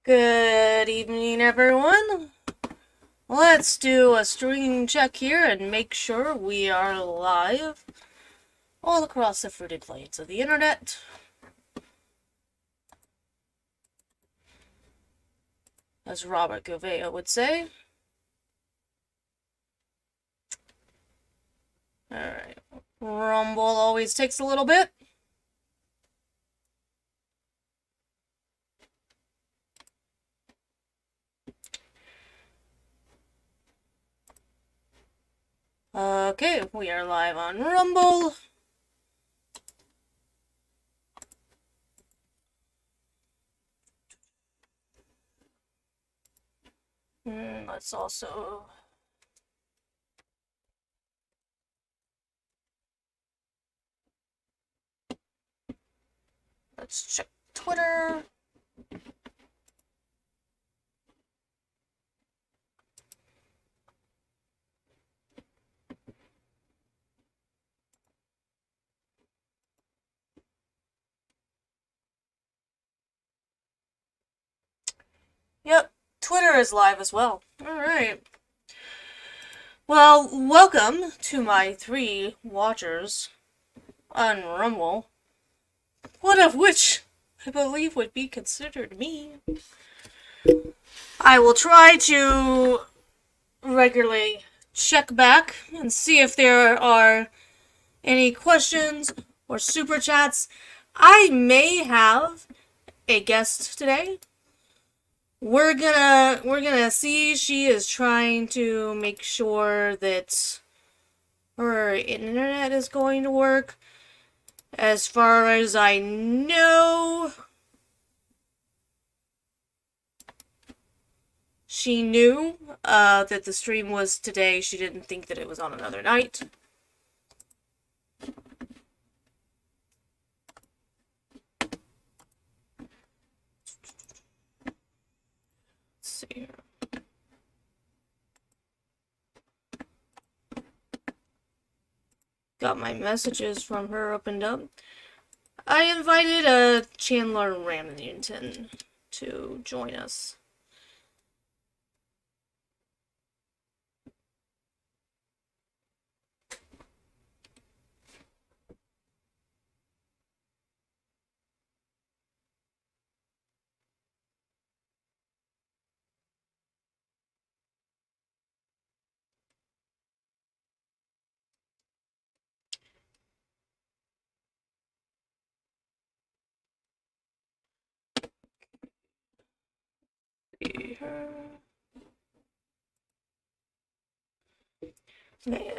Good evening, everyone. Let's do a stream check here and make sure we are live all across the fruited plains of the internet. As Robert Gouveia would say. Alright. Rumble always takes a little bit. Okay, we are live on Rumble. Let's also... Let's check Twitter. Yep, Twitter is live as well. Alright. Well, welcome to my 3 watchers on Rumble. One of which I believe would be considered me. I will try to regularly check back and see if there are any questions or super chats. I may have a guest today. We're gonna see. She is trying to make sure that her internet is going to work. As far as I know, she knew that the stream was today. She didn't think that it was on another night. Let's see here. Got my messages from her opened up. I invited Chandler Ramington to join us.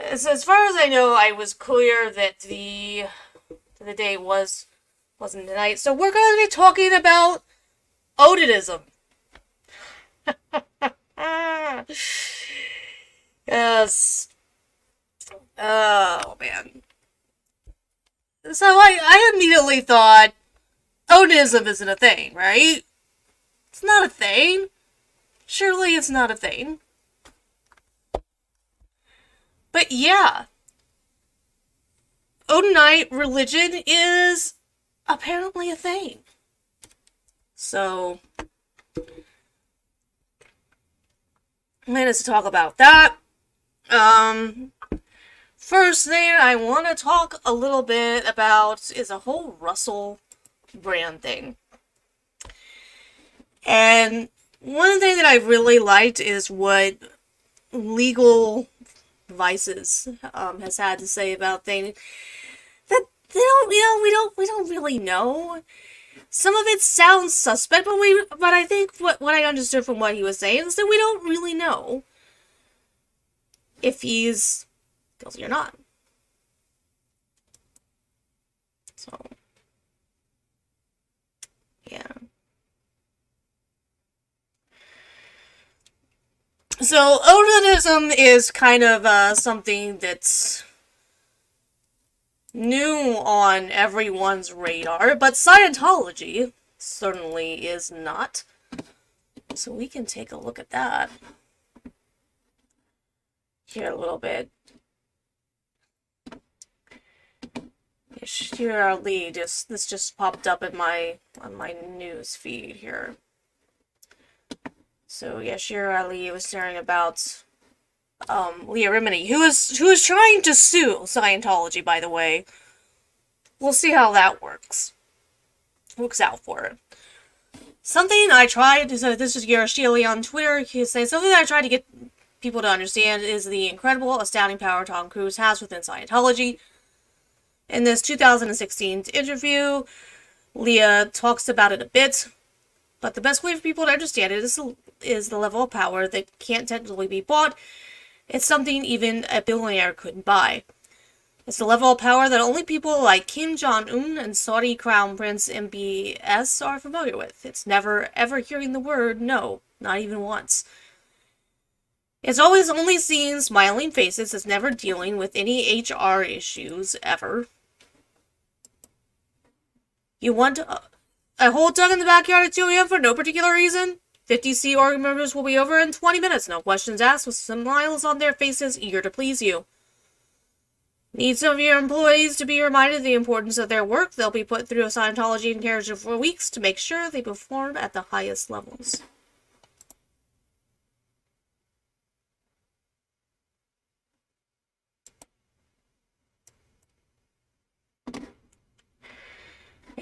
As far as I know, I was clear that the day wasn't tonight. So we're going to be talking about Odinism. Yes. Oh man. So I immediately thought Odinism isn't a thing, right? It's not a thing. Surely it's not a thing. But yeah, Odinite religion is apparently a thing. So, let's talk about that. First thing I want to talk a little bit about is a whole Russell Brand thing. And one thing that I really liked is what Legal Vices has had to say about things that we don't really know. Some of it sounds suspect, but I think what I understood from what he was saying is that we don't really know if he's guilty or not. So, yeah. So, Odinism is kind of something that's new on everyone's radar, but Scientology certainly is not. So we can take a look at that here a little bit. Here our lead. This just popped up in on my news feed here. So yeah, Shira Ali was sharing about Leah Remini, who is trying to sue Scientology, by the way. We'll see how that works out for her. Something I tried, so this is Yarashili on Twitter, he's saying something that I tried to get people to understand is the incredible, astounding power Tom Cruise has within Scientology. In this 2016 interview, Leah talks about it a bit, but the best way for people to understand it is the level of power that can't technically be bought. It's something even a billionaire couldn't buy. It's the level of power that only people like Kim Jong-un and Saudi Crown Prince MBS are familiar with. It's never, ever hearing the word no, not even once. It's always only seeing smiling faces. It's never dealing with any HR issues, ever. You want a whole dog in the backyard at 2 a.m. for no particular reason? 50C org members will be over in 20 minutes. No questions asked, with smiles on their faces, eager to please you. Need some of your employees to be reminded of the importance of their work. They'll be put through a Scientology encouragement for weeks to make sure they perform at the highest levels.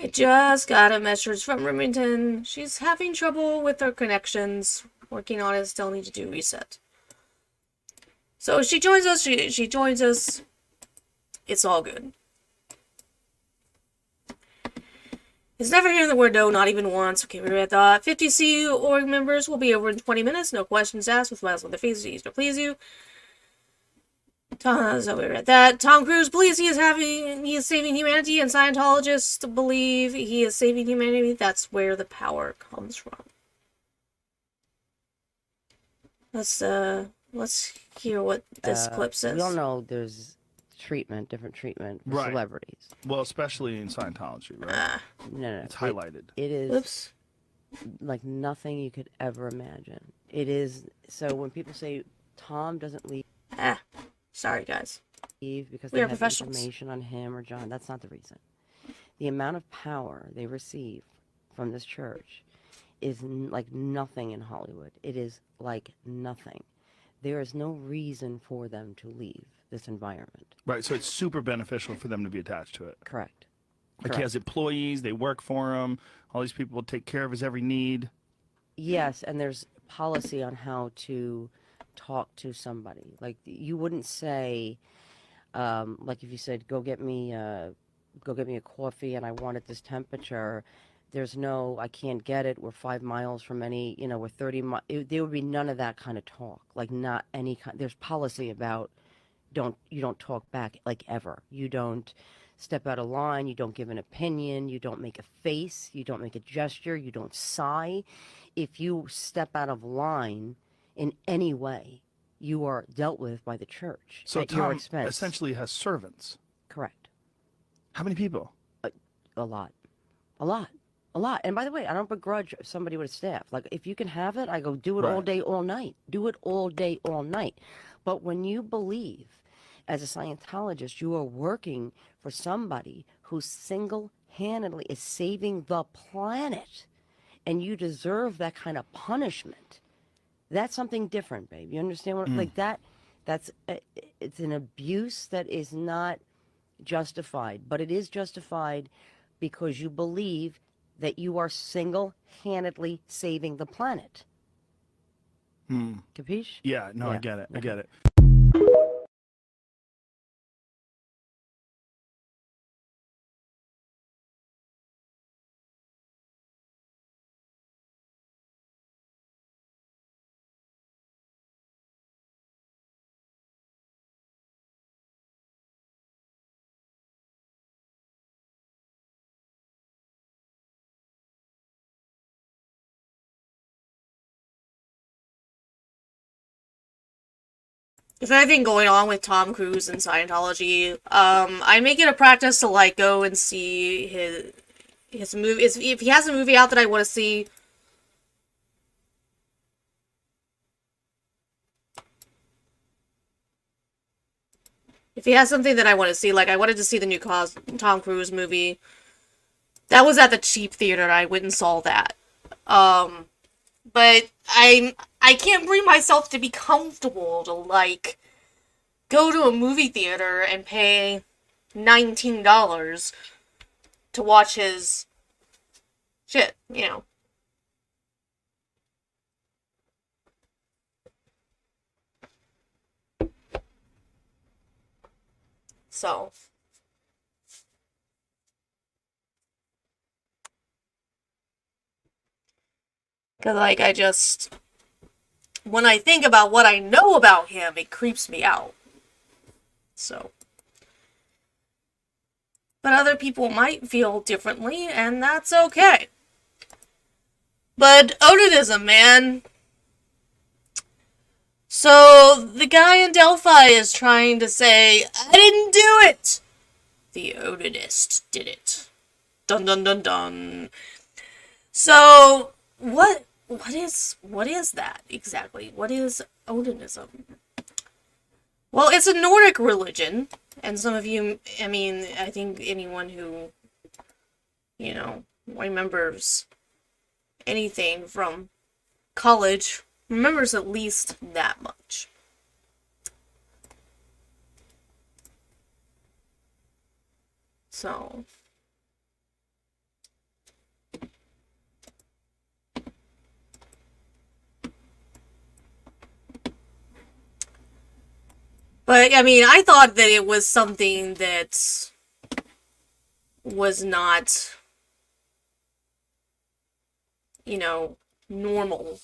I just got a message from Remington. She's having trouble with her connections. Working on it, still need to do reset. So she joins us. She joins us. It's all good. It's never hearing the word no, not even once. Okay, we read that. 50C org members will be over in 20 minutes. No questions asked, with smiles on their faces, easy to please you. So we read that. Tom Cruise believes he is saving humanity, and Scientologists believe he is saving humanity. That's where the power comes from. Let's hear what this clip says. We all know there's different treatment for celebrities. Well, especially in Scientology, right? No. It's highlighted. It is Oops. like nothing you could ever imagine. It is, so when people say Tom doesn't leave Sorry, guys. Because We they are have professionals. information on him or John, that's not the reason. The amount of power they receive from this church is like nothing in Hollywood. It is like nothing. There is no reason for them to leave this environment. Right, so it's super beneficial for them to be attached to it. Correct. Like he has employees, they work for him, all these people take care of his every need. Yes, and there's policy on how to talk to somebody. Like, you wouldn't say, like if you said, go get me a coffee and I want it this temperature, there's no, I can't get it, we're 5 miles from any, we're 30 miles, there would be none of that kind of talk. Like, not any kind, there's policy about, you don't talk back, like, ever. You don't step out of line, you don't give an opinion, you don't make a face, you don't make a gesture, you don't sigh. If you step out of line in any way, you are dealt with by the church So at your Tom expense. essentially has servants. Correct. How many people? A lot. And by the way, I don't begrudge somebody with a staff. Like, if you can have it, I go do it all day, all night. Do it all day, all night. But when you believe, as a Scientologist, you are working for somebody who single-handedly is saving the planet, and you deserve that kind of punishment, that's something different, babe. You understand what, like that? It's an abuse that is not justified, but it is justified because you believe that you are single-handedly saving the planet. Capiche? Yeah, no, I get it. I get it. If anything going on with Tom Cruise and Scientology, I make it a practice to like go and see his movie. If he has a movie out that I want to see, if he has something that I want to see, like I wanted to see the new Tom Cruise movie. That was at the cheap theater, and I went and saw that. but I can't bring myself to be comfortable to, like, go to a movie theater and pay $19 to watch his shit, you know. So, because, like, when I think about what I know about him, it creeps me out. So. But other people might feel differently, and that's okay. But Odinism, man. So, the guy in Delphi is trying to say, I didn't do it! The Odinist did it. Dun dun dun dun. So, what is that exactly? What is Odinism? Well, it's a Nordic religion, and some of you, I mean, I think anyone who, you know, remembers anything from college remembers at least that much. So, but, I mean, I thought that it was something that was not, you know, normal.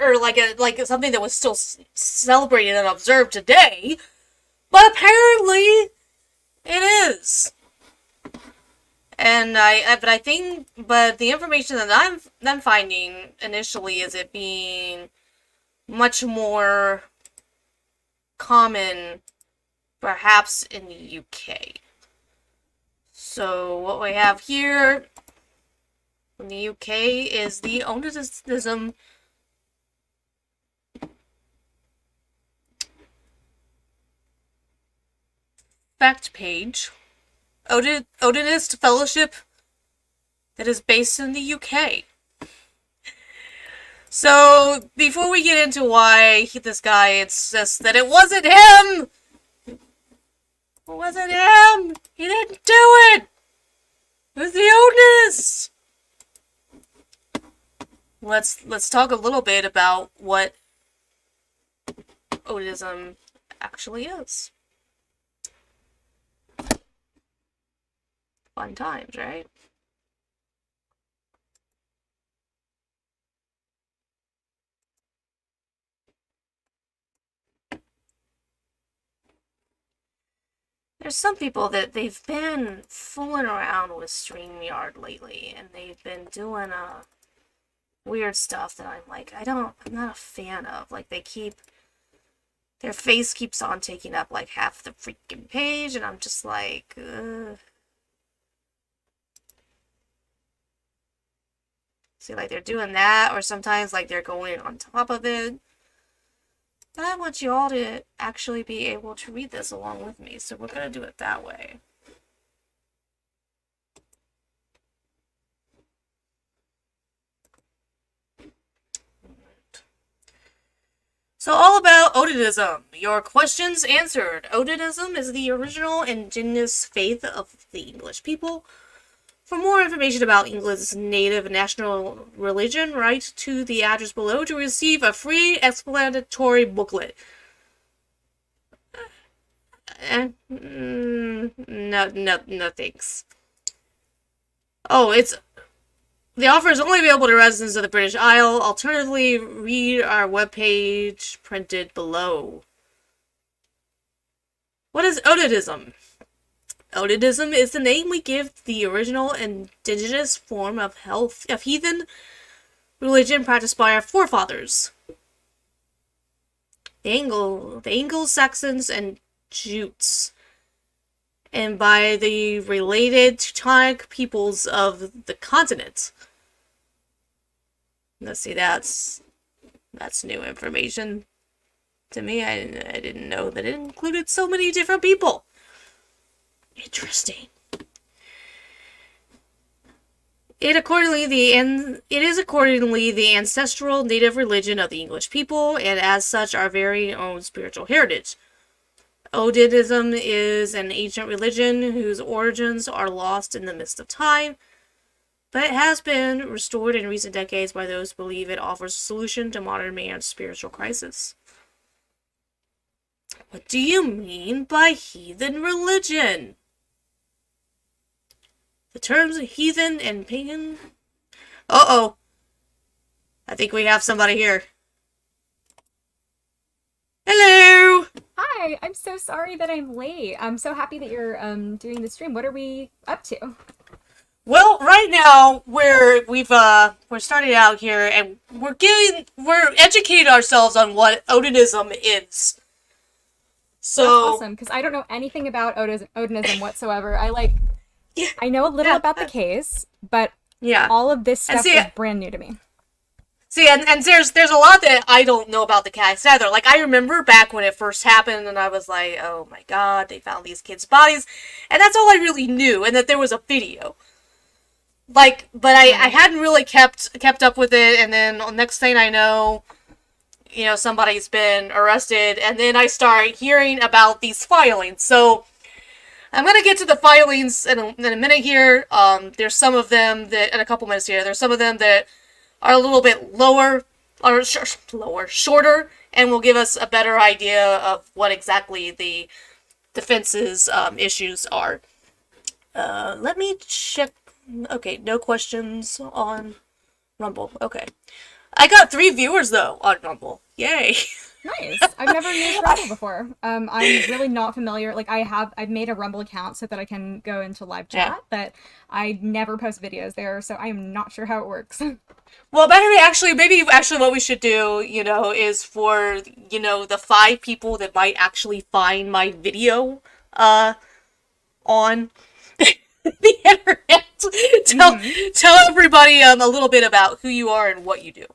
Or like something that was still celebrated and observed today. But apparently, it is. And but the information that I'm finding initially is it being much more common, perhaps in the UK. So what we have here in the UK is the Odinism fact page. Odinist Fellowship that is based in the UK. So, before we get into why this guy insists that it wasn't him! It wasn't him! He didn't do it! It was the Odinist! Let's talk a little bit about what Odinism actually is. Fun times, right? There's some people that they've been fooling around with StreamYard lately, and they've been doing weird stuff that I'm like, I'm not a fan of. Like, their face keeps on taking up like half the freaking page, and I'm just like, ugh. See, like, they're doing that, or sometimes, like, they're going on top of it. But I want you all to actually be able to read this along with me, so we're going to do it that way. So all about Odinism. Your questions answered. Odinism is the original indigenous faith of the English people. For more information about England's native national religion, write to the address below to receive a free explanatory booklet. No thanks. Oh, the offer is only available to residents of the British Isle. Alternatively, read our webpage printed below. What is Odinism? Odinism is the name we give the original indigenous form of heathen religion practiced by our forefathers, the Anglo-Saxons and Jutes, and by the related Teutonic peoples of the continent. Let's see, that's new information to me. I didn't know that it included so many different people. Interesting. It is accordingly the ancestral native religion of the English people, and as such our very own spiritual heritage. Odinism is an ancient religion whose origins are lost in the mist of time, but it has been restored in recent decades by those who believe it offers a solution to modern man's spiritual crisis. What do you mean by heathen religion? The terms heathen and pagan... Uh-oh. I think we have somebody here. Hello! Hi, I'm so sorry that I'm late. I'm so happy that you're doing the stream. What are we up to? Well, right now we're starting out here and we're educating ourselves on what Odinism is. So That's awesome, because I don't know anything about Odinism whatsoever. I know a little about the case, but all of this stuff is brand new to me. See, and there's a lot that I don't know about the case either. Like, I remember back when it first happened, and I was like, oh my god, they found these kids' bodies, and that's all I really knew, and that there was a video. Like, but I hadn't really kept up with it, and then next thing I know, somebody's been arrested, and then I start hearing about these filings. So I'm gonna get to the filings in a minute here. There's some of them that, in a couple minutes here, there's some of them that are a little bit shorter, and will give us a better idea of what exactly the defense's issues are. Let me check. Okay, no questions on Rumble. Okay. I got 3 viewers, though, on Rumble. Yay! Nice. I've never used Rumble before. I'm really not familiar. Like, I've made a Rumble account so that I can go into live chat, but I never post videos there, so I am not sure how it works. Well, maybe what we should do, is for, the 5 people that might actually find my video, on the internet, tell everybody, a little bit about who you are and what you do.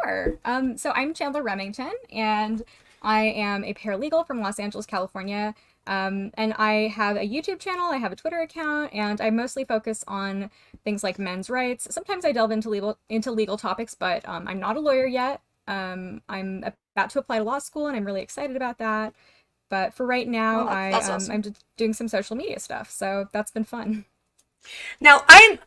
Sure. So I'm Chandler Remington, and I am a paralegal from Los Angeles, California. And I have a YouTube channel, I have a Twitter account, and I mostly focus on things like men's rights. Sometimes I delve into legal topics, but I'm not a lawyer yet. I'm about to apply to law school, and I'm really excited about that. But for right now, that's awesome. I'm just doing some social media stuff, so that's been fun. Now, I'm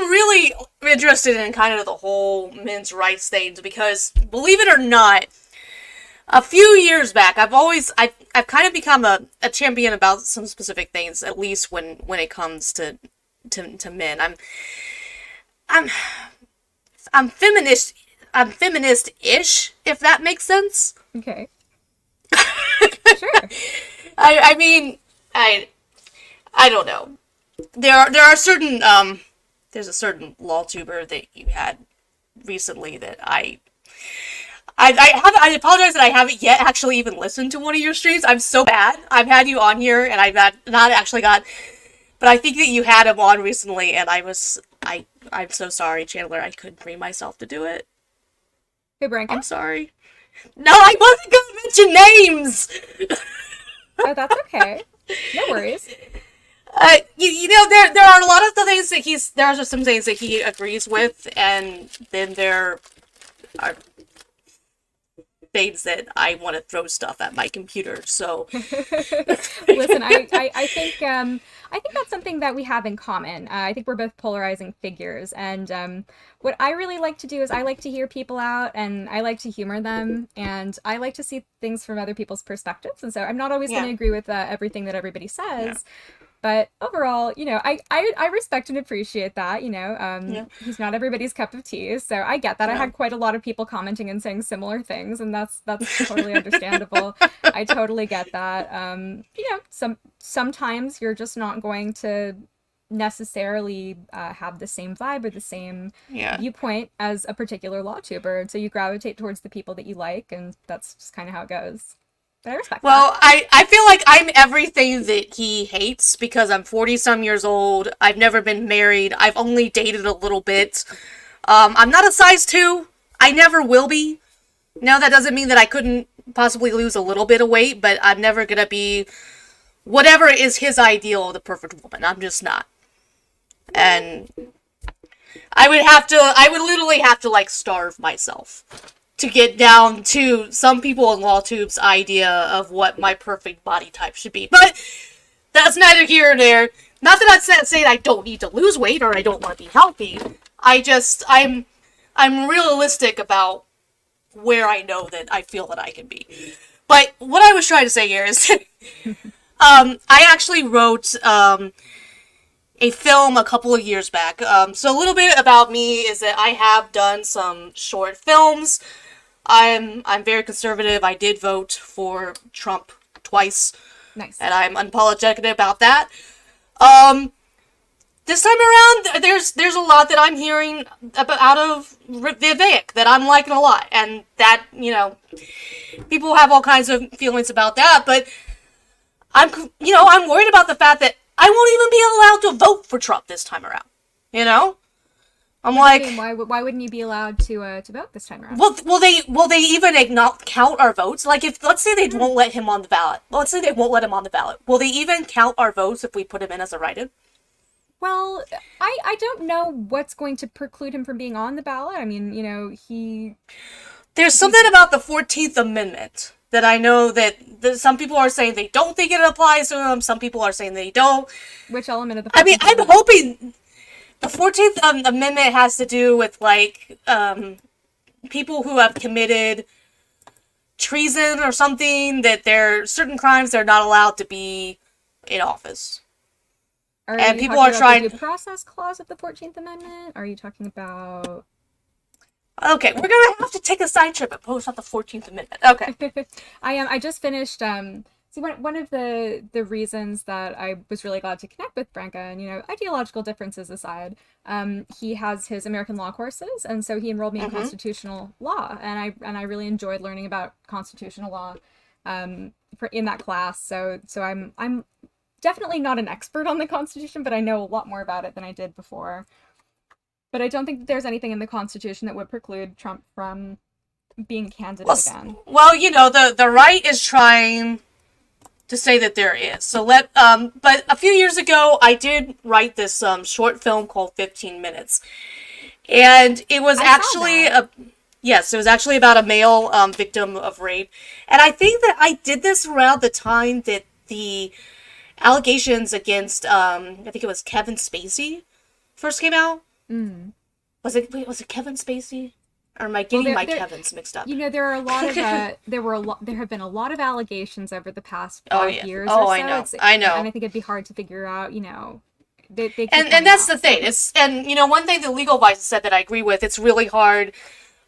really interested in kind of the whole men's rights things because, believe it or not, a few years back, I've kind of become a champion about some specific things, at least when it comes to men. I'm feminist-ish, if that makes sense. Okay. Sure. I mean, I don't know. There are certain there's a certain law tuber that you had recently that I apologize that I haven't yet actually even listened to one of your streams. I'm so bad. I've had you on here and I've not actually got, but I think that you had him on recently and I'm so sorry, Chandler. I couldn't bring myself to do it. Hey, Branka. I'm sorry. No, I wasn't gonna mention names. Oh, that's okay. No worries. There are a lot of the things that there are some things that he agrees with, and then there are things that I want to throw stuff at my computer. So, listen, I think that's something that we have in common. I think we're both polarizing figures, and what I really like to do is I like to hear people out, and I like to humor them, and I like to see things from other people's perspectives. And so I'm not always going to agree with everything that everybody says. Yeah. But overall, I respect and appreciate that, he's not everybody's cup of tea, so I get that. Yeah. I had quite a lot of people commenting and saying similar things, and that's totally understandable. I totally get that. Sometimes you're just not going to necessarily have the same vibe or the same viewpoint as a particular law tuber, so you gravitate towards the people that you like, and that's just kind of how it goes. But I respect that. I feel like I'm everything that he hates because I'm 40-some years old. I've never been married. I've only dated a little bit. I'm not a size 2. I never will be. Now, that doesn't mean that I couldn't possibly lose a little bit of weight, but I'm never gonna be whatever is his ideal of the perfect woman. I'm just not. And I would literally have to, like, starve myself to get down to some people in LawTube's idea of what my perfect body type should be. But that's neither here nor there. Not that I'm saying I don't need to lose weight or I don't want to be healthy. I'm realistic about where I know that I feel that I can be. But what I was trying to say here is, I actually wrote, a film a couple of years back. So a little bit about me is that I have done some short films. I'm very conservative. I did vote for Trump twice. Nice. And I'm unapologetic about that. This time around, there's a lot that I'm hearing out of Vivek that I'm liking a lot. And that, people have all kinds of feelings about that, but I'm worried about the fact that I won't even be allowed to vote for Trump this time around. I'm like, why wouldn't you be allowed to vote this time around? Will they even count our votes? Like, if let's say they won't let him on the ballot. Let's say they won't let him on the ballot. Will they even count our votes if we put him in as a write-in? Well, I don't know what's going to preclude him from being on the ballot. I mean, There's something about the 14th Amendment that I know that some people are saying they don't think it applies to him. Some people are saying they don't. Which element of the 14th I mean, I'm Amendment? hoping the 14th Amendment has to do with, like, people who have committed treason or something, that there are certain crimes they're not allowed to be in office. And people are trying the due process clause of the 14th Amendment? Are you talking about... Okay, we're gonna have to take a side trip and post on the 14th Amendment. Okay. I just finished one of the reasons that I was really glad to connect with Branka, and ideological differences aside, he has his American law courses, and so he enrolled me in constitutional law, and I really enjoyed learning about constitutional law in that class. So I'm definitely not an expert on the Constitution, but I know a lot more about it than I did before. But I don't think that there's anything in the Constitution that would preclude Trump from being a candidate again. Well, the right is trying to say that there is. So but a few years ago, I did write this short film called 15 Minutes. And it was it was actually about a male victim of rape. And I think that I did this around the time that the allegations against, I think it was Kevin Spacey first came out. Mm. Was it Kevin Spacey? Or am I getting my Kevins mixed up? There are a lot of there have been a lot of allegations over the past 5 years or so. I know. And I think it'd be hard to figure out, they keep and that's the thing. So. One thing that Legal Advice said that I agree with, it's really hard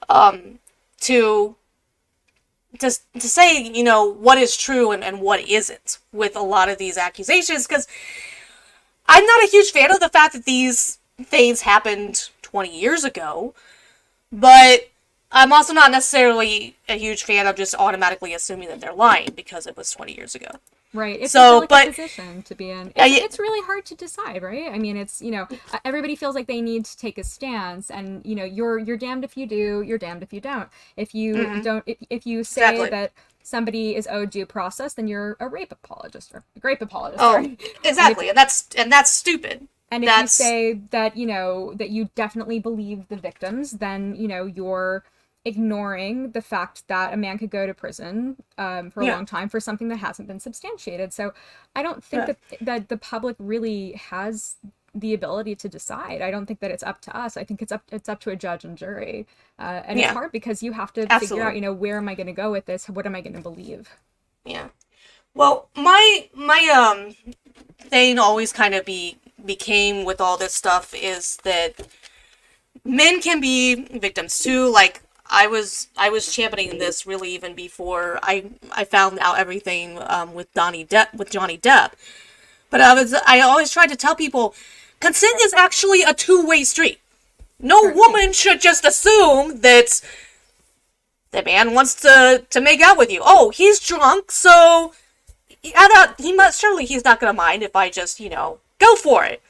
to say, what is true and what isn't with a lot of these accusations, because I'm not a huge fan of the fact that these things happened 20 years ago, but I'm also not necessarily a huge fan of just automatically assuming that they're lying because it was 20 years ago. Right. It's a position to be in. It's really hard to decide, right? I mean, it's, everybody feels like they need to take a stance, and, you're damned if you do, you're damned if you don't. If you don't, if you say that somebody is owed due process, then you're a rape apologist or a grape apologist. Oh, sorry. exactly. And that's stupid. And if you say that, that you definitely believe the victims, then, you're ignoring the fact that a man could go to prison for a long time for something that hasn't been substantiated. So I don't think that the public really has the ability to decide. I don't think that it's up to us. I think it's up to a judge and jury. And it's hard because you have to figure out, where am I going to go with this? What am I going to believe? Yeah. Well, my thing always kind of became with all this stuff is that men can be victims too. Like, I was championing this really even before I found out everything with Johnny Depp. But I always tried to tell people, consent is actually a two-way street. No woman should just assume that the man wants to make out with you. Oh, he's drunk, so he's not gonna mind if I just go for it.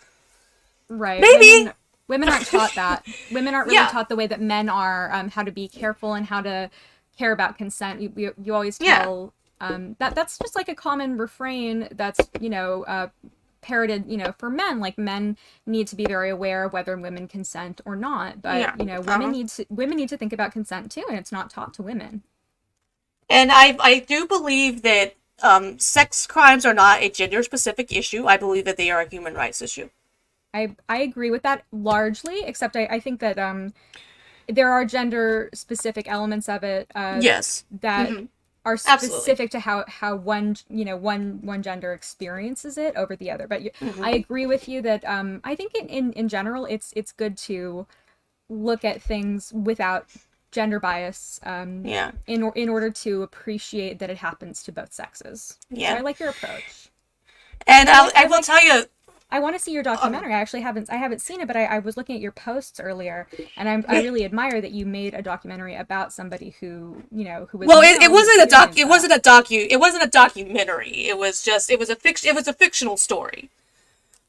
Right. Maybe. Women aren't taught that. Women aren't really taught the way that men are, how to be careful and how to care about consent. You always tell that's just like a common refrain that's parroted, for men, like men need to be very aware of whether women consent or not. But, Yeah. women need to think about consent too, and it's not taught to women. And I do believe that sex crimes are not a gender specific issue. I believe that they are a human rights issue. I agree with that largely, except I think that there are gender specific elements of it Yes. that are Absolutely. specific to how one gender experiences it over the other. But I agree with you that I think in general it's good to look at things without gender bias Yeah. in order to appreciate that it happens to both sexes. Yeah. So I like your approach. And I will tell you, I want to see your documentary. I actually haven't seen it, but I was looking at your posts earlier, and I really admire that you made a documentary about somebody who who was. well, it wasn't it wasn't a documentary. It was a fictional story.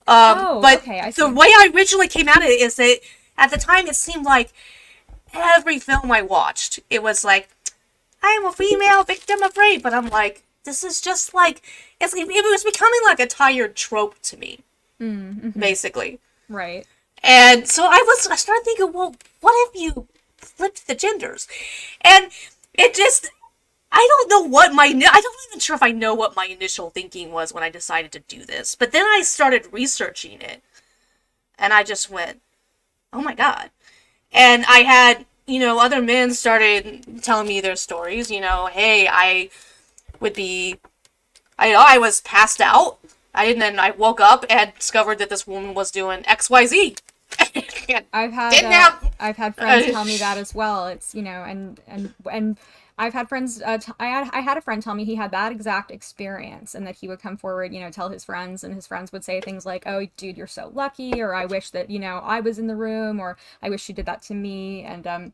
But okay, I see. the way I originally came at it is that at the time it seemed like every film I watched, it was like, I am a female victim of rape, but I'm like, this is just like, it was becoming like a tired trope to me, basically. Right. And so I started thinking, well, what if you flipped the genders? And it just, I don't even sure if I know what my initial thinking was when I decided to do this. But then I started researching it, and I just went, oh my God. And I had, other men started telling me their stories, hey, I was passed out. And then I woke up and discovered that this woman was doing XYZ. I've had friends tell me that as well. It's, and I've had friends, I had a friend tell me he had that exact experience, and that he would come forward, tell his friends, and his friends would say things like, oh, dude, you're so lucky, or I wish that, I was in the room, or I wish you did that to me. And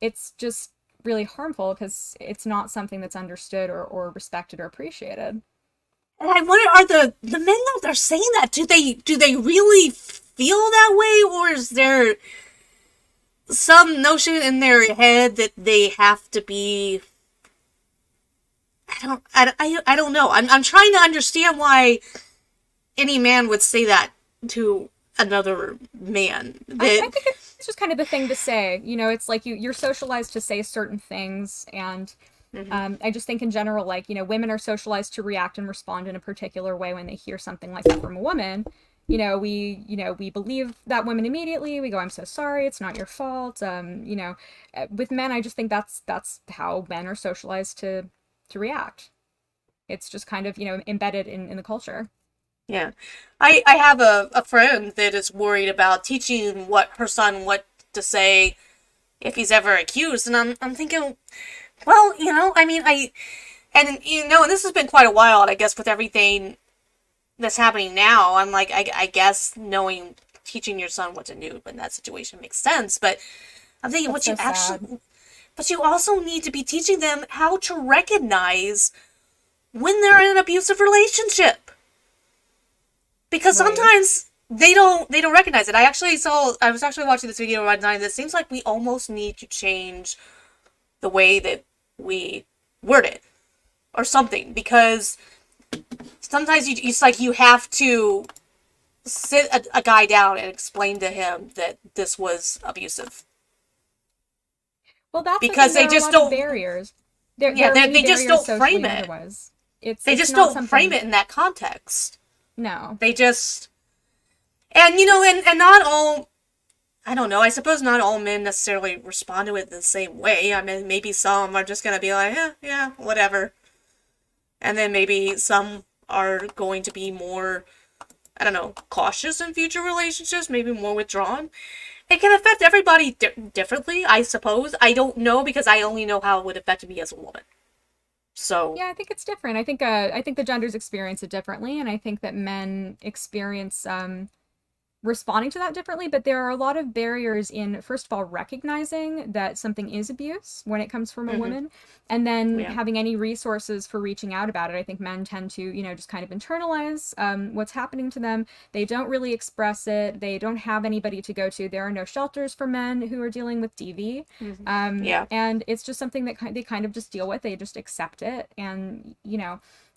it's just really harmful because it's not something that's understood or respected or appreciated. And I wonder, are the men that are saying that, do they really feel that way, or is there some notion in their head that they have to be? I don't know. I'm trying to understand why any man would say that to another man. I think it's just kind of the thing to say. It's like you're socialized to say certain things, and I just think in general, like, women are socialized to react and respond in a particular way when they hear something like that from a woman. We believe that woman immediately. We go, I'm so sorry, it's not your fault. With men, I just think that's how men are socialized to react. It's just kind of, embedded in the culture. Yeah. I have a friend that is worried about teaching her son what to say if he's ever accused, and I'm thinking, well, and this has been quite a while, and I guess with everything that's happening now, I'm like, I guess teaching your son what to do in that situation makes sense, but I'm thinking, but you also need to be teaching them how to recognize when they're in an abusive relationship, because sometimes they don't recognize it. I was actually watching this video right now, and it seems like we almost need to change the way that we word it or something, because sometimes it's like you have to sit a guy down and explain to him that this was abusive. Well, that's because they just don't barriers. They just don't frame it. They just don't frame it in that context. No. They just, and not all, I don't know, I suppose not all men necessarily respond to it the same way. I mean, maybe some are just going to be like, yeah, whatever. And then maybe some are going to be more, I don't know, cautious in future relationships, maybe more withdrawn. It can affect everybody differently, I suppose. I don't know, because I only know how it would affect me as a woman. So yeah, I think it's different. I think the genders experience it differently, and I think that men experience responding to that differently, but there are a lot of barriers in, first of all, recognizing that something is abuse when it comes from a woman, and then having any resources for reaching out about it. I think men tend to, just kind of internalize what's happening to them. They don't really express it. They don't have anybody to go to. There are no shelters for men who are dealing with DV. And it's just something that they kind of just deal with. They just accept it. And,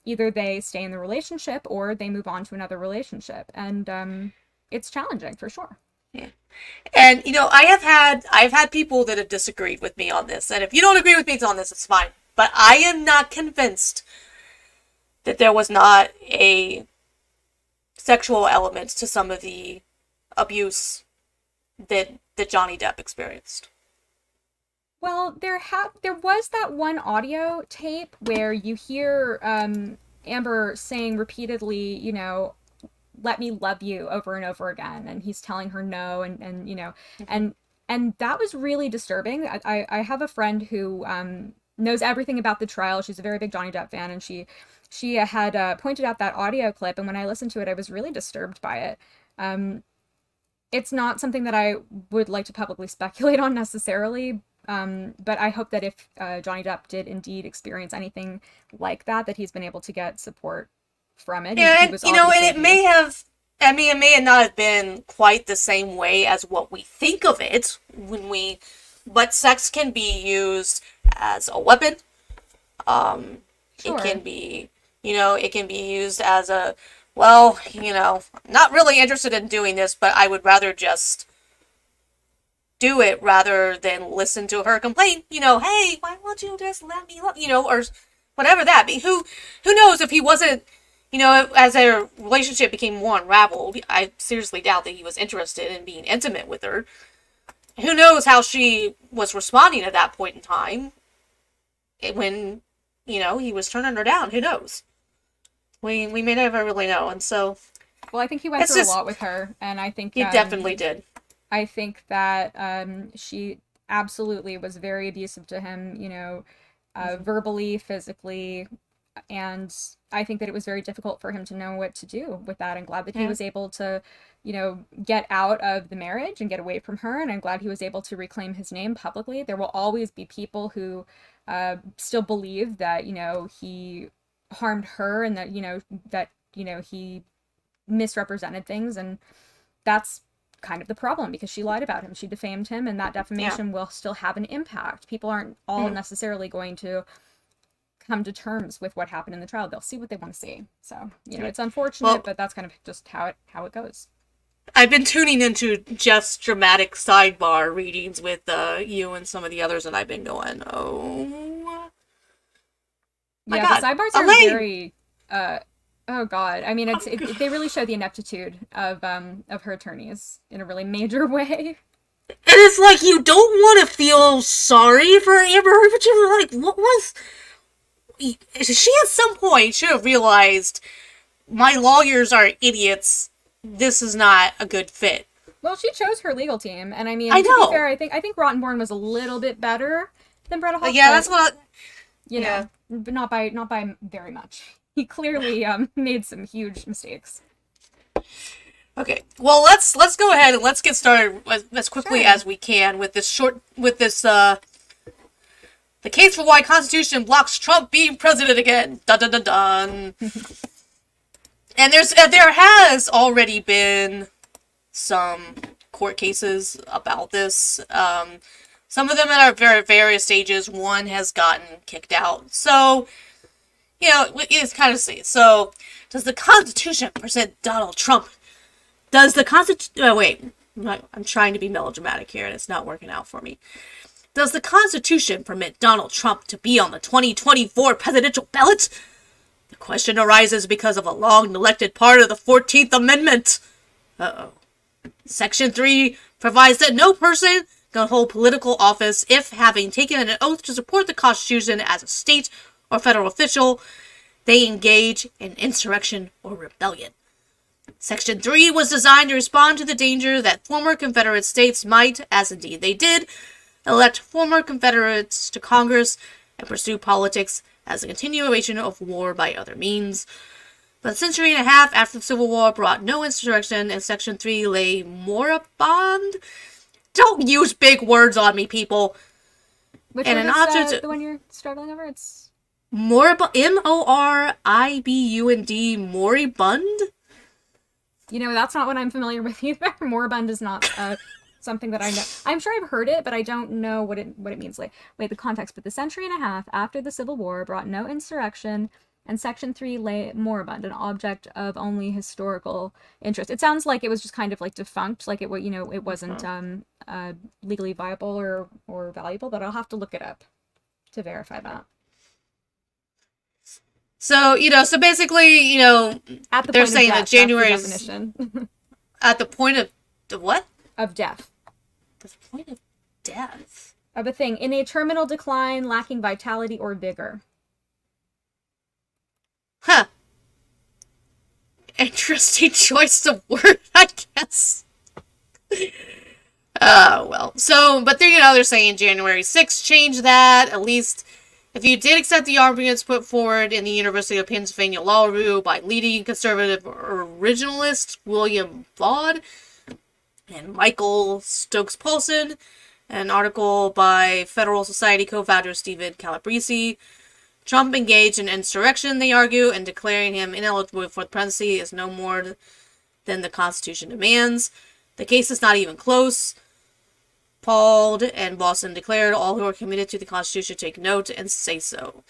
either they stay in the relationship or they move on to another relationship. And it's challenging for sure. Yeah. And I've had people that have disagreed with me on this. And if you don't agree with me on this, it's fine. But I am not convinced that there was not a sexual element to some of the abuse that Johnny Depp experienced. Well, there was that one audio tape where you hear Amber saying repeatedly, let me love you over and over again, and he's telling her no, and that was really disturbing. I have a friend who knows everything about the trial. She's a very big Johnny Depp fan, and she had pointed out that audio clip, and when I listened to it, I was really disturbed by it. It's not something that I would like to publicly speculate on necessarily, but I hope that if Johnny Depp did indeed experience anything like that he's been able to get support from it. Yeah, he was and it may have, it may not have been quite the same way as what we think of it but sex can be used as a weapon. Sure. It can be, it can be used as not really interested in doing this, but I would rather just do it rather than listen to her complain, hey, why won't you just let me love, or whatever that be. Who knows if he wasn't, as their relationship became more unraveled, I seriously doubt that he was interested in being intimate with her. Who knows how she was responding at that point in time when, he was turning her down. Who knows? We may never really know. And so, well, I think he went through a lot with her, and I think he definitely did. I think that she absolutely was very abusive to him, verbally, physically, and I think that it was very difficult for him to know what to do with that. I'm glad that he was able to, get out of the marriage and get away from her, and I'm glad he was able to reclaim his name publicly. There will always be people who still believe that, he harmed her and that, he misrepresented things, and that's kind of the problem, because she lied about him, she defamed him, and that defamation will still have an impact. People aren't all necessarily going to come to terms with what happened in the trial. They'll see what they want to see. So, it's unfortunate, but that's kind of just how it goes. I've been tuning into Jeff's dramatic sidebar readings with you and some of the others, and I've been going, oh my God. The sidebars are very oh God. I mean, they really show the ineptitude of her attorneys in a really major way. And it's like, you don't want to feel sorry for Amber Heard, but you're like, what was... She at some point should have realized, my lawyers are idiots, this is not a good fit. Well, she chose her legal team, and I mean, I know. To be fair, I think Rottenborn was a little bit better than Bretta Hoff. Yeah, that's what but not by very much. He clearly made some huge mistakes. Okay, well, let's go ahead and let's get started as quickly as we can with this the case for why Constitution blocks Trump being president again. Dun dun dun dun. And there has already been some court cases about this. Some of them at very various stages. One has gotten kicked out. So, it's kind of see. So, does the Constitution present Donald Trump? Does the Constitution... Oh, wait. I'm trying to be melodramatic here, and it's not working out for me. Does the Constitution permit Donald Trump to be on the 2024 presidential ballot? The question arises because of a long-neglected part of the 14th Amendment. Uh-oh. Section 3 provides that no person can hold political office if, having taken an oath to support the Constitution as a state or federal official, they engage in insurrection or rebellion. Section 3 was designed to respond to the danger that former Confederate states might, as indeed they did, elect former Confederates to Congress and pursue politics as a continuation of war by other means. But a century and a half after the Civil War brought no insurrection, and Section 3 lay moribund. Don't use big words on me, people. Which and one is the one you're struggling over? It's moribund. M-O-R-I-B-U-N-D. Moribund? That's not what I'm familiar with either. Moribund is not something that I know. I'm sure I've heard it, but I don't know what it means. Wait, the context. But the century and a half after the Civil War brought no insurrection, and Section 3 lay moribund, an object of only historical interest. It sounds like it was just kind of like defunct, like it wasn't legally viable or valuable, but I'll have to look it up to verify that. So, so basically, At the they're point saying of that death, January that's the is definition. at the point of what? Of death. The point of death. Of a thing. In a terminal decline, lacking vitality or vigor. Huh. Interesting choice of word, I guess. Well. So, but they're saying January 6th, change that. At least, if you did accept the arguments put forward in the University of Pennsylvania Law Review by leading conservative originalist William Vaught and Michael Stokes-Paulson, an article by Federal Society co-founder Stephen Calabrese, Trump engaged in insurrection, they argue, and declaring him ineligible for the presidency is no more than the Constitution demands. The case is not even close. Paul and Boston declared all who are committed to the Constitution take note and say so.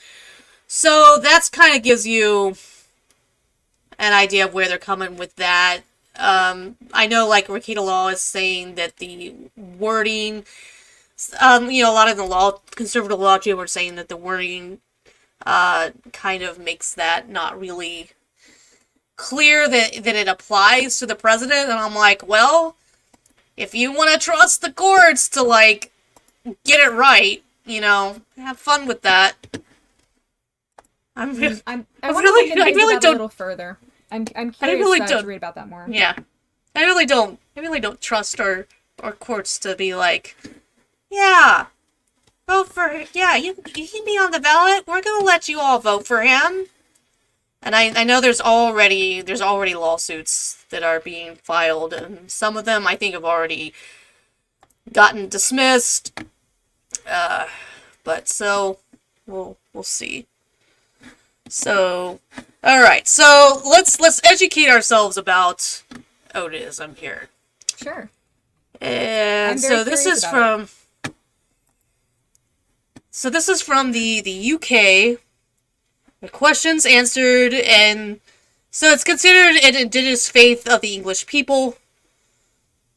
So that's kind of gives you an idea of where they're coming with that. I know, like, Rakita Law is saying that the wording, a lot of the conservative law people are saying that the wording kind of makes that not really clear that it applies to the president. And I'm like, well, if you want to trust the courts to, like, get it right, have fun with that. I want to look into that a little further. I'm curious to read about that more. Yeah. I really don't trust our courts to be like, yeah, vote for, yeah, you can be on the ballot. We're going to let you all vote for him. And I know there's already lawsuits that are being filed, and some of them I think have already gotten dismissed. But so we'll see. So, all right. So let's educate ourselves about Odinism here. Sure. And so this is from the UK. The questions answered, and so it's considered an indigenous faith of the English people.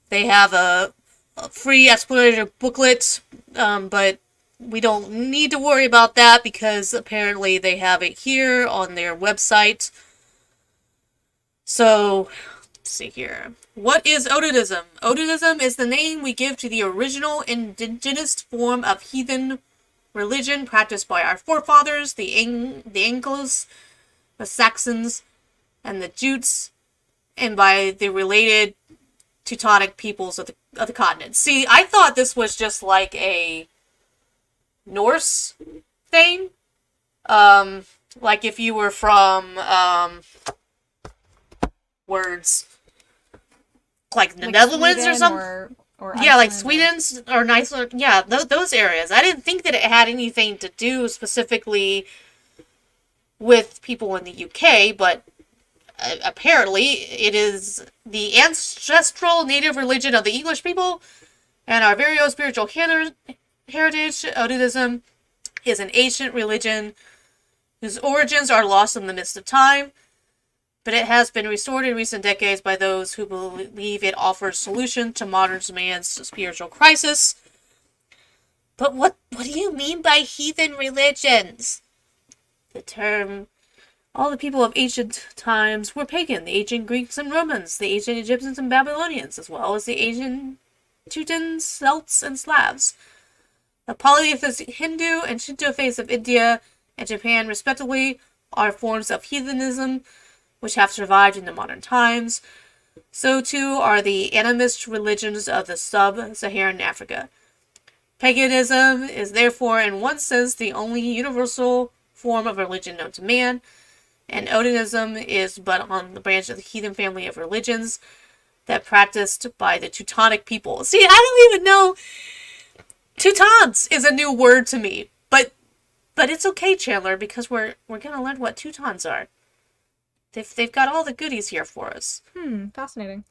They have a free explanatory booklet, but we don't need to worry about that because apparently they have it here on their website. So, let's see here. What is Odinism? Odinism is the name we give to the original indigenous form of heathen religion practiced by our forefathers, the Angles, the Saxons, and the Jutes, and by the related Teutonic peoples of the continent. See, I thought this was just like a Norse thing. Like if you were from words like the Netherlands or something. Or yeah, like Sweden's or Iceland. Yeah, those areas. I didn't think that it had anything to do specifically with people in the UK, but apparently it is the ancestral native religion of the English people and our very own spiritual heritage. Odinism is an ancient religion whose origins are lost in the midst of time, but it has been restored in recent decades by those who believe it offers solution to modern man's spiritual crisis. But what do you mean by heathen religions? The term, all the people of ancient times were pagan, the ancient Greeks and Romans, the ancient Egyptians and Babylonians, as well as the ancient Teutons, Celts, and Slavs. The polytheistic Hindu and Shinto faiths of India and Japan, respectively, are forms of heathenism which have survived into modern times. So too are the animist religions of the sub-Saharan Africa. Paganism is therefore, in one sense, the only universal form of religion known to man, and Odinism is but on the branch of the heathen family of religions that practiced by the Teutonic people. See, I don't even know. Teutons is a new word to me, but it's okay, Chandler, because we're gonna learn what Teutons are. They've got all the goodies here for us. Fascinating.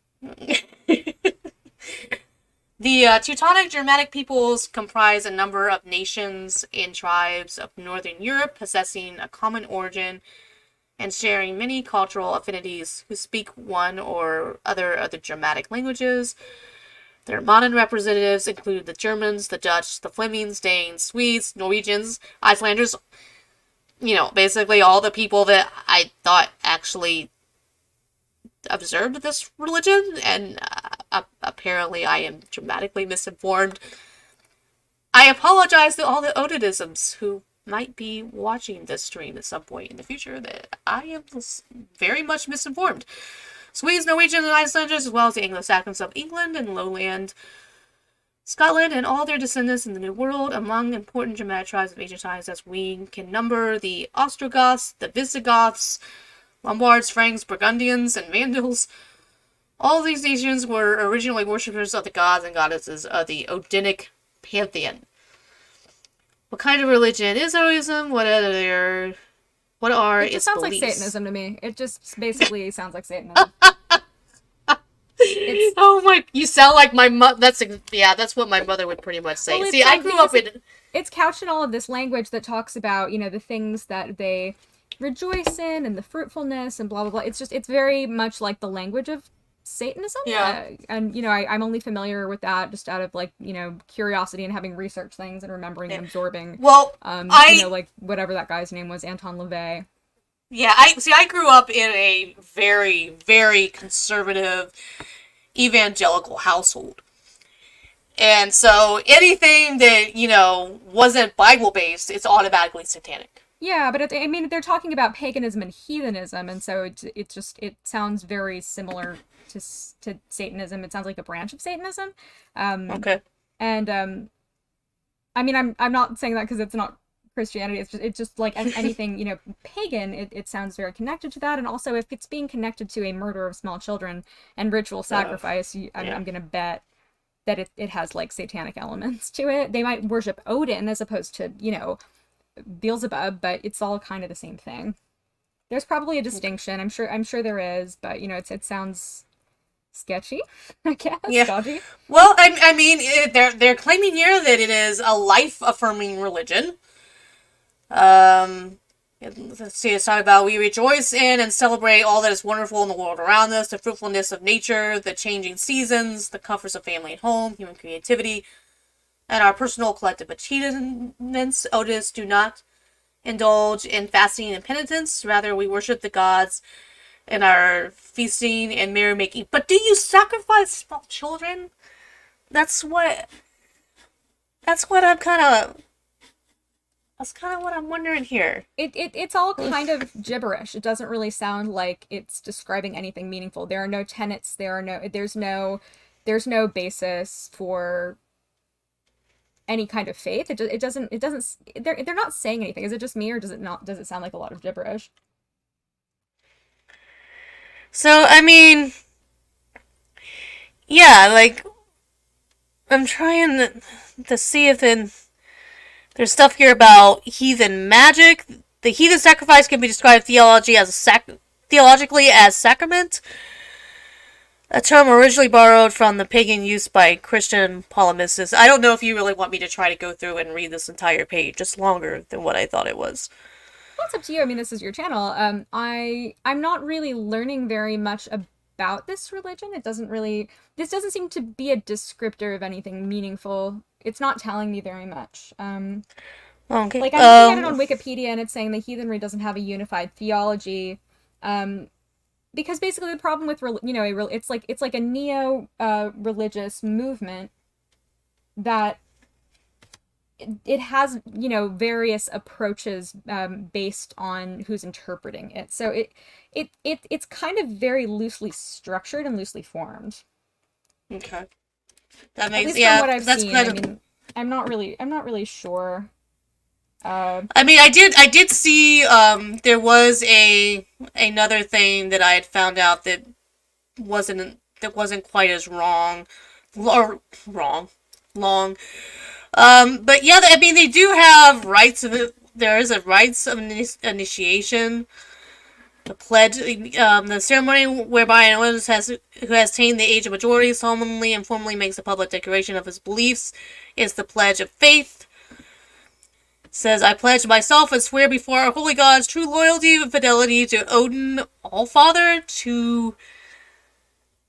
The Teutonic Germanic peoples comprise a number of nations and tribes of Northern Europe possessing a common origin and sharing many cultural affinities, who speak one or other of the Germanic languages. Their modern representatives include the Germans, the Dutch, the Flemings, Danes, Swedes, Norwegians, Icelanders, basically all the people that I thought actually observed this religion, and apparently I am dramatically misinformed. I apologize to all the Odinisms who might be watching this stream at some point in the future that I am very much misinformed. Swedes, Norwegians, and Icelanders, as well as the Anglo-Saxons of England and Lowland Scotland, and all their descendants in the New World, among important Germanic tribes of ancient times, as we can number the Ostrogoths, the Visigoths, Lombards, Franks, Burgundians, and Vandals. All these nations were originally worshippers of the gods and goddesses of the Odinic pantheon. What kind of religion is Odinism? What are It just its sounds beliefs? like Satanism to me. It just basically sounds like Satanism. Oh my! You sound like my mother. That's what my mother would pretty much say. Well, See, I grew up in. It's couched in all of this language that talks about, the things that they rejoice in and the fruitfulness and blah blah blah. It's very much like the language of Satanism. Yeah. And I'm only familiar with that just out of curiosity and having researched things and remembering and absorbing. Well, whatever that guy's name was, Anton LaVey. Yeah, I grew up in a very, very conservative evangelical household. And so anything that, wasn't Bible-based, it's automatically satanic. Yeah, but they're talking about paganism and heathenism, and so it sounds very similar to Satanism. It sounds like a branch of Satanism. Okay. And I'm not saying that because it's not Christianity. It's just like anything, pagan. It sounds very connected to that, and also if it's being connected to a murder of small children and ritual sacrifice, I'm gonna bet that it has satanic elements to it. They might worship Odin as opposed to Beelzebub, but it's all kind of the same thing. There's probably a distinction. I'm sure there is, but it sounds sketchy, I guess. Yeah. Dodgy. Well, they're claiming here that it is a life-affirming religion. Let's see, it's talking about we rejoice in and celebrate all that is wonderful in the world around us, the fruitfulness of nature, the changing seasons, the comforts of family and home, human creativity, and our personal collective achievements. Odinists do not indulge in fasting and penitence. Rather, we worship the gods in our feasting and merrymaking. But do you sacrifice small children? That's what I'm kind of... That's kind of what I'm wondering here. It's all kind of gibberish. It doesn't really sound like it's describing anything meaningful. There are no tenets. There's no basis for any kind of faith. They're not saying anything. Is it just me, or does it sound like a lot of gibberish? So, yeah, I'm trying to see if there's stuff here about heathen magic. The heathen sacrifice can be described theologically as sacrament, a term originally borrowed from the pagan use by Christian polemicists. I don't know if you really want me to try to go through and read this entire page. It's longer than what I thought it was. Well, it's up to you. This is your channel. I'm not really learning very much about this religion. This doesn't seem to be a descriptor of anything meaningful. It's not telling me very much. Okay. I'm looking at it on Wikipedia, and it's saying the heathenry doesn't have a unified theology. Because basically the problem with it's like a neo religious movement that it has various approaches based on who's interpreting it. So it's kind of very loosely structured and loosely formed. Okay. That makes, At least yeah, from what I've that's seen. kind of... I'm not really sure. I did see there was another thing that I had found out that wasn't quite as long. But yeah, they do have rites of there is a rites of initiation. The pledge, the ceremony whereby an who has attained the age of majority solemnly and formally makes a public declaration of his beliefs is the pledge of faith. says, I pledge myself and swear before our holy gods true loyalty and fidelity to Odin Allfather, to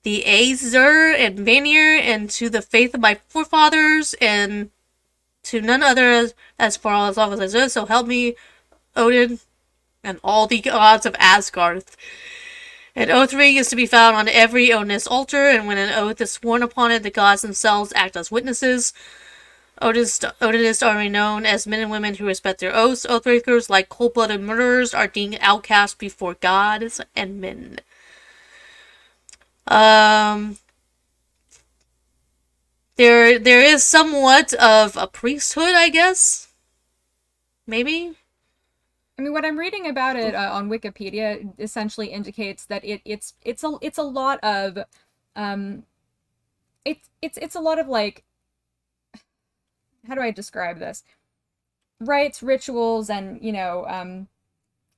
the Aesir and Vanir, and to the faith of my forefathers, and to none other as far as long as I live, so help me, Odin, and all the gods of Asgard. An oath ring is to be found on every Odinist altar, and when an oath is sworn upon it, the gods themselves act as witnesses. Odinists are known as men and women who respect their oaths. Oathbreakers, like cold-blooded murderers, are deemed outcasts before gods and men. There is somewhat of a priesthood, I guess. Maybe. I mean, what I'm reading about it on Wikipedia essentially indicates that it's a lot of it's a lot of, like, how do I describe this? Rites, rituals, and, you know,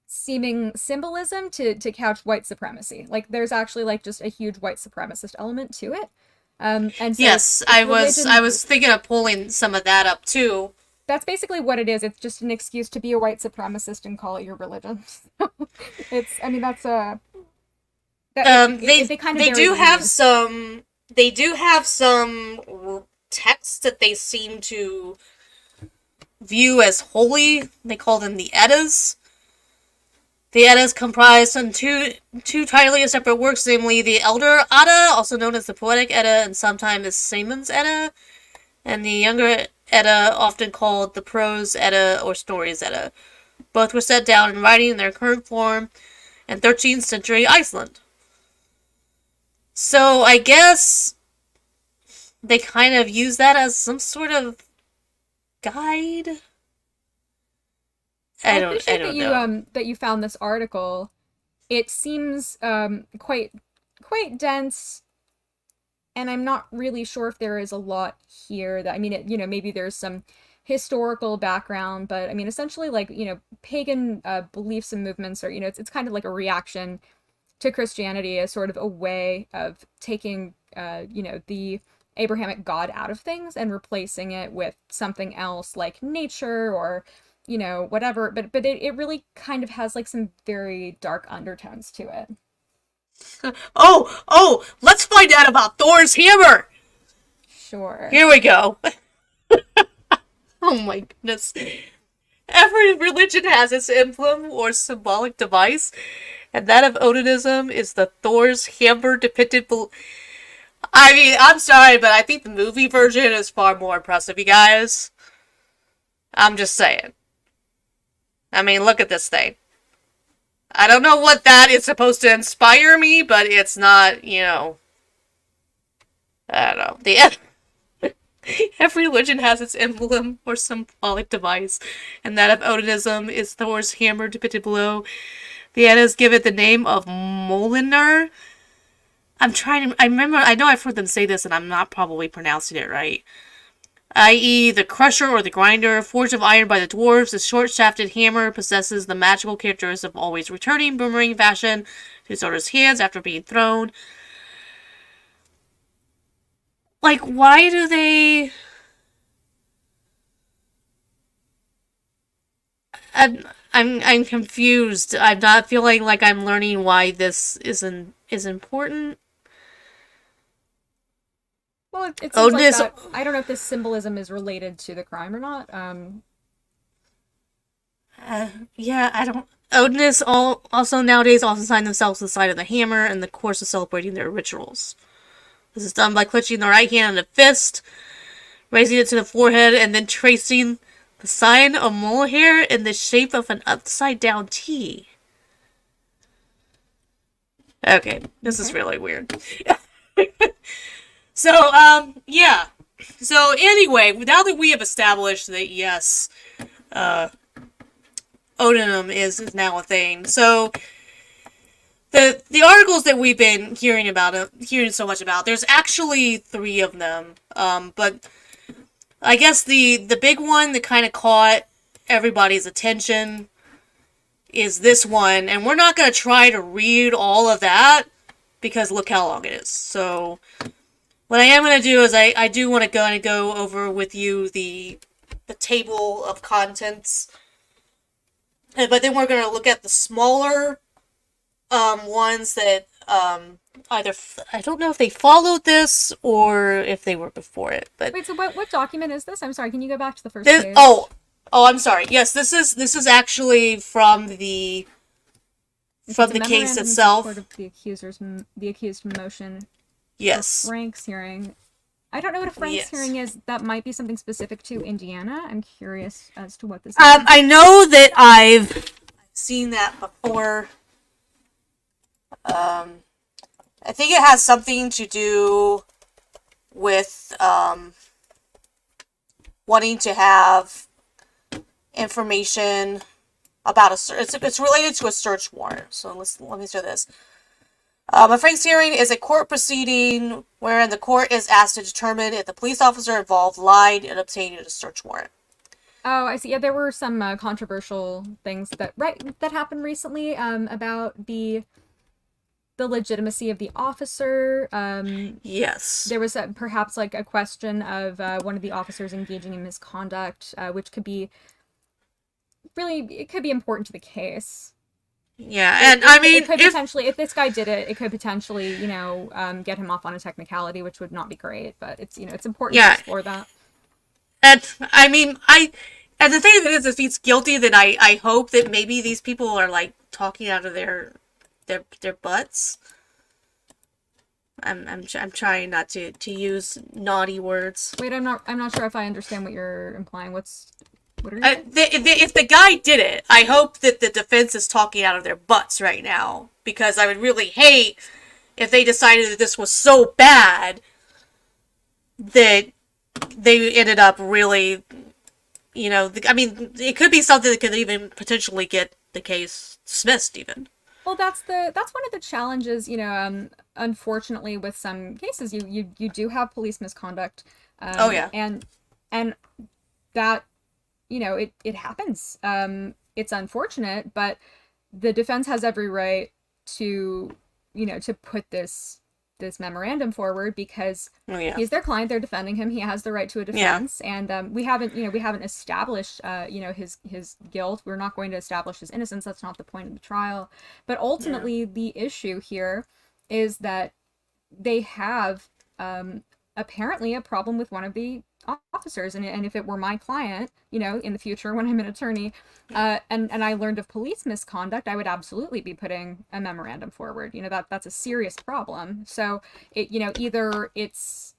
seeming symbolism to couch white supremacy. Like, there's actually, like, just a huge white supremacist element to it. And so yes, I was thinking of pulling some of that up too. That's basically what it is. It's just an excuse to be a white supremacist and call it your religion. It's, I mean, that's a. They do have some texts that they seem to view as holy. They call them the Eddas. The Eddas comprise some two entirely separate works, namely the Elder Edda, also known as the Poetic Edda, and sometimes as Saemon's Edda, and the Younger Edda, often called the Prose Edda or Stories Edda. Both were set down in writing in their current form in 13th century Iceland. So I guess they kind of use that as some sort of guide. I don't know. That you found this article. It seems quite dense, and I'm not really sure if there is a lot here. That, I mean, you know, maybe there's some historical background, but I mean, essentially, like, you know, pagan beliefs and movements are, you know, it's kind of like a reaction to Christianity as sort of a way of taking you know, the Abrahamic God out of things and replacing it with something else like nature or, you know, whatever. But it really kind of has, like, some very dark undertones to it. Oh, let's find out about Thor's hammer. Sure. Here we go. Oh my goodness. Every religion has its emblem or symbolic device, and that of Odinism is the Thor's hammer depicted I mean, I'm sorry, but I think the movie version is far more impressive, you guys. I'm just saying. I mean, look at this thing. I don't know what that is supposed to inspire me, but it's not, you know. I don't know. Every religion has its emblem or symbolic device, and that of Odinism is Thor's hammer depicted below. The Eddas give it the name of Molinar. I know I've heard them say this, and I'm not probably pronouncing it right. I.e., the crusher or the grinder, forged of iron by the dwarves, the short-shafted hammer possesses the magical characteristic of always returning boomerang fashion to its owner's hands after being thrown. Like, why do they... I'm confused. I'm not feeling like I'm learning why this is important. Well, it seems like that. I don't know if this symbolism is related to the crime or not. Yeah, I don't... Odinists also nowadays sign themselves to the side of the hammer in the course of celebrating their rituals. This is done by clenching the right hand in a fist, raising it to the forehead, and then tracing the sign of Mjolnir in the shape of an upside-down T. Okay, this is really weird. So, yeah. So, anyway, now that we have established that, yes, Odinism is now a thing, so the articles that we've been hearing so much about, there's actually 3 of them, but I guess the big one that kind of caught everybody's attention is this one, and we're not going to try to read all of that, because look how long it is. So what I am going to do is I do want to go over with you the the table of contents. But then we're going to look at the smaller ones that either I don't know if they followed this or if they were before it. But Wait, so what document is this? I'm sorry, can you go back to the first this, page? oh, I'm sorry. Yes, this is actually from the It's from a the case memorandum in itself. support of the accused motion Yes. for Frank's hearing. I don't know what a Frank's Yes. hearing is. That might be something specific to Indiana. I'm curious as to what this is. I know that I've seen that before. I think it has something to do with wanting to have information about a search. It's related to a search warrant. So let me show this. A Frank's hearing is a court proceeding wherein the court is asked to determine if the police officer involved lied in obtaining a search warrant. Oh, I see. Yeah, there were some controversial things that happened recently about the legitimacy of the officer. Yes. There was perhaps like a question of one of the officers engaging in misconduct, which could be important to the case. Yeah, and I mean, it could potentially, if this guy did it, it could potentially, get him off on a technicality, which would not be great. But it's important to explore that. And I mean, and the thing is, if he's guilty, then I hope that maybe these people are like talking out of their butts. I'm trying not to use naughty words. Wait, I'm not sure if I understand what you're implying. What are you saying? If the guy did it, I hope that the defense is talking out of their butts right now, because I would really hate if they decided that this was so bad that they ended up really, I mean, it could be something that could even potentially get the case dismissed even. Well, that's one of the challenges, unfortunately with some cases you do have police misconduct. Oh yeah. And that, it happens. It's unfortunate, but the defense has every right to, to put this memorandum forward because he's their client, they're defending him, he has the right to a defense, and we haven't established his guilt. We're not going to establish his innocence. That's not the point of the trial. But ultimately, the issue here is that they have apparently a problem with one of the officers, and if it were my client, in the future when I'm an attorney, and I learned of police misconduct, I would absolutely be putting a memorandum forward. That's a serious problem. So it, either it's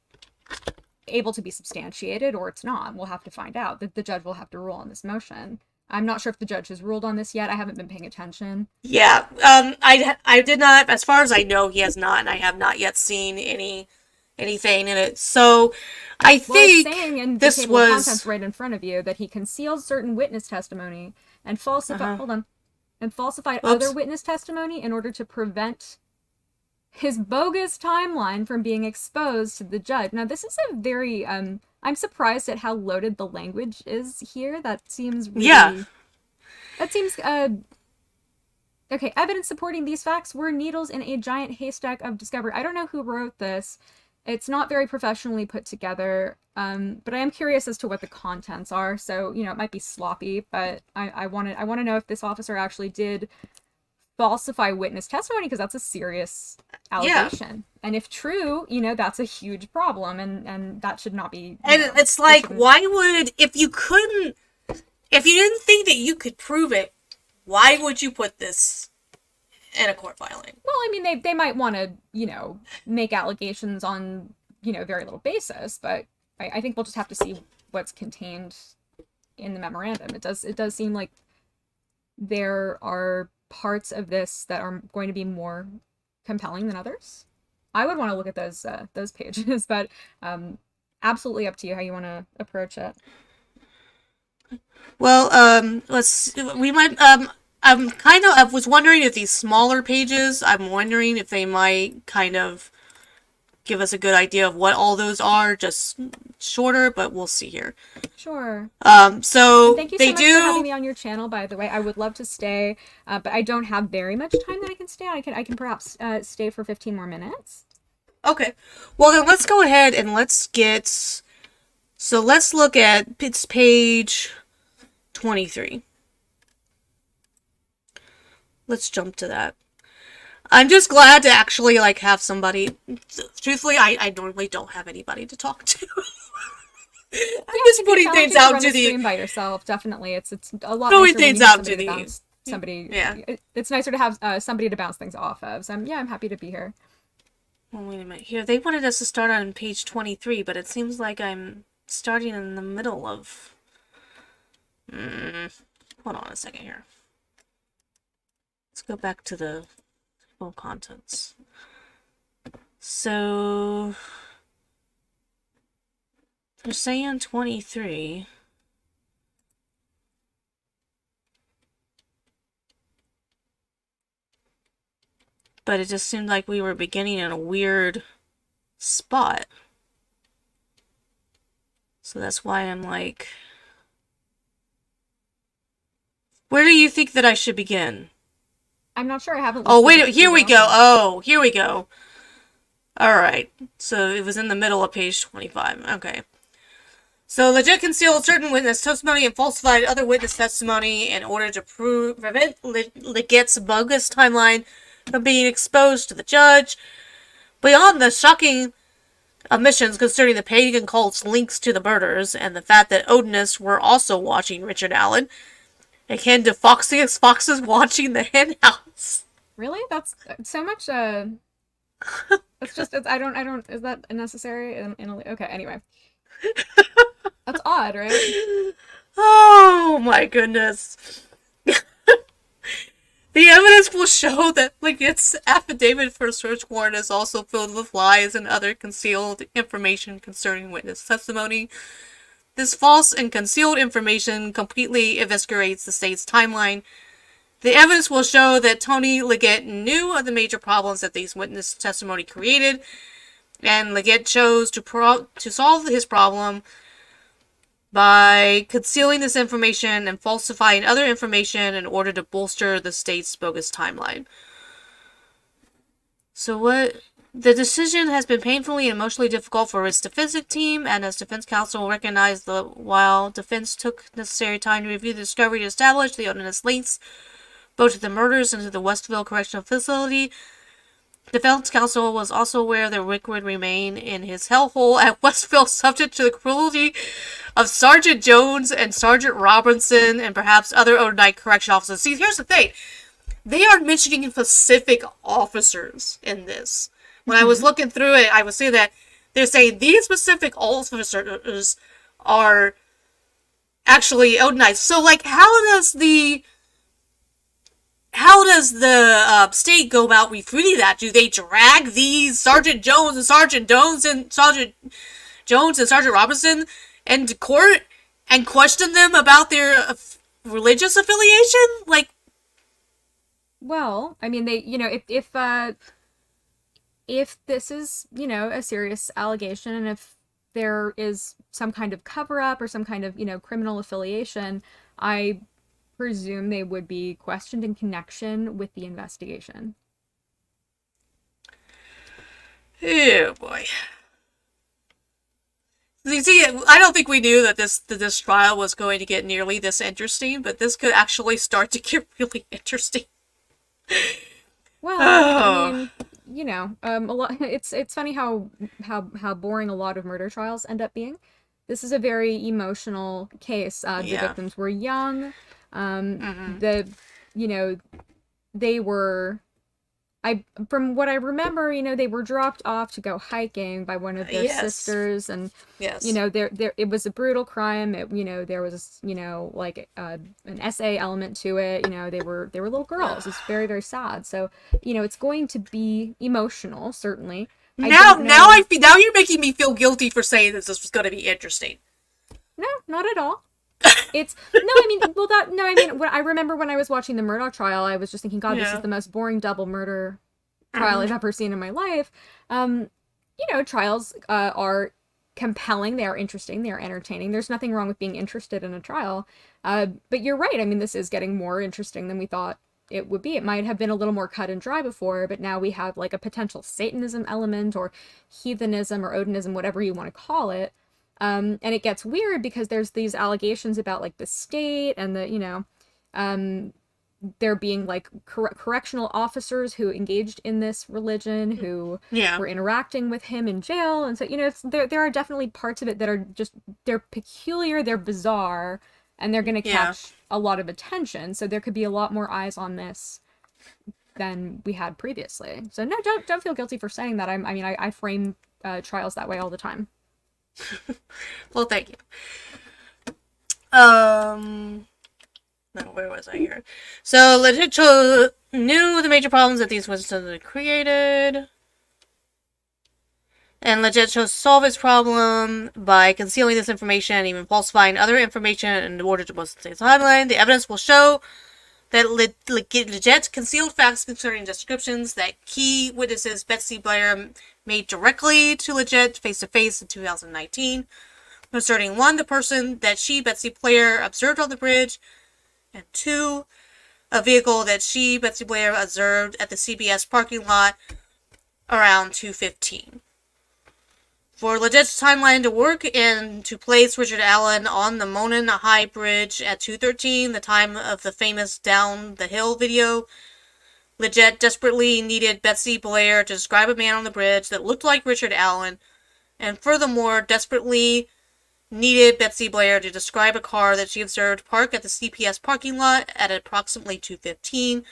able to be substantiated or it's not. We'll have to find out. The judge will have to rule on this motion. I'm not sure if the judge has ruled on this yet. I haven't been paying attention. Yeah, I did not, as far as I know, he has not, and I have not yet seen anything in it. So I think it's saying in this the table of was contents right in front of you that he concealed certain witness testimony and falsified other witness testimony in order to prevent his bogus timeline from being exposed to the judge. Now, this is a very I'm surprised at how loaded the language is here. That seems really, that seems okay. Evidence supporting these facts were needles in a giant haystack of discovery. I don't know who wrote this. It's not very professionally put together, but I am curious as to what the contents are. So, it might be sloppy, but I want to know if this officer actually did falsify witness testimony, because that's a serious allegation. Yeah. And if true, that's a huge problem, and that should not be. And it's like, why would, if you didn't think that you could prove it, why would you put this in a court filing? Well, I mean, they might want to, make allegations on, very little basis, but I think we'll just have to see what's contained in the memorandum. It does seem like there are parts of this that are going to be more compelling than others. I would want to look at those pages, but absolutely up to you how you want to approach it. Well, I was wondering if these smaller pages, I'm wondering if they might kind of give us a good idea of what all those are, just shorter, but we'll see here. Sure. So and thank you so much for having me on your channel, by the way. I would love to stay, but I don't have very much time that I can stay. I can perhaps stay for 15 more minutes. Okay. Well, then let's go ahead and let's get So let's look at it's page 23. Let's jump to that. I'm just glad to actually like have somebody. Truthfully, I normally don't have anybody to talk to. I'm just putting things out to the stream by yourself. Definitely, it's a lot throwing nicer when things you have out to somebody the bounce somebody. Yeah. It's nicer to have somebody to bounce things off of. So I'm happy to be here. Well, wait a minute. Here, they wanted us to start on page 23, but it seems like I'm starting in the middle of. Hold on a second here. Let's go back to the full contents. So they're saying 23. But it just seemed like we were beginning in a weird spot. So that's why I'm like, where do you think that I should begin? I'm not sure. I haven't. Oh, listed wait, here we the go. options. Oh, here we go. Alright. So it was in the middle of page 25. Okay. So Legit concealed certain witness testimony and falsified other witness testimony in order to prevent Legit's bogus timeline from being exposed to the judge. Beyond the shocking omissions concerning the pagan cult's links to the murders and the fact that Odinists were also watching Richard Allen, akin to foxes watching the hen house. Really? That's so much. It's just. I don't. Is that necessary? Okay. Anyway. That's odd, right? Oh my goodness. The evidence will show that Legit's affidavit for a search warrant is also filled with lies and other concealed information concerning witness testimony. This false and concealed information completely eviscerates the state's timeline. The evidence will show that Tony Legit knew of the major problems that these witness testimony created, and Legit chose to solve his problem by concealing this information and falsifying other information in order to bolster the state's bogus timeline. So what? The decision has been painfully and emotionally difficult for its defense team, and as defense counsel recognized while defense took necessary time to review the discovery to establish the Odinism links both to the murders and to the Westville Correctional Facility, defense counsel was also aware that Rick would remain in his hellhole at Westville subject to the cruelty of Sergeant Jones and Sergeant Robinson and perhaps other Odinite correction officers. See, here's the thing. They are mentioning specific officers in this. When I was looking through it, I would say that they're saying these specific officers are actually Odinites. So, like, how does the state go about refuting that? Do they drag these Sergeant Jones and Sergeant Robinson into court and question them about their religious affiliation? Like, Well, I mean, they, if this is, a serious allegation, and if there is some kind of cover-up or some kind of, criminal affiliation, I presume they would be questioned in connection with the investigation. oh boy. You see, I don't think we knew that this trial was going to get nearly this interesting, but this could actually start to get really interesting. Well, I mean, a lot. It's funny how boring a lot of murder trials end up being. This is a very emotional case. The Yeah. victims were young. They were. From what I remember, they were dropped off to go hiking by one of their Yes. sisters, and Yes. there it was a brutal crime. There was an essay element to it. They were little girls. It's very, very sad. So it's going to be emotional, certainly. Now you're making me feel guilty for saying that this was going to be interesting. No, not at all. What I remember when I was watching the Murdoch trial, I was just thinking, God, this is the most boring double murder trial I've ever seen in my life. Trials are compelling, they are interesting, they are entertaining. There's nothing wrong with being interested in a trial. But you're right. I mean, this is getting more interesting than we thought it would be. It might have been a little more cut and dry before, but now we have like a potential Satanism element or heathenism or Odinism, whatever you want to call it. And it gets weird because there's these allegations about like the state and there being like correctional officers who engaged in this religion who Yeah. were interacting with him in jail. And so, there are definitely parts of it that are just, they're peculiar, they're bizarre, and they're going to Yeah. catch a lot of attention. So there could be a lot more eyes on this than we had previously. So no, don't feel guilty for saying that. I frame trials that way all the time. Well, thank you. No, where was I here? So, Legit knew the major problems that these witnesses had created. And Legit chose to solve his problem by concealing this information and even falsifying other information in order to boost the timeline. The evidence will show that Legit concealed facts concerning descriptions that key witnesses Betsy Blair made directly to Legit face-to-face in 2019. Concerning 1, the person that she, Betsy Blair, observed on the bridge, and 2, a vehicle that she, Betsy Blair, observed at the CBS parking lot around 2:15. For Legit's timeline to work and to place Richard Allen on the Monon High Bridge at 2:13, the time of the famous Down the Hill video, Legit desperately needed Betsy Blair to describe a man on the bridge that looked like Richard Allen, and furthermore, desperately needed Betsy Blair to describe a car that she observed park at the CPS parking lot at approximately 2:15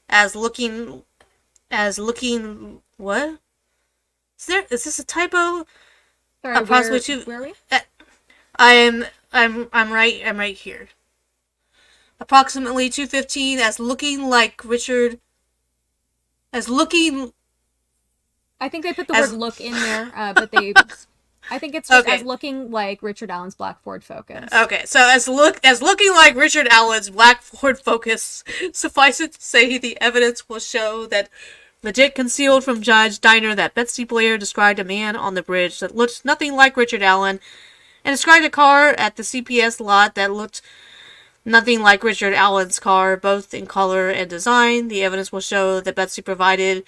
as looking what? Is this a typo? Sorry, Approximately where are we? I'm right here. Approximately 2:15 as looking like Richard I think they put the word look in there, but I think it's just as looking like Richard Allen's black Ford Focus. Okay, so as looking like Richard Allen's black Ford Focus, suffice it to say the evidence will show that Legit concealed from Judge Diner that Betsy Blair described a man on the bridge that looked nothing like Richard Allen, and described a car at the CPS lot that looked nothing like Richard Allen's car, both in color and design. The evidence will show that Betsy provided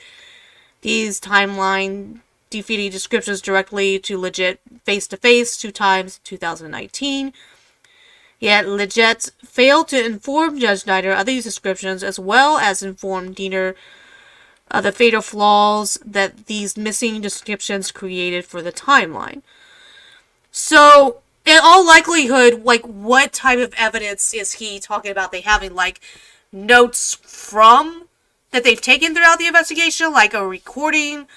these timeline defeating descriptions directly to Legit face-to-face 2 times in 2019. Yet Legit failed to inform Judge Snyder of these descriptions, as well as inform Diener of the fatal flaws that these missing descriptions created for the timeline. So, in all likelihood, like, what type of evidence is he talking about? They having, like, notes from that they've taken throughout the investigation, like a recording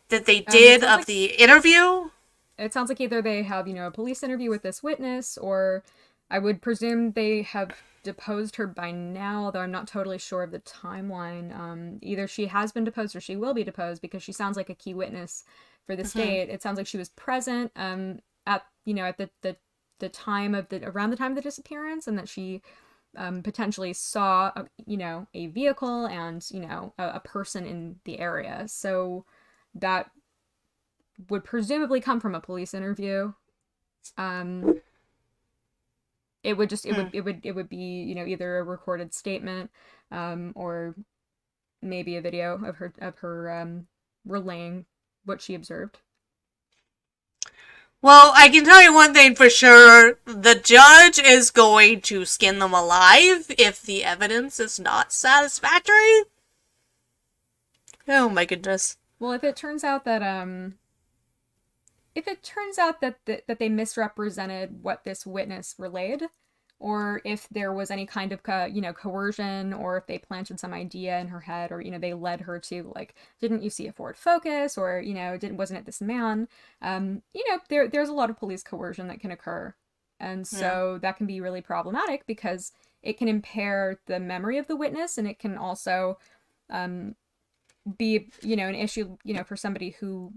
that they did of the interview? It sounds like either they have, a police interview with this witness, or I would presume they have deposed her by now, though I'm not totally sure of the timeline. Either she has been deposed or she will be deposed, because she sounds like a key witness for the state. It sounds like she was present at the time of around the time of the disappearance, and that she potentially saw a vehicle and a person in the area. So that would presumably come from a police interview. It would be either a recorded statement or maybe a video of her relaying what she observed. Well, I can tell you one thing for sure. The judge is going to skin them alive if the evidence is not satisfactory. Oh my goodness. Well, if it turns out that that they misrepresented what this witness relayed, or if there was any kind of coercion, or if they planted some idea in her head, or they led her to, like, didn't you see a Ford Focus, or wasn't it this man, there's a lot of police coercion that can occur, and so that can be really problematic because it can impair the memory of the witness, and it can also be an issue for somebody who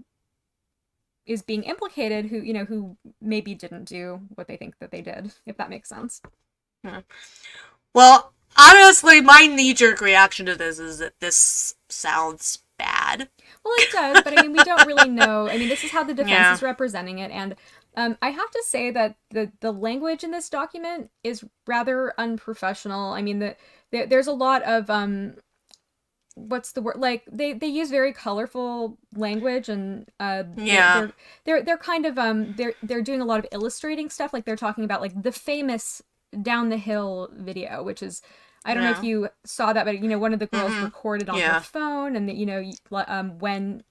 is being implicated, who maybe didn't do what they think that they did, if that makes sense. Well, honestly, my knee-jerk reaction to this is that this sounds bad. Well, it does, but we don't really know. This is how the defense is representing it, and I have to say that the language in this document is rather unprofessional. There's a lot of what's the word, like they use very colorful language, and Yeah. they're kind of they're doing a lot of illustrating stuff. Like they're talking about like the famous down the hill video, which is, I don't know if Yeah. you saw that, but one of the girls recorded on her Yeah. phone, and when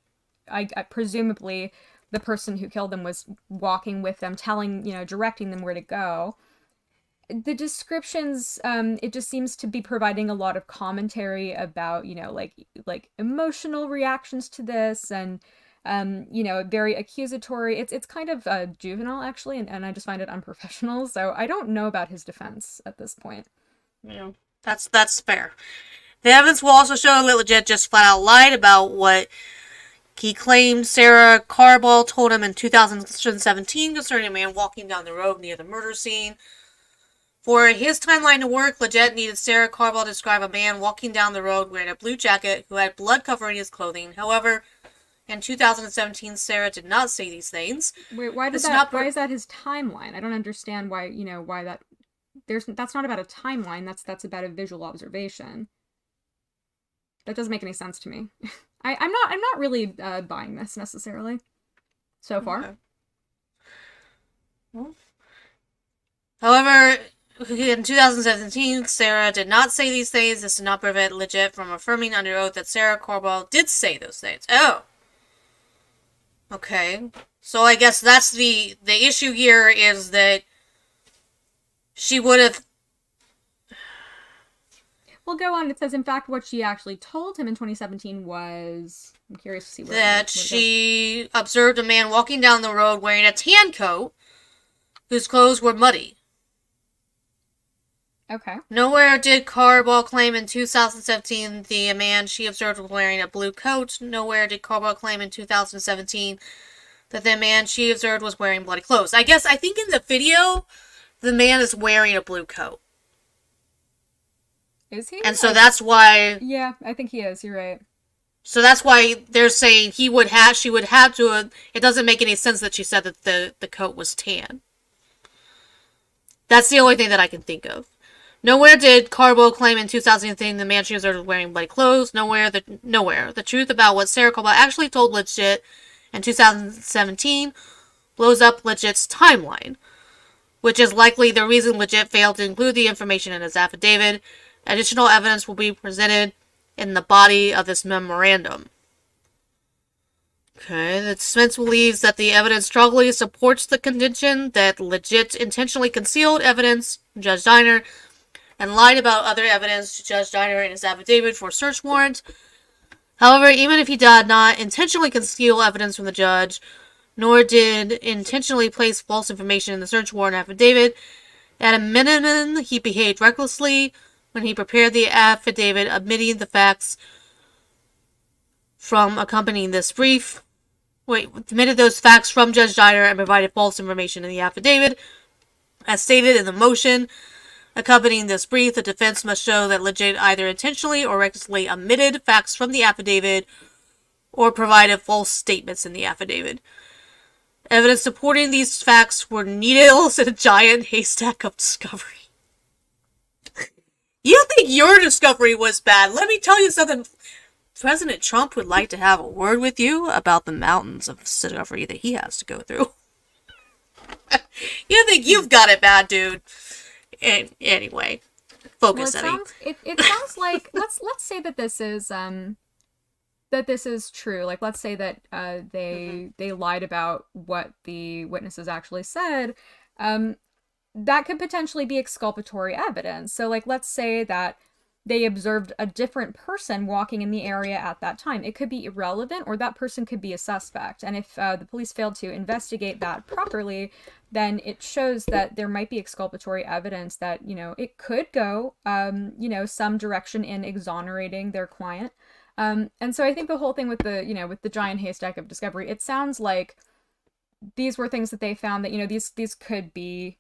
I presumably the person who killed them was walking with them, telling, directing them where to go. The descriptions, it just seems to be providing a lot of commentary about, like emotional reactions to this, and very accusatory. It's kind of juvenile, actually, and I just find it unprofessional. So I don't know about his defense at this point. Yeah. That's fair. The evidence will also show that Legit just flat out lied about what he claimed Sarah Carball told him in 2017 concerning a man walking down the road near the murder scene. For his timeline to work, Legit needed Sarah Carball to describe a man walking down the road wearing a blue jacket who had blood covering his clothing. However, in 2017, Sarah did not say these things. Wait, why is that his timeline? I don't understand why, why that's not about a timeline. That's about a visual observation. That doesn't make any sense to me. I'm not really buying this necessarily so far. Okay. However, in 2017, Sarah did not say these things. This did not prevent Legit from affirming under oath that Sarah Carball did say those things. Oh. Okay. So I guess that's the issue here, is that she would have... Well, go on. It says, in fact, what she actually told him in 2017 was... I'm curious to see where... That she observed a man walking down the road wearing a tan coat whose clothes were muddy. Okay. Nowhere did Carball claim in 2017 the man she observed was wearing a blue coat. Nowhere did Carball claim in 2017 that the man she observed was wearing bloody clothes. I think in the video, the man is wearing a blue coat. Is he? And so that's why... Yeah, I think he is. You're right. So that's why they're saying she would have to... It doesn't make any sense that she said that the coat was tan. That's the only thing that I can think of. Nowhere did Carball claim in 2018 the man she observed was wearing bloody clothes. Nowhere. The truth about what Sarah Carball actually told Legit in 2017 blows up Legit's timeline, which is likely the reason Legit failed to include the information in his affidavit. Additional evidence will be presented in the body of this memorandum. Okay, the defense believes that the evidence strongly supports the contention that Legit intentionally concealed evidence from Judge Diner and lied about other evidence to Judge Diner in his affidavit for a search warrant. However, even if he did not intentionally conceal evidence from the judge, nor did intentionally place false information in the search warrant affidavit, at a minimum, he behaved recklessly when he prepared the affidavit, omitting the facts from accompanying this brief. Omitted those facts from Judge Diner and provided false information in the affidavit. As stated in the motion accompanying this brief, the defense must show that Legit either intentionally or recklessly omitted facts from the affidavit or provided false statements in the affidavit. Evidence supporting these facts were needles in a giant haystack of discovery. You think your discovery was bad? Let me tell you something. President Trump would like to have a word with you about the mountains of discovery that he has to go through. You think you've got it bad, dude. Anyway, focus, Eddie. It sounds like let's say that this is true. Like, let's say that they lied about what the witnesses actually said. That could potentially be exculpatory evidence. So, like, let's say that they observed a different person walking in the area at that time. It could be irrelevant, or that person could be a suspect. And if the police failed to investigate that properly, then it shows that there might be exculpatory evidence that, it could go, some direction in exonerating their client. And so I think the whole thing with the giant haystack of discovery, it sounds like these were things that they found that, these could be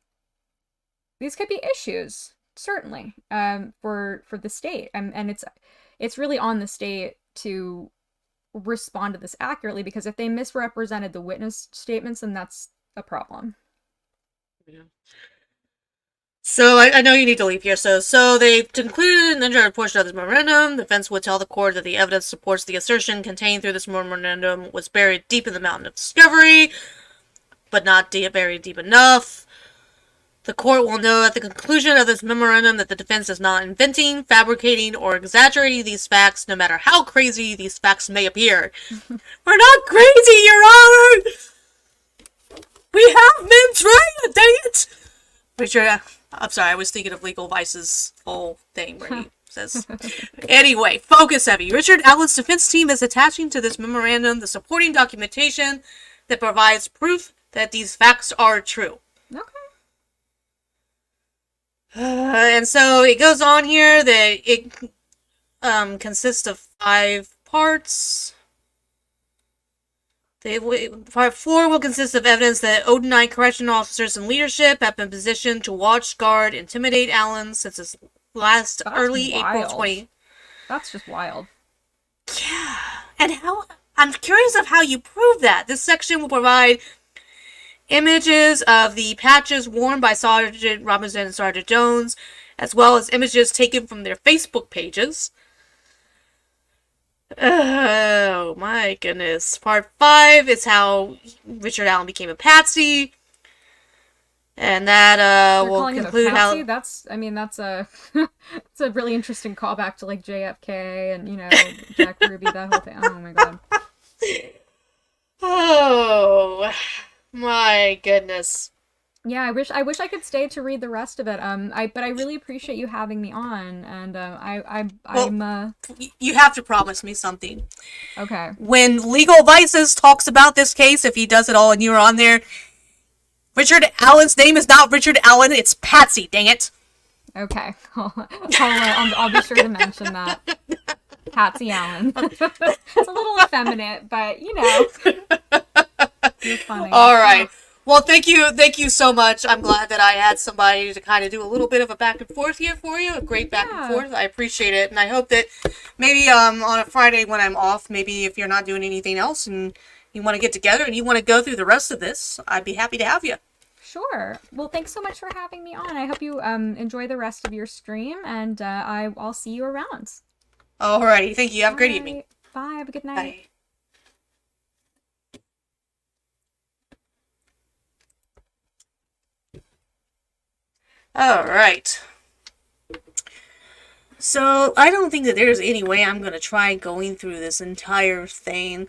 issues, certainly, for the state. And it's really on the state to respond to this accurately, because if they misrepresented the witness statements, then that's a problem. Yeah. So I know you need to leave here. So they concluded in the entire portion of this memorandum, the defense would tell the court that the evidence supports the assertion contained through this memorandum was buried deep in the mountain of discovery, but not buried deep enough. The court will know at the conclusion of this memorandum that the defense is not inventing, fabricating, or exaggerating these facts, no matter how crazy these facts may appear. We're not crazy, Your Honor! We have been trying, dang it! Richard, I'm sorry, I was thinking of Legal Vice's whole thing where he says. Anyway, focus heavy. Richard Allen's defense team is attaching to this memorandum the supporting documentation that provides proof that these facts are true. Okay. And so it goes on here that it consists of 5 parts. Part 4 will consist of evidence that Odinite correctional officers and leadership have been positioned to watch, guard, intimidate Allen since his last early wild. April 20. That's just wild. Yeah. And how, I'm curious of how you prove that. This section will provide images of the patches worn by Sergeant Robinson and Sergeant Jones, as well as images taken from their Facebook pages. Oh my goodness. Part 5 is how Richard Allen became a patsy. And that will conclude how... That's a it's a really interesting callback to like JFK and, you know, Jack Ruby, that whole thing. Oh my god. Oh my goodness. Yeah, I wish I could stay to read the rest of it. But I really appreciate you having me on, and I'm You have to promise me something. okay. When Legal Vices talks about this case, if he does it all and you're on there, Richard Allen's name is not Richard Allen, it's Patsy, dang it. Okay. I'll be sure to mention that. Patsy Allen. It's a little effeminate, but you know. It's funny. Alright. Well, thank you so much. I'm glad that I had somebody to kind of do a little bit of a back and forth here for you. A great back and forth. I appreciate it. And I hope that maybe on a Friday when I'm off, maybe if you're not doing anything else and you want to get together and you want to go through the rest of this, I'd be happy to have you. Sure. Well, thanks so much for having me on. I hope you enjoy the rest of your stream, and I'll see you around. Alrighty. Thank you. Have a great evening. Bye. Have a good night. Bye. Alright. So, I don't think that there's any way I'm going to try going through this entire thing.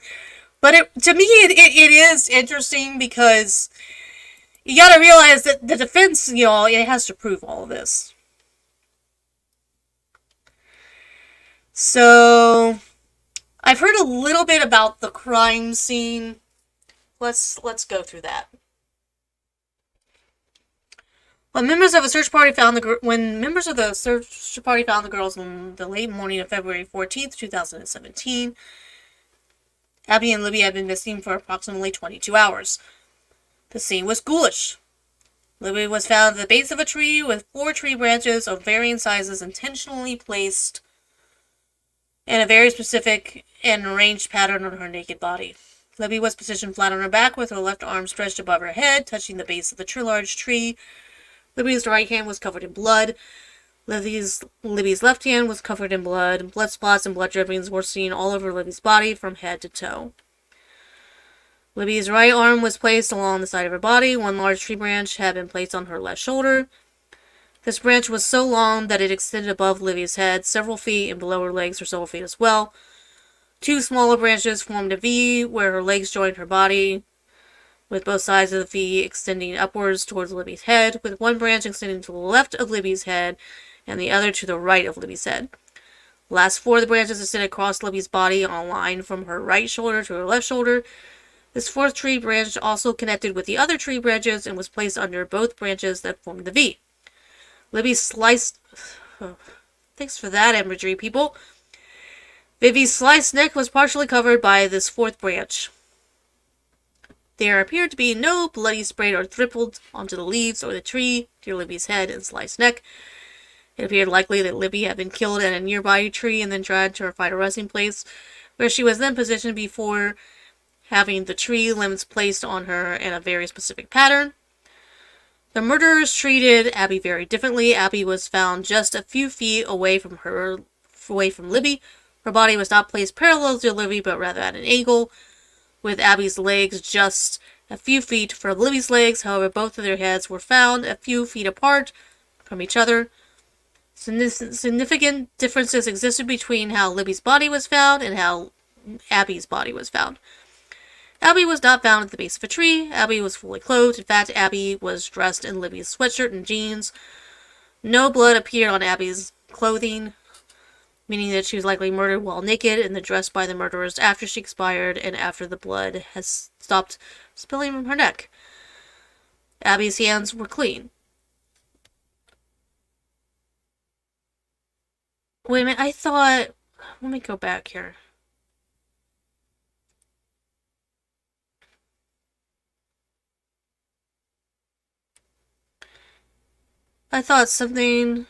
But to me, it is interesting because you got to realize that the defense, you know, it has to prove all of this. So, I've heard a little bit about the crime scene. Let's go through that. When members of the search party found the girls in the late morning of February 14th, 2017, Abby and Libby had been missing for approximately 22 hours. The scene was ghoulish. Libby was found at the base of a tree with 4 tree branches of varying sizes intentionally placed in a very specific and arranged pattern on her naked body. Libby was positioned flat on her back with her left arm stretched above her head, touching the base of the large tree. Libby's right hand was covered in blood. Libby's left hand was covered in blood. Blood spots and blood drippings were seen all over Libby's body from head to toe. Libby's right arm was placed along the side of her body. 1 large tree branch had been placed on her left shoulder. This branch was so long that it extended above Libby's head several feet and below her legs for several feet as well. 2 smaller branches formed a V where her legs joined her body, with both sides of the V extending upwards towards Libby's head, with 1 branch extending to the left of Libby's head and the other to the right of Libby's head. The last 4 of the branches extended across Libby's body on a line from her right shoulder to her left shoulder. This 4th tree branch also connected with the other tree branches and was placed under both branches that formed the V. Libby's sliced... Oh, thanks for that imagery, people. Libby's sliced neck was partially covered by this 4th branch. There appeared to be no bloody spray or dribbled onto the leaves or the tree near Libby's head and sliced neck. It appeared likely that Libby had been killed at a nearby tree and then dragged to her final resting place, where she was then positioned before having the tree limbs placed on her in a very specific pattern. The murderers treated Abby very differently. Abby was found just a few feet away from Libby. Her body was not placed parallel to Libby, but rather at an angle, with Abby's legs just a few feet from Libby's legs. However, both of their heads were found a few feet apart from each other. Significant differences existed between how Libby's body was found and how Abby's body was found. Abby was not found at the base of a tree. Abby was fully clothed. In fact, Abby was dressed in Libby's sweatshirt and jeans. No blood appeared on Abby's clothing, meaning that she was likely murdered while naked and then dressed by the murderers after she expired and after the blood has stopped spilling from her neck. Abby's hands were clean. Wait a minute, I thought... Let me go back here. I thought something...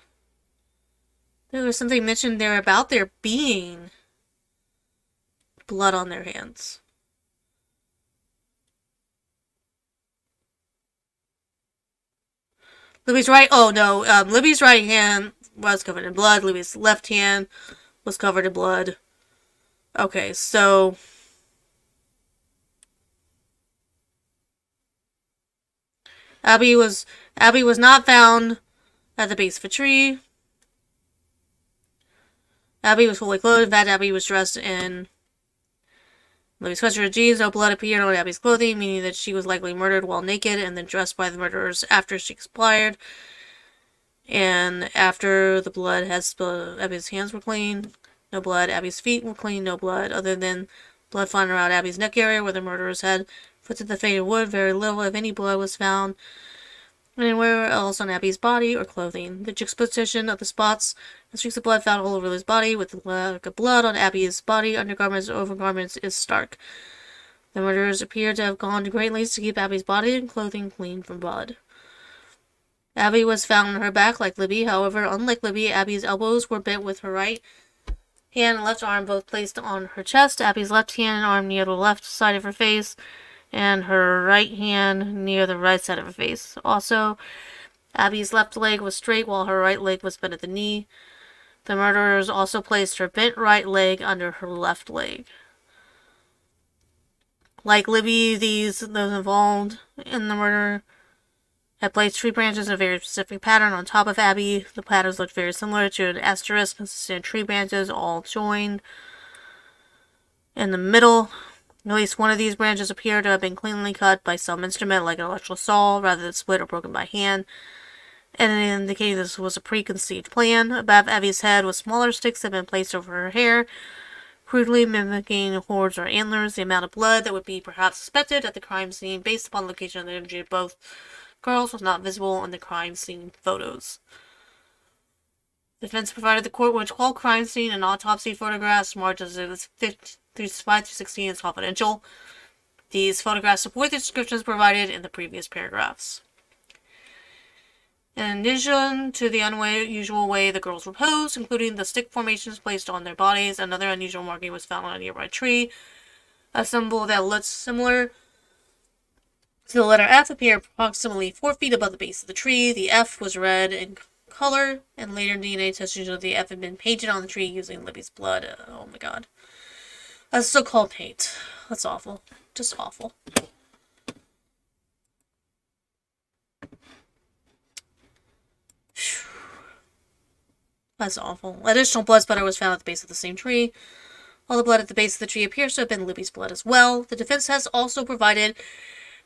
There was something mentioned there about there being blood on their hands. Libby's right... Oh, no. Libby's right hand was covered in blood. Libby's left hand was covered in blood. Okay, so... Abby was not found at the base of a tree. Abby was fully clothed. In fact, Abby was dressed in Libby's sweatshirt and jeans. No blood appeared on Abby's clothing, meaning that she was likely murdered while naked and then dressed by the murderers after she expired. And after the blood had spilled, Abby's hands were clean. No blood. Abby's feet were clean. No blood, other than blood found around Abby's neck area where the murderers had foot the faded wood. Very little, if any, blood was found anywhere else on Abby's body or clothing. The juxtaposition of the spots and streaks of blood found all over his body with the lack of blood on Abby's body, undergarments, and overgarments is stark. The murderers appear to have gone to great lengths to keep Abby's body and clothing clean from blood. Abby was found on her back like Libby. However, unlike Libby, Abby's elbows were bent with her right hand and left arm both placed on her chest. Abby's left hand and arm near the left side of her face, and her right hand near the right side of her face. Also, Abby's left leg was straight while her right leg was bent at the knee. The murderers also placed her bent right leg under her left leg. Like Libby, those involved in the murder had placed tree branches in a very specific pattern on top of Abby. The patterns looked very similar to an asterisk consisting of tree branches all joined in the middle. At least one of these branches appeared to have been cleanly cut by some instrument like an electrical saw rather than split or broken by hand, and it indicated this was a preconceived plan. Above Abby's head was smaller sticks that had been placed over her hair, crudely mimicking horns or antlers. The amount of blood that would be perhaps suspected at the crime scene based upon the location of the injury of both girls was not visible in the crime scene photos. The defense provided the court which all crime scene and autopsy photographs marked as 5-16 is confidential. These photographs support the descriptions provided in the previous paragraphs. In addition to the unusual way the girls were posed, including the stick formations placed on their bodies, another unusual marking was found on a nearby tree. A symbol that looked similar to the letter F appeared approximately 4 feet above the base of the tree. The F was red in color, and later DNA testing showed the F had been painted on the tree using Libby's blood. Oh my god. That's so-called paint. That's awful. Just awful. That's awful. Additional blood spatter was found at the base of the same tree. All the blood at the base of the tree appears to have been Libby's blood as well. The defense has also provided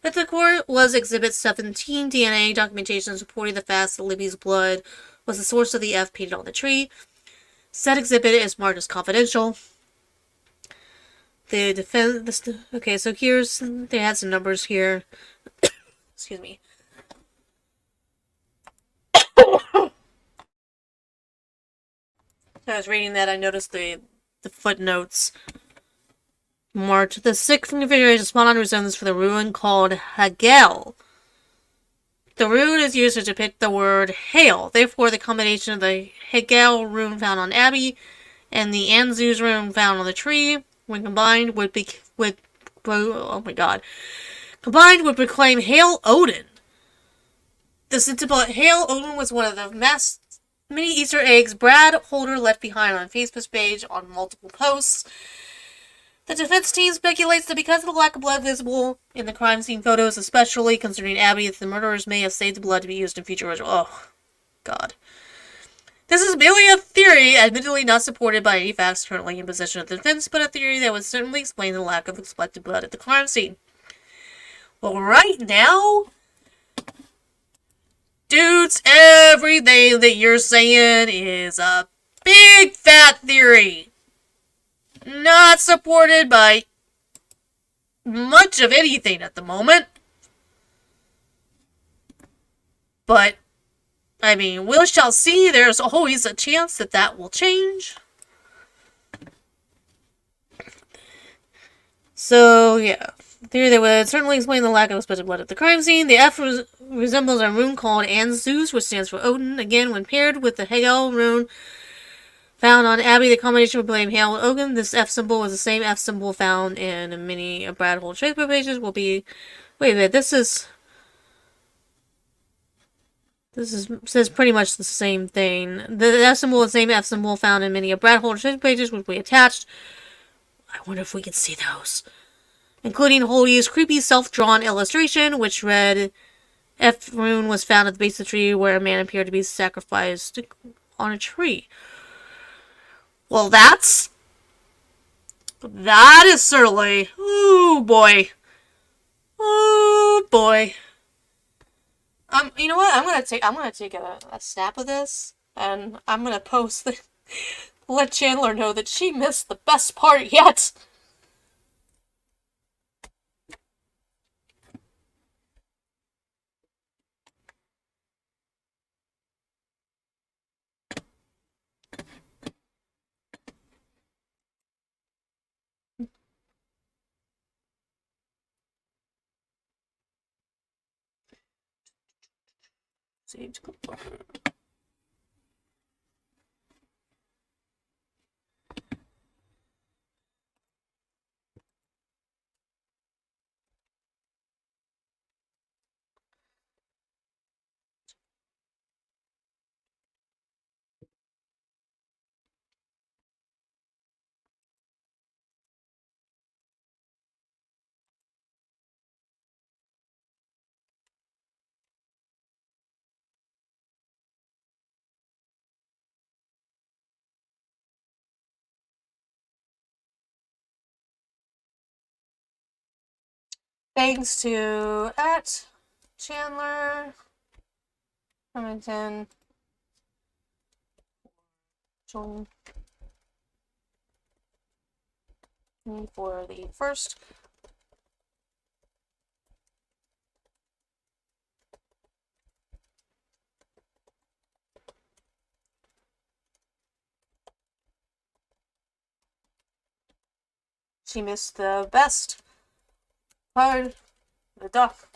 that the court was Exhibit 17 DNA documentation supporting the fact that Libby's blood was the source of the F painted on the tree. Said exhibit is marked as confidential. The defense... Okay, so here's... They had some numbers here. Excuse me. I was reading that, I noticed the footnotes marked the sixth configuration spot-on resemblance for the rune called Hagel. The rune is used to depict the word hail. Therefore, the combination of the Hagel rune found on Abby and the Anzu's rune found on the tree, when combined, would proclaim Hail Odin. The sensible Hale Odin was one of the many Easter eggs Brad Holder left behind on Facebook's page on multiple posts. The defense team speculates that because of the lack of blood visible in the crime scene photos, especially concerning Abby, the murderers may have saved the blood to be used in future rituals. Oh, God. This is merely a theory, admittedly not supported by any facts currently in possession of the defense, but a theory that would certainly explain the lack of expected blood at the crime scene. Well, right now, dudes, everything that you're saying is a big fat theory. Not supported by much of anything at the moment. But, I mean, we shall see. There's always a chance that that will change. So, yeah. Theory that would certainly explain the lack of expected blood at the crime scene. The F resembles a rune called Anzus, which stands for Odin. Again, when paired with the Hegel rune found on Abby, the combination would blame Hale and Odin. This F symbol is the same F symbol found in many of Brad Holder's Facebook pages. Will be... Wait a minute, this says pretty much the same thing. The F symbol is the same F symbol found in many of Brad Holder's Facebook pages, which we attached. I wonder if we can see those. Including Holy's creepy self-drawn illustration, which read, F rune was found at the base of the tree where a man appeared to be sacrificed on a tree. Well, that is certainly, ooh boy. Ooh boy. You know what? I'm gonna take a snap of this, and I'm gonna post let Chandler know that she missed the best part yet. Saved clip. Thanks to Chandler Remington joining me for the first. She missed the best part of the doc.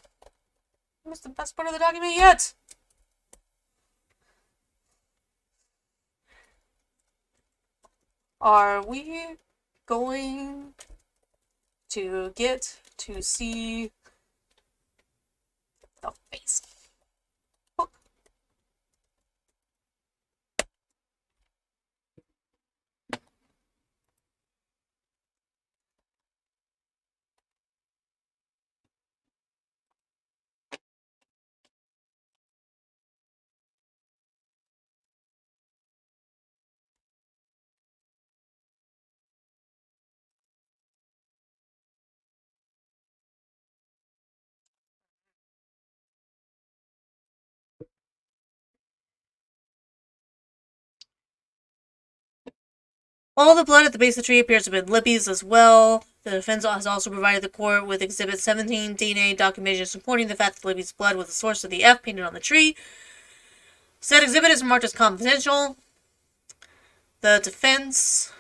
She missed the best part of the document yet. Are we going to get to see the face? All the blood at the base of the tree appears to have been Libby's as well. The defense has also provided the court with Exhibit 17 DNA documentation supporting the fact that Libby's blood was the source of the F painted on the tree. Said exhibit is marked as confidential. The defense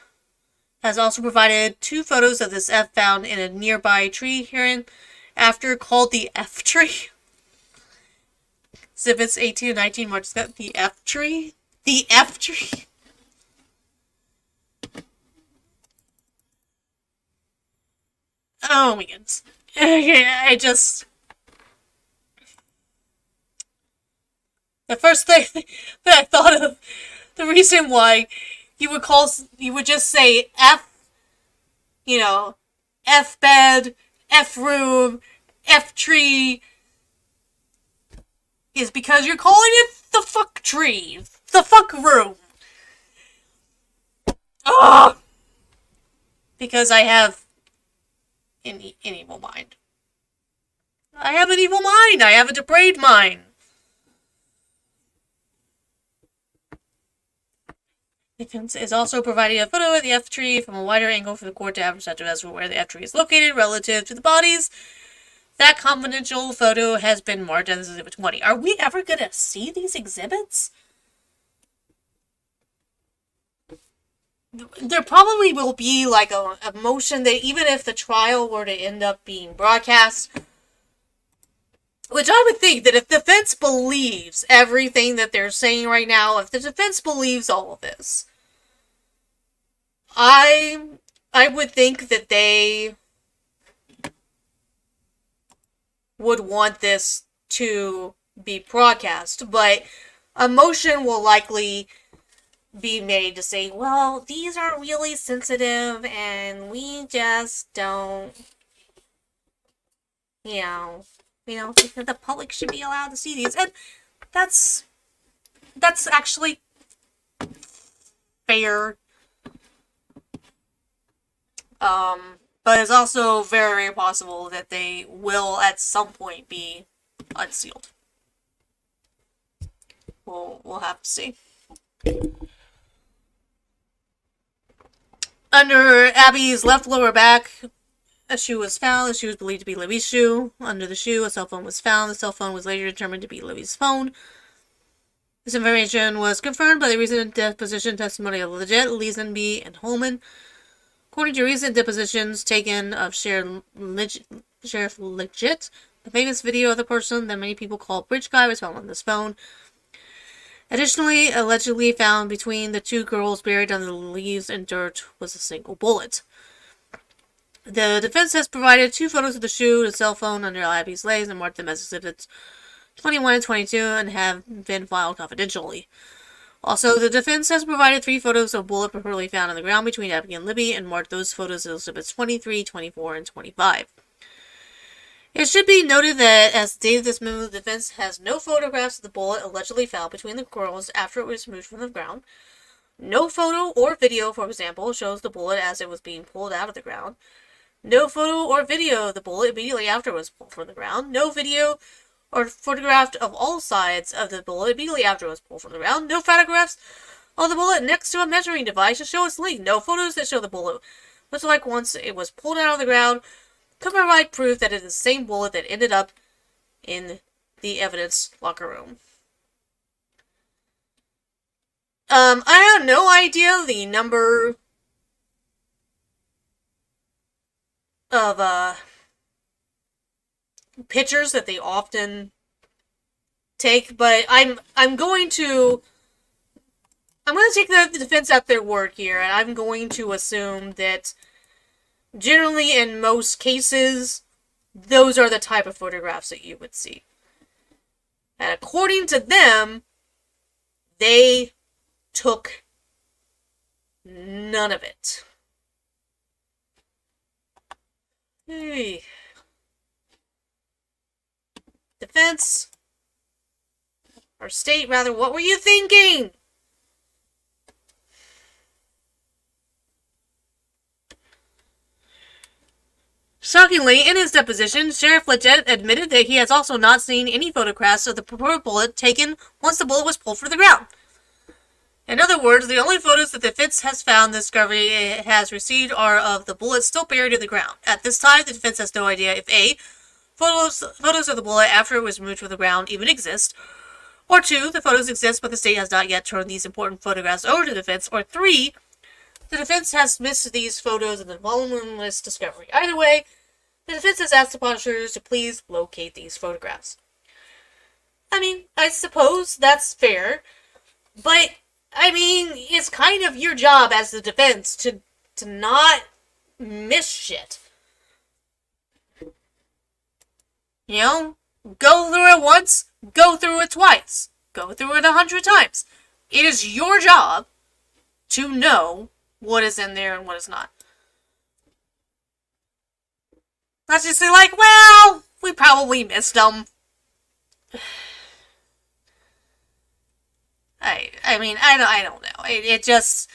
has also provided 2 photos of this F found in a nearby tree hereinafter called the F tree. Exhibits 18 and 19 marks that the F tree. The F tree. Oh my goodness. The first thing that I thought of, the reason why you would just say F, F bed, F room, F tree, is because you're calling it the fuck tree, the fuck room. Ugh! Because I have an evil mind. I have an evil mind. I have a depraved mind. Defense is also providing a photo of the F tree from a wider angle for the court to have perspective as to where the F tree is located relative to the bodies. That confidential photo has been marked as Exhibit 20. Are we ever going to see these exhibits? There probably will be like a motion that even if the trial were to end up being broadcast, which I would think that if the defense believes everything that they're saying right now, if the defense believes all of this, I would think that they would want this to be broadcast, but a motion will likely be made to say, well, these are really sensitive and we just don't, think that the public should be allowed to see these. And that's actually fair. But it's also very, very possible that they will at some point be unsealed. We'll have to see. Under Abby's left lower back, a shoe was found. The shoe was believed to be Libby's shoe. Under the shoe, a cell phone was found. The cell phone was later determined to be Libby's phone. This information was confirmed by the recent deposition testimony of Legit, Leesenby, and Holman. According to recent depositions taken of Sheriff Legit, the famous video of the person that many people call Bridge Guy was found on this phone. Additionally, allegedly found between the two girls buried under the leaves and dirt was a single bullet. The defense has provided 2 photos of the shoe and cell phone under Abby's legs and marked them as exhibits 21 and 22 and have been filed confidentially. Also, the defense has provided 3 photos of a bullet purportedly found on the ground between Abby and Libby and marked those photos as exhibits 23, 24, and 25. It should be noted that, as stated this move, the defense has no photographs of the bullet allegedly found between the girls after it was removed from the ground. No photo or video, for example, shows the bullet as it was being pulled out of the ground. No photo or video of the bullet immediately after it was pulled from the ground. No video or photograph of all sides of the bullet immediately after it was pulled from the ground. No photographs of the bullet next to a measuring device to show its length. No photos that show the bullet looks like once it was pulled out of the ground could provide proof that it is the same bullet that ended up in the evidence locker room. I have no idea the number of pictures that they often take, but I'm going to take the defense at their word here, and I'm going to assume that generally in most cases those are the type of photographs that you would see. And according to them, they took none of it. Hey. Defense, or state rather, what were you thinking? Shockingly, in his deposition, Sheriff Legit admitted that he has also not seen any photographs of the purported bullet taken once the bullet was pulled from the ground. In other words, the only photos that the defense has found the discovery has received are of the bullet still buried in the ground. At this time, the defense has no idea if A, photos of the bullet after it was removed from the ground even exist, or 2, the photos exist but the state has not yet turned these important photographs over to the defense, or 3, the defense has missed these photos in the voluminous discovery. Either way, the defense has asked the prosecutors to please locate these photographs. I mean, I suppose that's fair, but, I mean, it's kind of your job as the defense to not miss shit. You know, go through it once, go through it twice. go through it 100 times. It is your job to know what is in there and what is not. Not just say like, well, we probably missed them. I mean, I don't know. It just...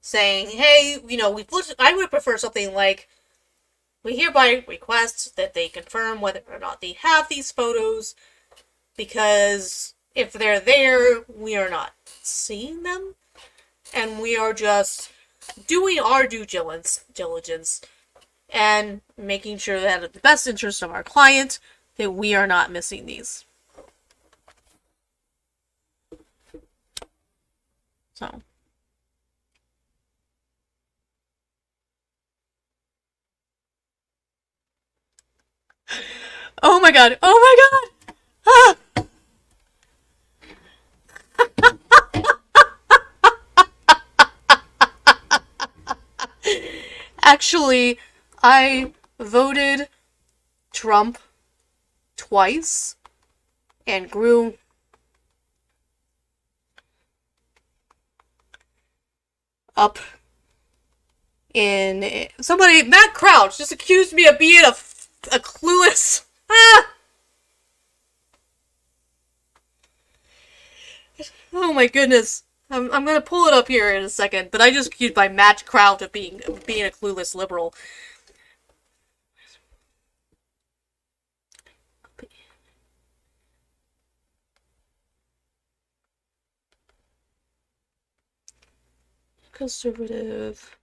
saying, hey, you know, I would prefer something like, we hereby request that they confirm whether or not they have these photos, because if they're there, we are not seeing them, and we are just doing our due diligence and making sure that in the best interest of our client, that we are not missing these. So... oh my god! Oh my god! Ah! Actually, I voted Trump twice and grew up in... somebody, Matt Crouch, just accused me of being a clueless... ah! Oh my goodness. I'm gonna pull it up here in a second, but I just accused by Matt Crouch of being a clueless liberal. Conservative...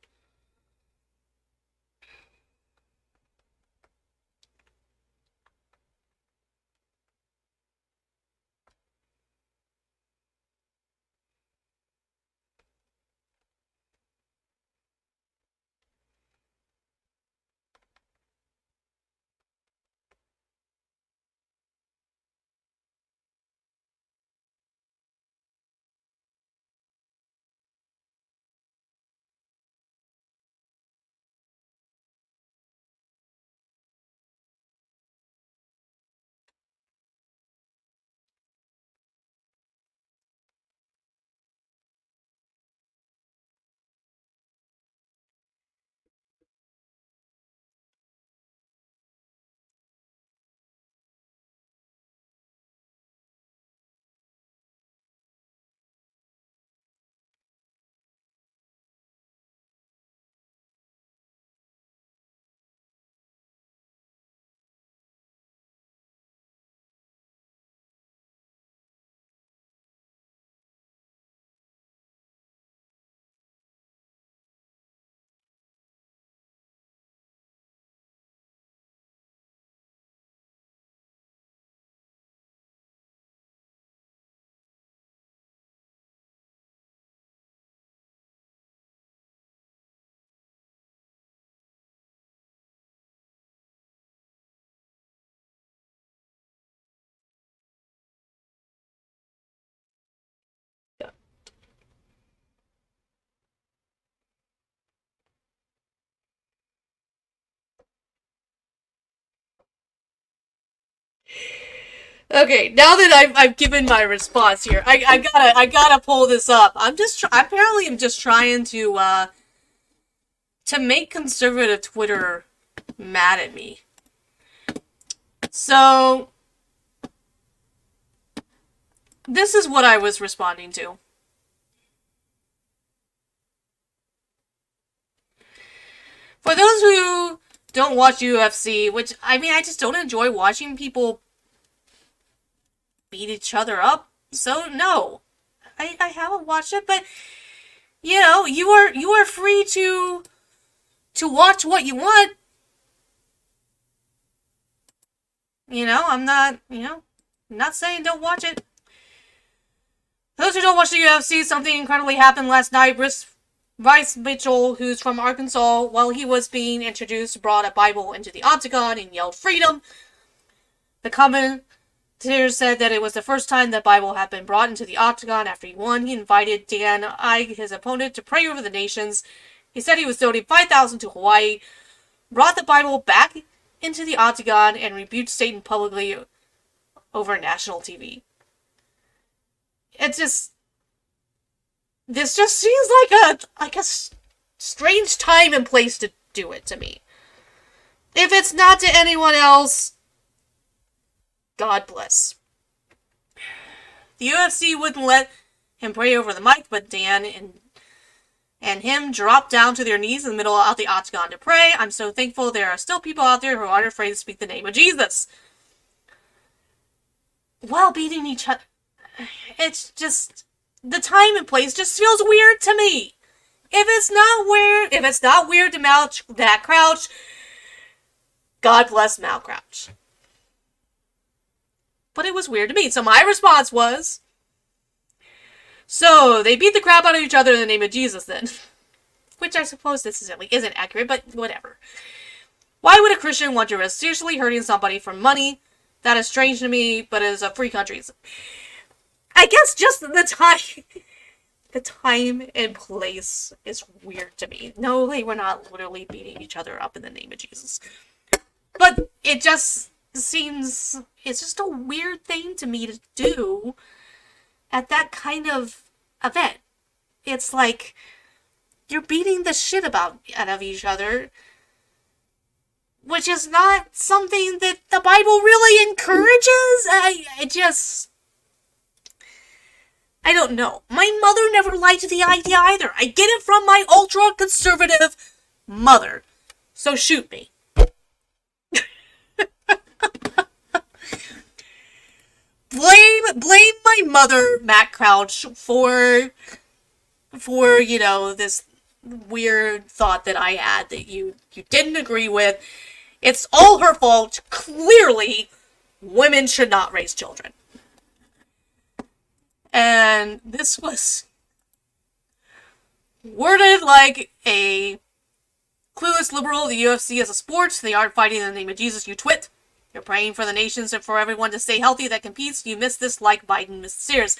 Okay, now that I've given my response here, I gotta pull this up. Apparently I'm just trying to make conservative Twitter mad at me. So this is what I was responding to. For those who don't watch UFC, which, I mean, I just don't enjoy watching people beat each other up, so no. I haven't watched it, but, you know, you are free to watch what you want. You know, I'm not saying don't watch it. For those who don't watch the UFC, something incredibly happened last night. Bryce Mitchell, who's from Arkansas, while he was being introduced, brought a Bible into the octagon and yelled freedom. The commentator said that it was the first time that Bible had been brought into the octagon after he won. He invited Dan Ige, his opponent, to pray over the nations. He said he was donating $5,000 to Hawaii, brought the Bible back into the octagon and rebuked Satan publicly over national TV. It just, this just seems like a strange time and place to do it to me. If it's not to anyone else, God bless. The UFC wouldn't let him pray over the mic, but Dan and him dropped down to their knees in the middle of the octagon to pray. I'm so thankful there are still people out there who aren't afraid to speak the name of Jesus while beating each other. It's just, the time and place just feels weird to me. If it's not weird to Matt Crouch, God bless Matt Crouch. But it was weird to me. So my response was, so they beat the crap out of each other in the name of Jesus then. Which I suppose necessarily isn't accurate, but whatever. Why would a Christian want to risk seriously hurting somebody for money? That is strange to me, but it is a free country. I guess just the time and place is weird to me. No, they were not literally beating each other up in the name of Jesus. But it just seems, it's just a weird thing to me to do at that kind of event. It's like, you're beating the shit out of each other, which is not something that the Bible really encourages. I don't know. My mother never liked the idea either. I get it from my ultra-conservative mother. So shoot me. Blame my mother, Matt Crouch, for this weird thought that I had that you didn't agree with. It's all her fault. Clearly, women should not raise children. And this was worded like a clueless liberal. The UFC is a sport. They aren't fighting in the name of Jesus, you twit. You're praying for the nations and for everyone to stay healthy that competes. You miss this like Biden missed Sears.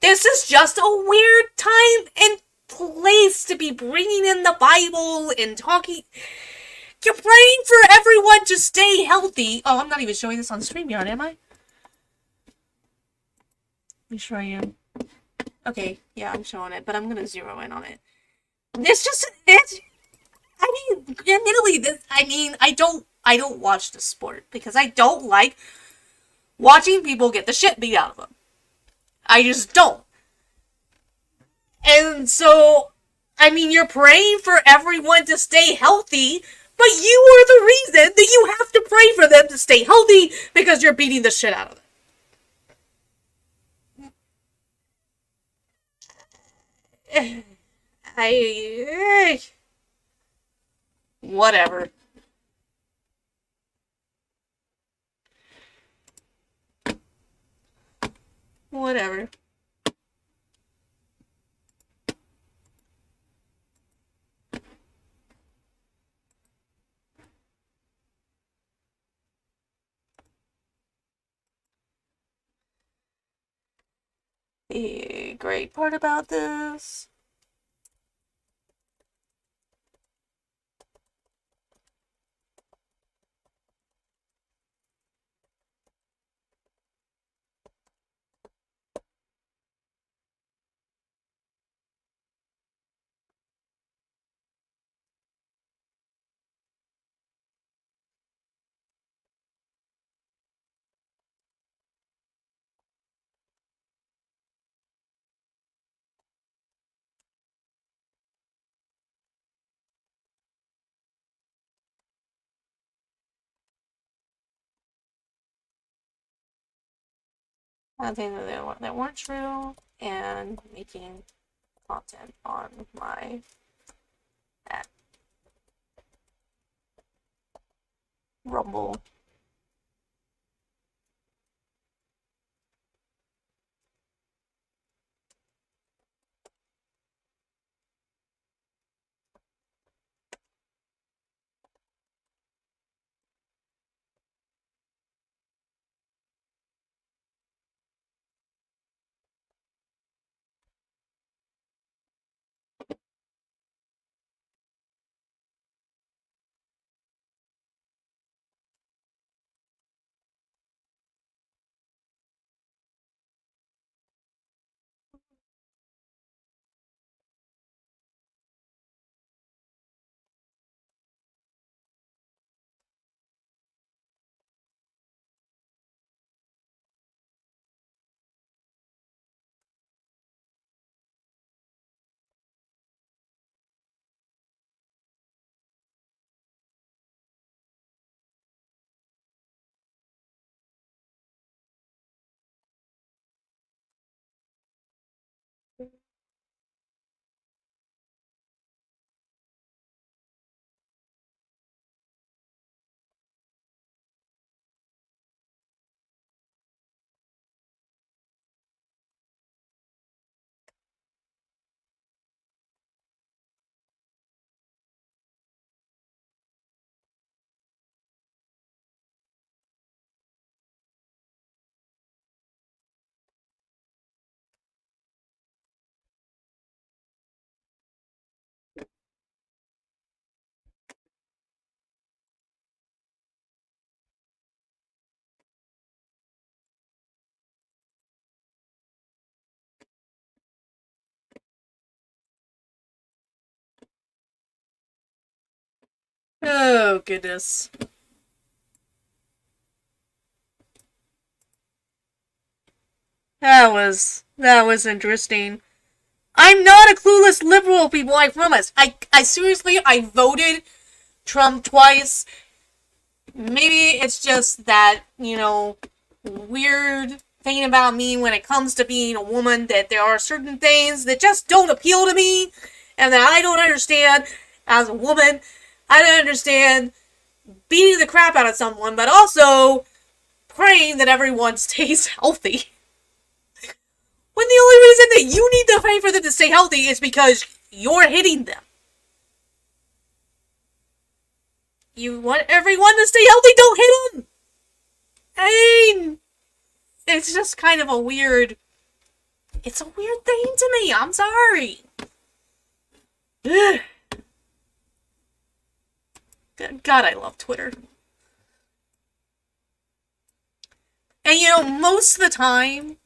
This is just a weird time and place to be bringing in the Bible and talking. You're praying for everyone to stay healthy. Oh, I'm not even showing this on StreamYard, am I? Let me show you. Okay, yeah, I'm showing it, but I'm gonna zero in on it. I don't watch the sport because I don't like watching people get the shit beat out of them. I just don't. And so, you're praying for everyone to stay healthy, but you are the reason that you have to pray for them to stay healthy because you're beating the shit out of them. Whatever. Whatever. The great part about this I think that weren't true, and making content on my at Rumble. Oh, goodness. That was interesting. I'm not a clueless liberal, people, I promise. I seriously, I voted Trump twice. Maybe it's just that, weird thing about me when it comes to being a woman, that there are certain things that just don't appeal to me, and that I don't understand as a woman. I don't understand beating the crap out of someone, but also praying that everyone stays healthy. When the only reason that you need to pray for them to stay healthy is because you're hitting them. You want everyone to stay healthy, don't hit them! I mean, it's just kind of a weird... It's a weird thing to me, I'm sorry. God, I love Twitter. And most of the time,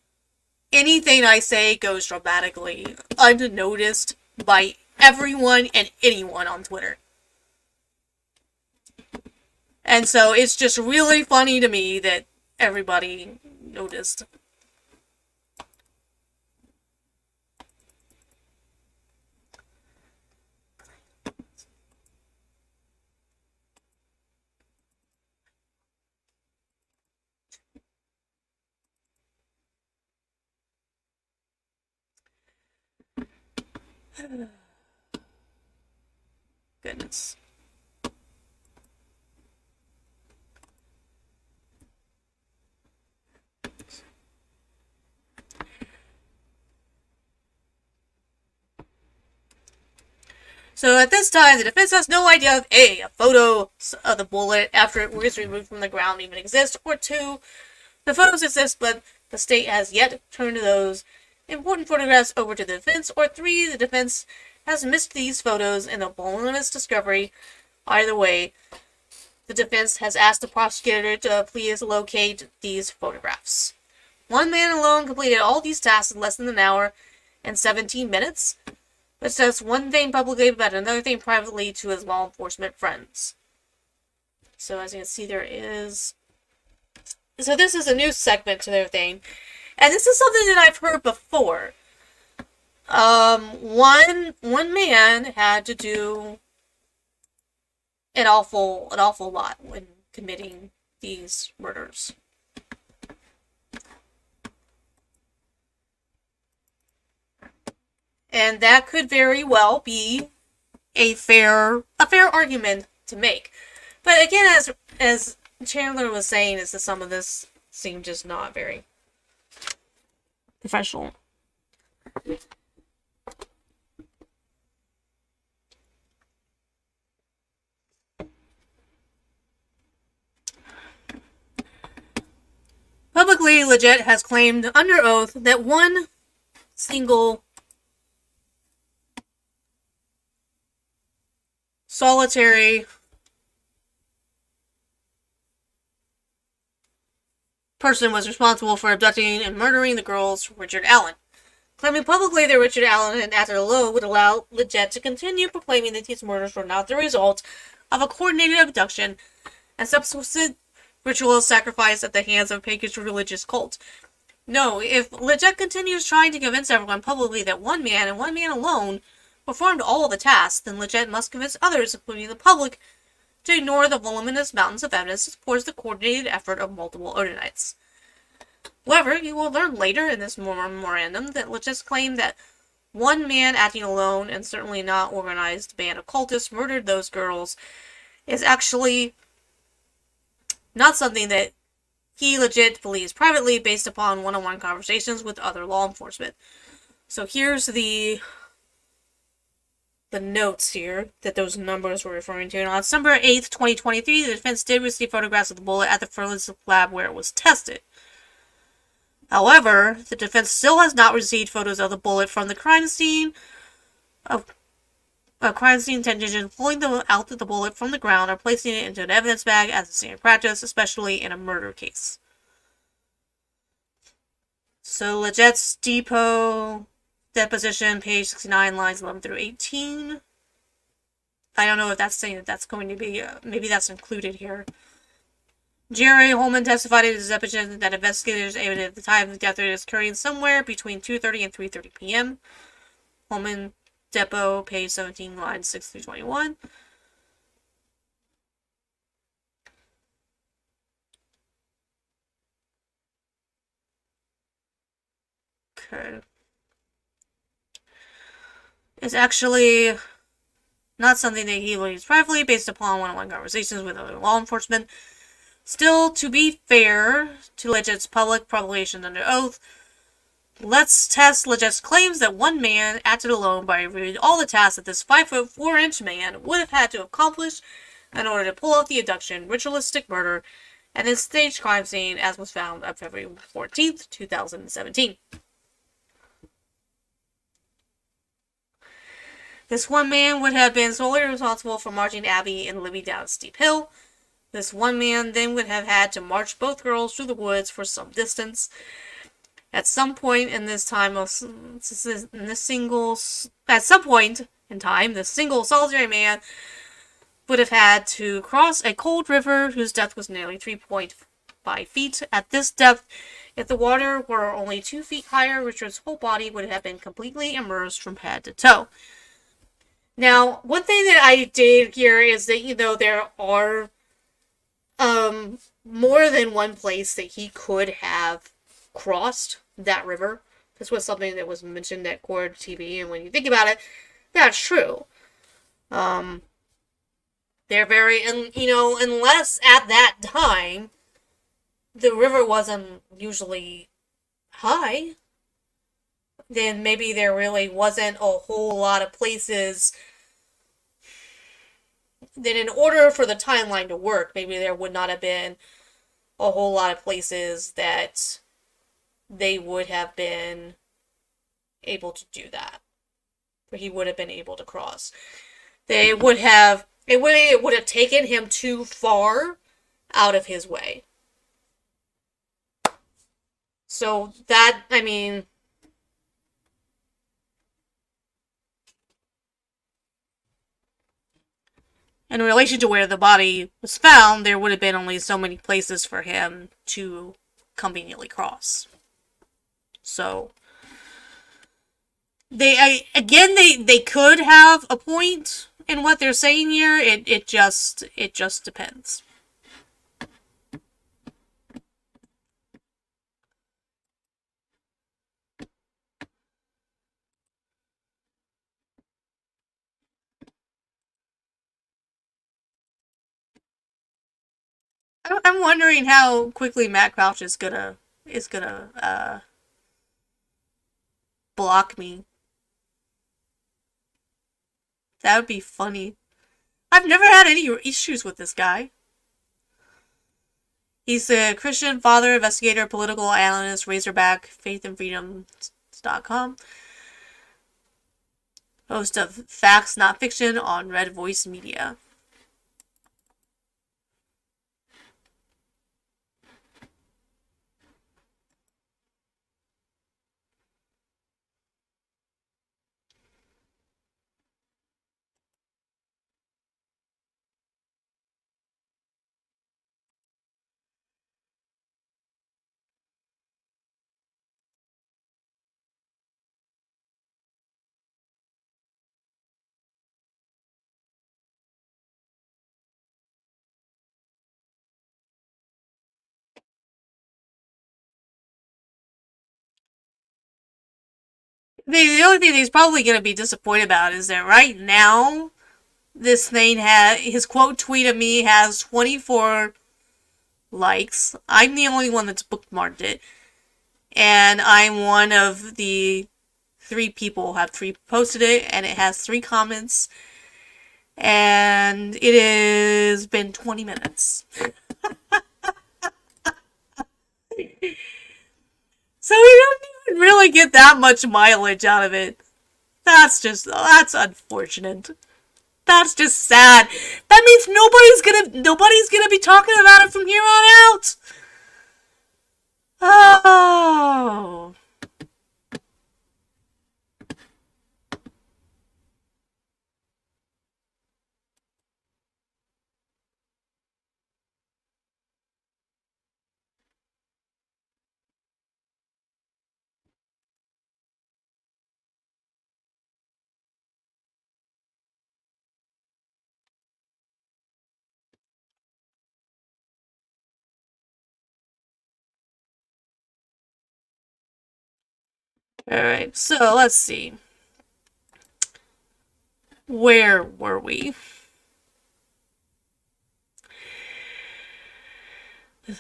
anything I say goes dramatically unnoticed by everyone and anyone on Twitter. And so it's just really funny to me that everybody noticed. Goodness. So at this time, the defense has no idea if A, a photo of the bullet after it was removed from the ground even exists, or 2, the photos exist, but the state has yet turned those important photographs over to the defense, or 3, the defense has missed these photos in the voluminous discovery. Either way, the defense has asked the prosecutor to please locate these photographs. One man alone completed all these tasks in less than an hour and 17 minutes, but says one thing publicly but another thing privately to his law enforcement friends. So as you can see, there is... So this is a new segment to their thing. And this is something that I've heard before. One man had to do an awful lot when committing these murders. And that could very well be a fair argument to make. But again, as Chandler was saying, is that some of this seemed just not very professional. Publicly, Leggett has claimed under oath that one single solitary person was responsible for abducting and murdering the girls, Richard Allen. Claiming publicly that Richard Allen and Arthur Lowe would allow Leggett to continue proclaiming that these murders were not the result of a coordinated abduction and subsequent ritual sacrifice at the hands of a pagan religious cult. No, if Leggett continues trying to convince everyone publicly that one man and one man alone performed all of the tasks, then Leggett must convince others, including the public, to ignore the voluminous mountains of evidence that supports the coordinated effort of multiple Odinites. However, you will learn later in this memorandum that Leggett claimed that one man acting alone, and certainly not organized band of cultists, murdered those girls, is actually not something that he legit believes privately based upon one-on-one conversations with other law enforcement. So here's the notes here that those numbers were referring to. And on December 8th, 2023, the defense did receive photographs of the bullet at the forensic lab where it was tested. However, the defense still has not received photos of the bullet from the crime scene. A crime scene intention pulling out the bullet from the ground or placing it into an evidence bag as a standard practice, especially in a murder case. So Leggett's depot deposition, page 69, lines 11 through 18. I don't know if that's saying that that's going to be, maybe that's included here. Jerry Holman testified in his deposition that investigators estimated at the time of death rate is occurring somewhere between 2:30 and 3:30 p.m. Holman Depot, page 17, lines 6 through 21. Okay. It's actually not something that he believes privately based upon one-on-one conversations with other law enforcement. Still, to be fair to Leggett's public proclamation under oath, let's test Leggett's claims that one man acted alone by reviewing all the tasks that this 5'4" man would have had to accomplish in order to pull off the abduction, ritualistic murder, and his staged crime scene as was found on February 14th, 2017. This one man would have been solely responsible for marching Abby and Libby down a steep hill. This one man then would have had to march both girls through the woods for some distance. At some point in this time, this single solitary man would have had to cross a cold river whose depth was nearly 3.5 feet. At this depth, if the water were only 2 feet higher, Richard's whole body would have been completely immersed from head to toe. Now, one thing that I did here is that, there are more than one place that he could have crossed that river. This was something that was mentioned at Cord TV, and when you think about it, that's true. They're very, unless at that time the river wasn't usually high, then maybe there really wasn't a whole lot of places. Then in order for the timeline to work, maybe there would not have been a whole lot of places that they would have been able to do that. Where he would have been able to cross. It would have taken him too far out of his way. So that, in relation to where the body was found, there would have been only so many places for him to conveniently cross. So, they could have a point in what they're saying here. It just depends. I'm wondering how quickly Matt Crouch is gonna block me. That would be funny. I've never had any issues with this guy. He's a Christian father, investigator, political analyst, Razorback, faithandfreedom.com. Host of Facts Not Fiction on Red Voice Media. The only thing he's probably going to be disappointed about is that right now, this thing his quote tweet of me has 24 likes. I'm the only one that's bookmarked it. And I'm one of the 3 people who have posted it, and it has 3 comments. And it has been 20 minutes. So we don't even really get that much mileage out of it. That's unfortunate. That's just sad. That means nobody's gonna be talking about it from here on out. Oh. Alright, so let's see. Where were we?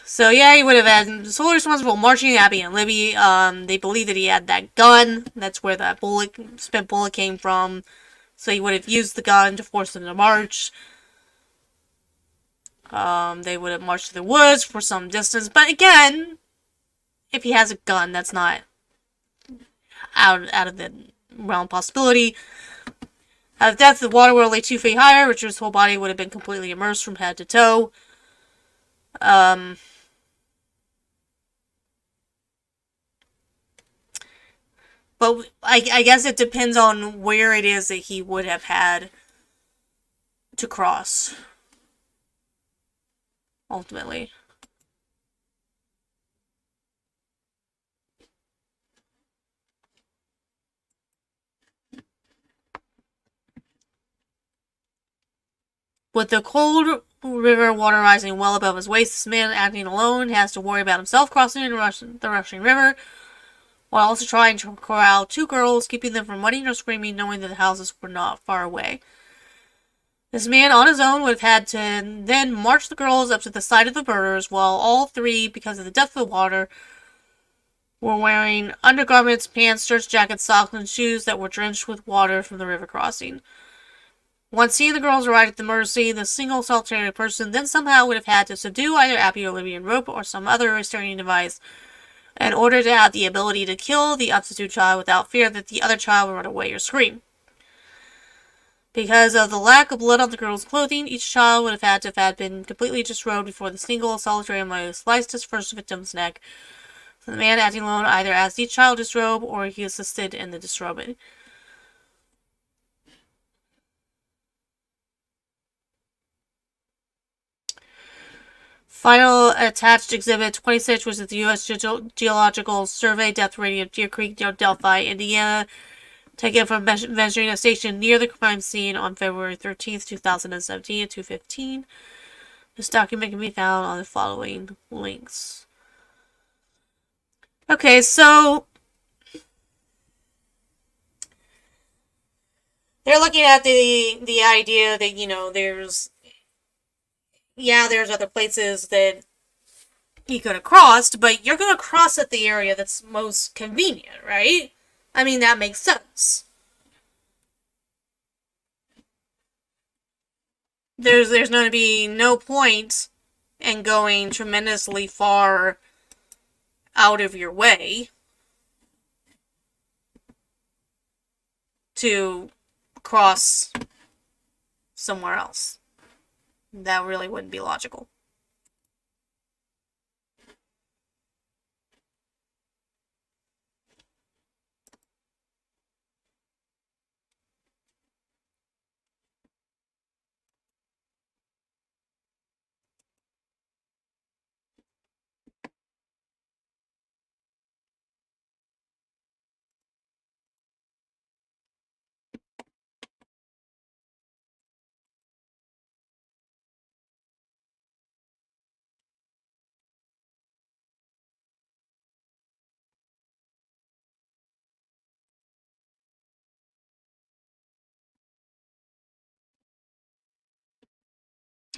So yeah, he would have had solely responsible marching Abby and Libby. They believe that he had that gun. That's where that spent bullet came from. So he would have used the gun to force them to march. They would have marched to the woods for some distance. But again, if he has a gun, that's not out of the realm of possibility. At death, the water would lay 2 feet higher. Richard's whole body would have been completely immersed from head to toe. But I guess it depends on where it is that he would have had to cross, ultimately. With the cold river water rising well above his waist, this man acting alone has to worry about himself crossing the rushing river, while also trying to corral 2 girls, keeping them from running or screaming, knowing that the houses were not far away. This man on his own would have had to then march the girls up to the side of the murders, while all 3, because of the depth of the water, were wearing undergarments, pants, shirts, jackets, socks, and shoes that were drenched with water from the river crossing. Once seeing the girls arrive at the murder scene, the single solitary person then somehow would have had to subdue either Abby or Libby in rope or some other restraining device in order to have the ability to kill the unsuspecting child without fear that the other child would run away or scream. Because of the lack of blood on the girl's clothing, each child would have had to have been completely disrobed before the single solitary man sliced his first victim's neck. So the man acting alone either asked each child to disrobe or he assisted in the disrobing. Final attached exhibit 26, which is the U.S. Geological Survey depth rating of Deer Creek, Delphi, Indiana, taken from measuring a station near the crime scene on February 13th, 2017 at 2:15. This document can be found on the following links. Okay, so they're looking at the idea that, you know, there's other places that he could have crossed, but you're going to cross at the area that's most convenient, right? I mean, that makes sense. There's going to be no point in going tremendously far out of your way to cross somewhere else. That really wouldn't be logical.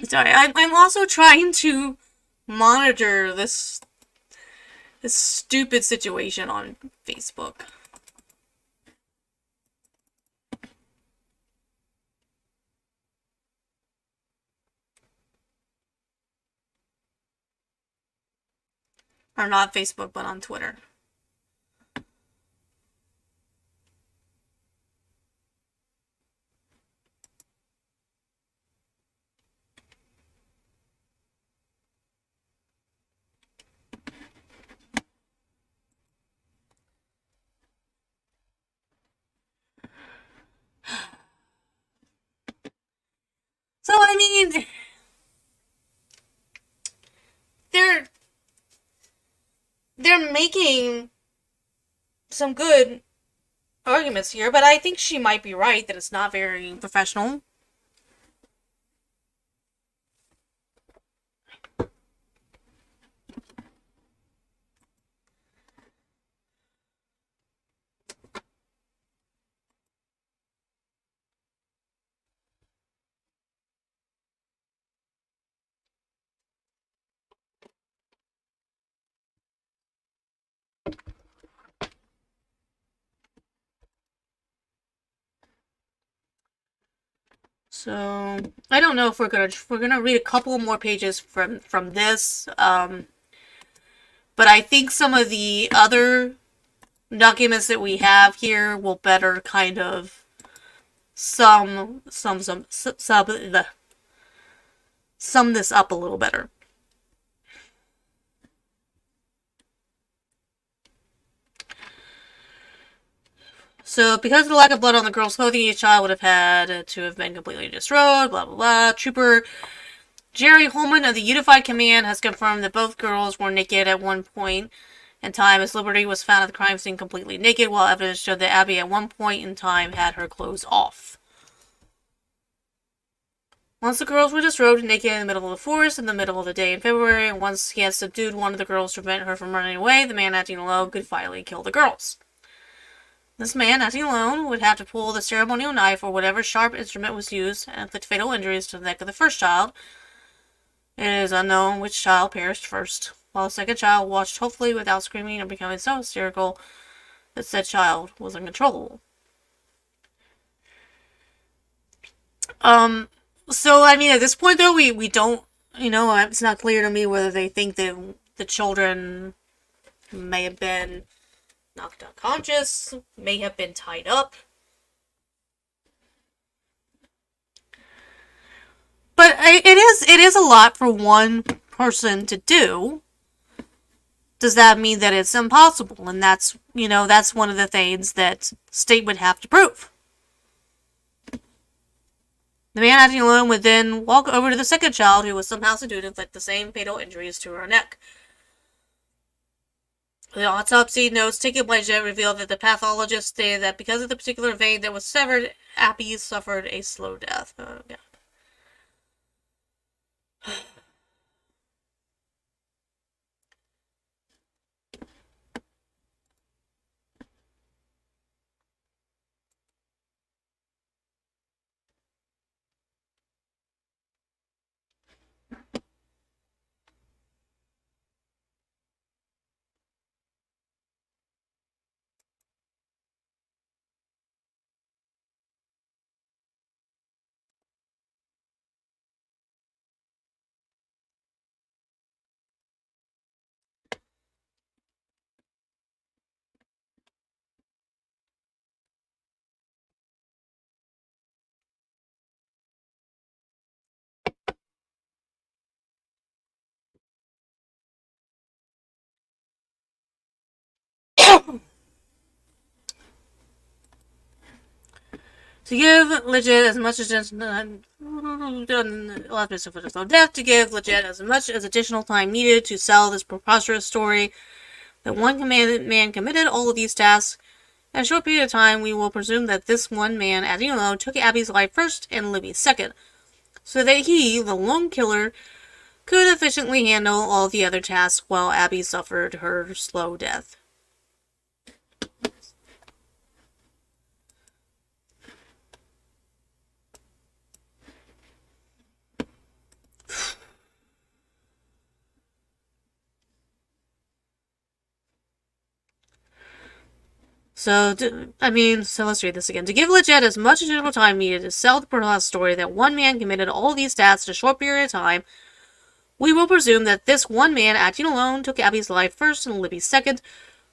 Sorry, I'm also trying to monitor this stupid situation on Facebook. Or not Facebook, but on Twitter. So, I mean, they're making some good arguments here, but I think she might be right that it's not very professional. So I don't know if we're gonna read a couple more pages from this. But I think some of the other documents that we have here will better kind of sum this up a little better. So, because of the lack of blood on the girl's clothing, each child would have had to have been completely destroyed, blah, blah, blah. Trooper Jerry Holman of the Unified Command has confirmed that both girls were naked at one point in time, as Liberty was found at the crime scene completely naked, while evidence showed that Abby at one point in time had her clothes off. Once the girls were disrobed naked in the middle of the forest in the middle of the day in February, and once he had subdued one of the girls to prevent her from running away, the man acting alone could finally kill the girls. This man, acting alone, would have to pull the ceremonial knife or whatever sharp instrument was used and inflict fatal injuries to the neck of the first child. It is unknown which child perished first, while the second child watched hopefully without screaming or becoming so hysterical that said child was uncontrollable. So, I mean, at this point, though, we don't, it's not clear to me whether they think that the children may have been knocked unconscious, may have been tied up. But it is a lot for one person to do. Does that mean that it's impossible? And that's one of the things that state would have to prove. The man acting alone would then walk over to the second child, who was somehow subdued, and inflict the same fatal injuries to her neck. The autopsy notes taken by Jet revealed that the pathologist stated that because of the particular vein that was severed, Abby suffered a slow death. Oh, God. To give legit as much as death, to give legit as much as additional time needed to sell this preposterous story that one man committed all of these tasks. In a short period of time, we will presume that this one man, acting alone, took Abby's life first and Libby's second, so that he, the lone killer, could efficiently handle all the other tasks while Abby suffered her slow death. So let's read this again. To give legit as much additional time needed to sell the Perlas story that one man committed all these tasks in a short period of time, we will presume that this one man, acting alone, took Abby's life first and Libby's second,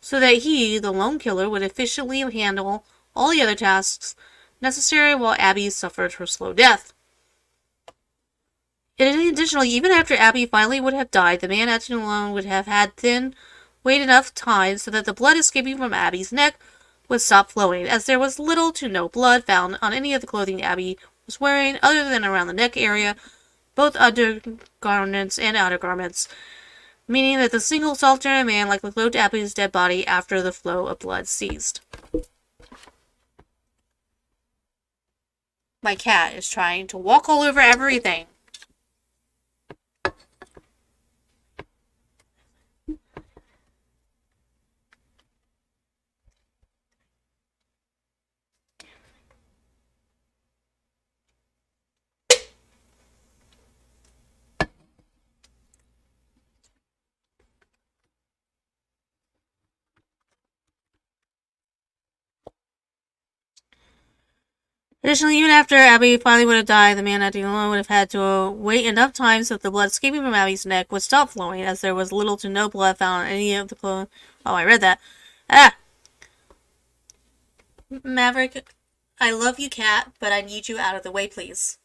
so that he, the lone killer, would efficiently handle all the other tasks necessary while Abby suffered her slow death. Additionally, even after Abby finally would have died, the man acting alone would have had wait enough time so that the blood escaping from Abby's neck would stop flowing, as there was little to no blood found on any of the clothing Abby was wearing other than around the neck area, both undergarments and outer garments, meaning that the single solitary man likely clothed Abby's dead body after the flow of blood ceased. My cat is trying to walk all over everything. Additionally, even after Abby finally would have died, the man acting alone would have had to wait enough time so that the blood escaping from Abby's neck would stop flowing, as there was little to no blood found on any of the clothes. Oh, I read that. Ah! Maverick, I love you, cat, but I need you out of the way, please.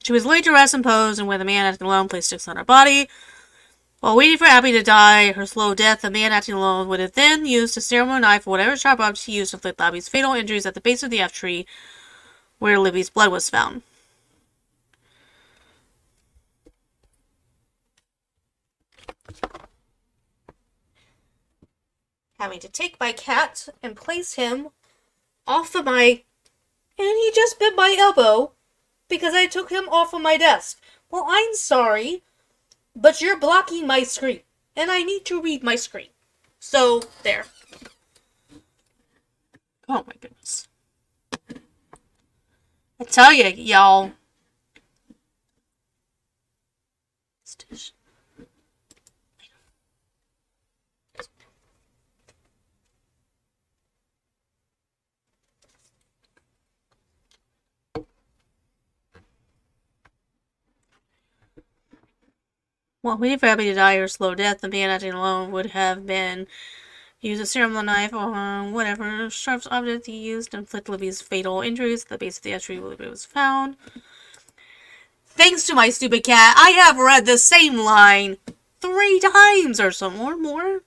She was laid to rest in pose, and when the man acting alone placed sticks on her body. While waiting for Abby to die her slow death, the man acting alone would have then used a ceremonial knife or whatever sharp object he used to inflict Abby's fatal injuries at the base of the F tree, where Libby's blood was found. Having to take my cat and place him off of my... And he just bit my elbow because I took him off of my desk. Well, I'm sorry, but you're blocking my screen, and I need to read my screen. So, there. Oh my goodness. I tell you, y'all. While waiting for Abby to die or slow death, the man acting alone would have been use a ceremonial knife or whatever sharp object he used to inflict Libby's fatal injuries at the base of the tree where Libby was found. Thanks to my stupid cat, I have read the same line 3 times or so, or more.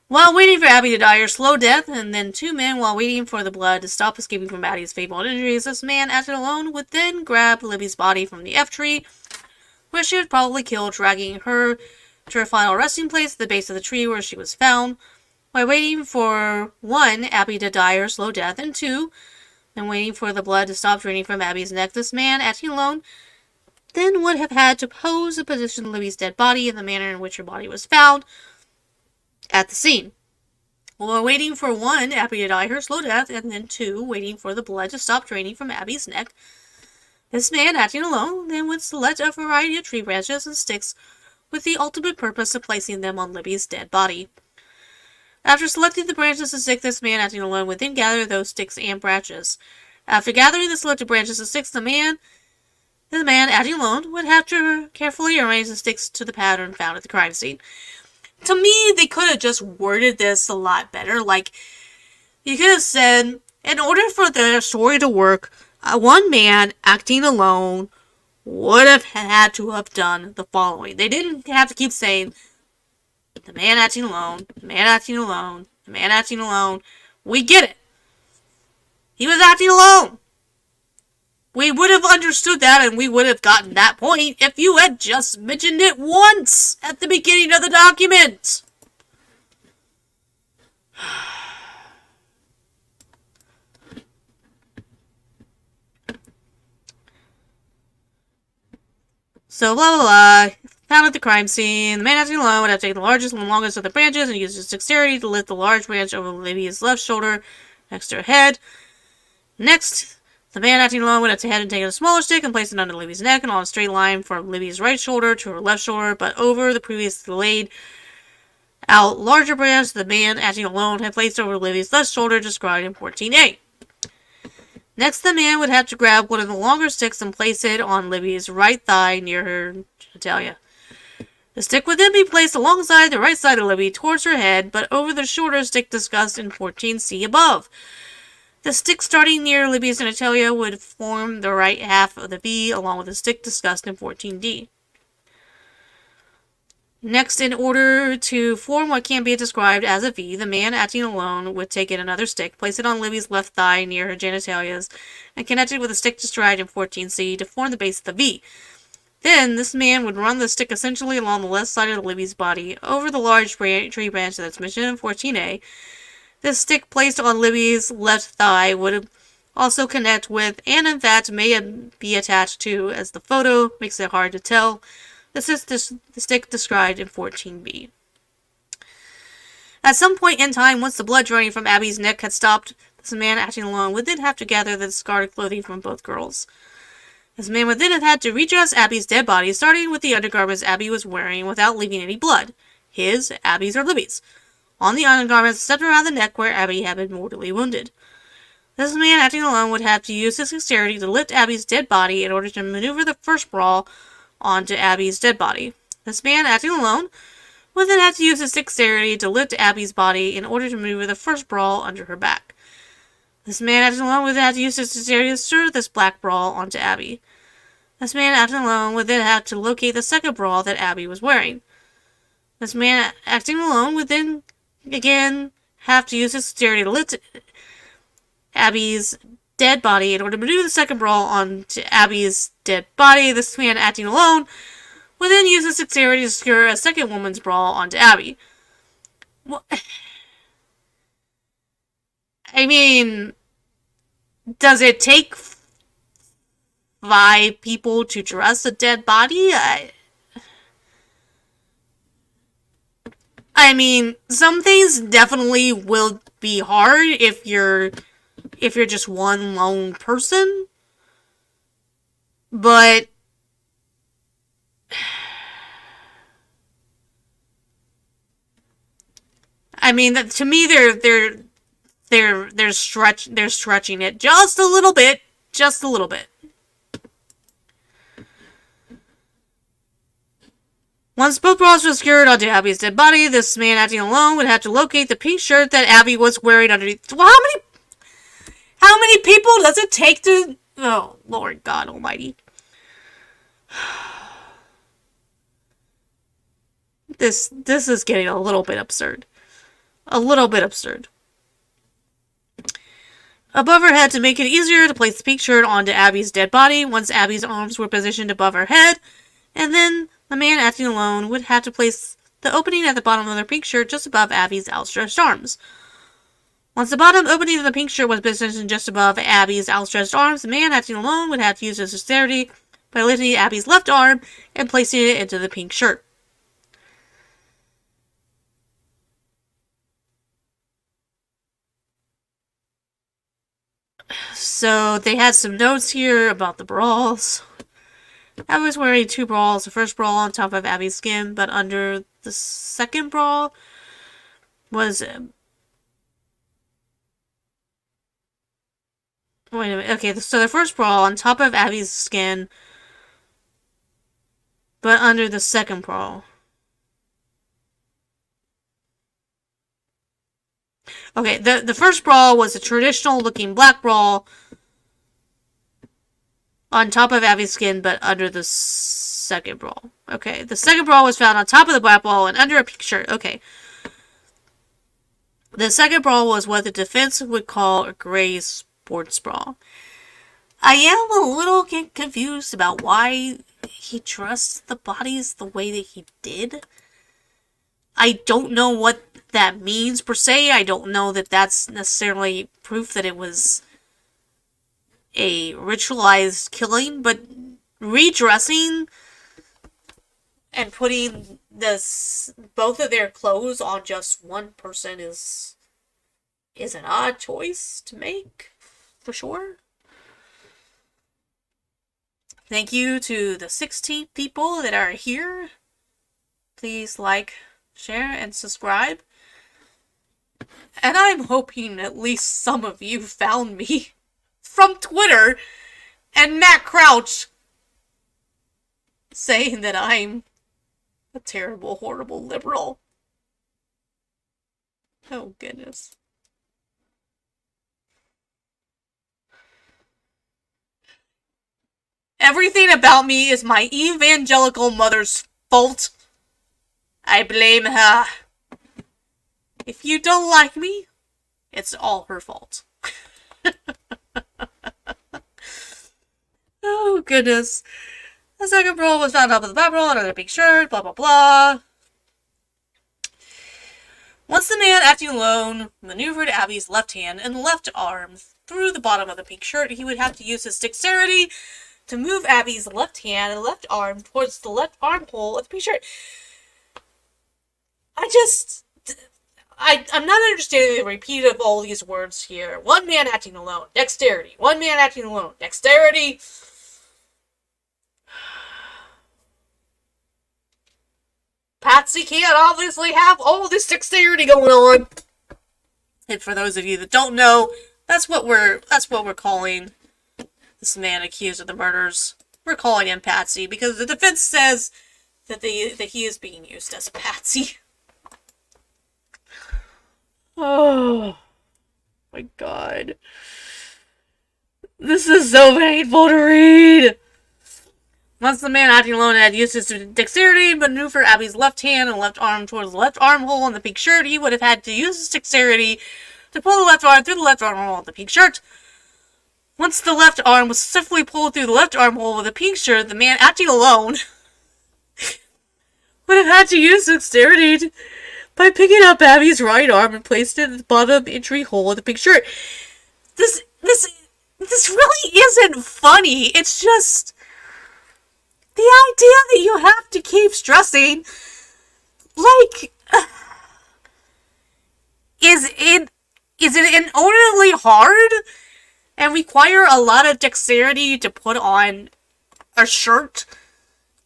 While waiting for Abby to die or slow death, and then 2 men while waiting for the blood to stop escaping from Abby's fatal injuries, this man acting alone would then grab Libby's body from the F tree, where she would probably kill, dragging her to her final resting place at the base of the tree where she was found, while waiting for 1, Abby to die or slow death, and 2, and waiting for the blood to stop draining from Abby's neck. This man, acting alone, then would have had to pose and position Libby's dead body in the manner in which her body was found at the scene. While waiting for 1, Abby to die or slow death, and then 2, waiting for the blood to stop draining from Abby's neck. This man, acting alone, then would select a variety of tree branches and sticks with the ultimate purpose of placing them on Libby's dead body. After selecting the branches and sticks, this man, acting alone, would then gather those sticks and branches. After gathering the selected branches and sticks, the man, acting alone, would have to carefully arrange the sticks to the pattern found at the crime scene. To me, they could have just worded this a lot better. Like, you could have said, in order for the story to work, 1 man acting alone would have had to have done the following. They didn't have to keep saying, the man acting alone, the man acting alone, the man acting alone. We get it. He was acting alone. We would have understood that, and we would have gotten that point if you had just mentioned it once at the beginning of the document. So, blah, blah, blah. Found at the crime scene. The man acting alone would have taken the largest and longest of the branches and used his dexterity to lift the large branch over Libby's left shoulder next to her head. Next, the man acting alone would have taken a smaller stick and placed it under Libby's neck and on a straight line from Libby's right shoulder to her left shoulder, but over the previously laid out larger branch the man acting alone had placed over Libby's left shoulder described in 14A. Next, the man would have to grab one of the longer sticks and place it on Libby's right thigh near her genitalia. The stick would then be placed alongside the right side of Libby towards her head, but over the shorter stick discussed in 14C above. The stick starting near Libby's genitalia would form the right half of the V, along with the stick discussed in 14D. Next, in order to form what can be described as a V, the man acting alone would take in another stick, place it on Libby's left thigh near her genitalias, and connect it with a stick described in 14C to form the base of the V. Then, this man would run the stick essentially along the left side of Libby's body, over the large tree branch that's mentioned in 14A. This stick placed on Libby's left thigh would also connect with, and in fact may be attached to, as the photo makes it hard to tell, This is the stick described in 14b. At some point in time, once the blood draining from Abby's neck had stopped, this man acting alone would then have to gather the discarded clothing from both girls. This man would then have had to redress Abby's dead body, starting with the undergarments Abby was wearing without leaving any blood. His, Abby's, or Libby's. On the undergarments stepped around the neck where Abby had been mortally wounded. This man acting alone would have to use his dexterity to lift Abby's dead body in order to maneuver the first brawl onto Abby's dead body. This man acting alone would then have to use his dexterity to lift Abby's body in order to maneuver the first brawl under her back. This man acting alone would then have to use his dexterity to stir this black brawl onto Abby. This man acting alone would then have to locate the second brawl that Abby was wearing. This man acting alone would then again have to use his dexterity to lift Abby's dead body in order to maneuver the second brawl onto Abby's dead body. This man acting alone would then use his dexterity to secure a second woman's brawl onto Abby. What? I mean, does it take 5 people to dress a dead body? I mean, some things definitely will be hard if you're just one lone person. But I mean, to me, they're stretching it just a little bit, Once both bras were secured onto Abby's dead body, this man acting alone would have to locate the pink shirt that Abby was wearing underneath. Well, how many people does it take to? Oh, Lord God Almighty! This is getting a little bit absurd. Above her head to make it easier to place the pink shirt onto Abby's dead body. Once Abby's arms were positioned above her head, and then the man acting alone would have to place the opening at the bottom of their pink shirt just above Abby's outstretched arms. Once the bottom opening of the pink shirt was positioned just above Abby's outstretched arms, the man acting alone would have to use his dexterity by lifting Abby's left arm and placing it into the pink shirt. So they had some notes here about the brawls. Abby was wearing 2 brawls. The first brawl on top of Abby's skin, but under the second brawl was... Wait a minute. Okay, so the first brawl on top of Abby's skin, but under the second brawl. Okay, the first brawl was a traditional looking black brawl on top of Abby's skin, but under the second brawl. Okay, the second brawl was found on top of the black brawl and under a pink shirt. Okay. The second brawl was what the defense would call a gray sports brawl. I am a little confused about why he dressed the bodies the way that he did. I don't know what that means per se. I don't know that that's necessarily proof that it was a ritualized killing, but redressing and putting both of their clothes on just one person is an odd choice to make, for sure. Thank you to the 16 people that are here. Please like, share, and subscribe. And I'm hoping at least some of you found me from Twitter and Matt Crouch saying that I'm a terrible, horrible liberal. Oh, goodness. Everything about me is my evangelical mother's fault. I blame her. If you don't like me, it's all her fault. Oh, goodness. The second brawl was found up with the black brawl, another pink shirt, blah, blah, blah. Once the man acting alone maneuvered Abby's left hand and left arm through the bottom of the pink shirt, he would have to use his dexterity to move Abby's left hand and left arm towards the left armhole of the pink shirt. I'm not understanding the repeat of all these words here. One man acting alone. Dexterity. One man acting alone. Dexterity. Patsy can't obviously have all this dexterity going on. And for those of you that don't know, that's what we're calling this man accused of the murders. We're calling him Patsy because the defense says that he is being used as a patsy. Oh my god. This is so painful to read. Once the man acting alone had used his dexterity to maneuver Abby's left hand and left arm towards the left armhole in the pink shirt, he would have had to use his dexterity to pull the left arm through the left armhole of the pink shirt. Once the left arm was successfully pulled through the left armhole of the pink shirt, the man acting alone would have had to use dexterity by picking up Abby's right arm and placed it at the bottom entry hole of the pink shirt. This really isn't funny. It's just the idea that you have to keep stressing, like, is it inordinately hard and require a lot of dexterity to put on a shirt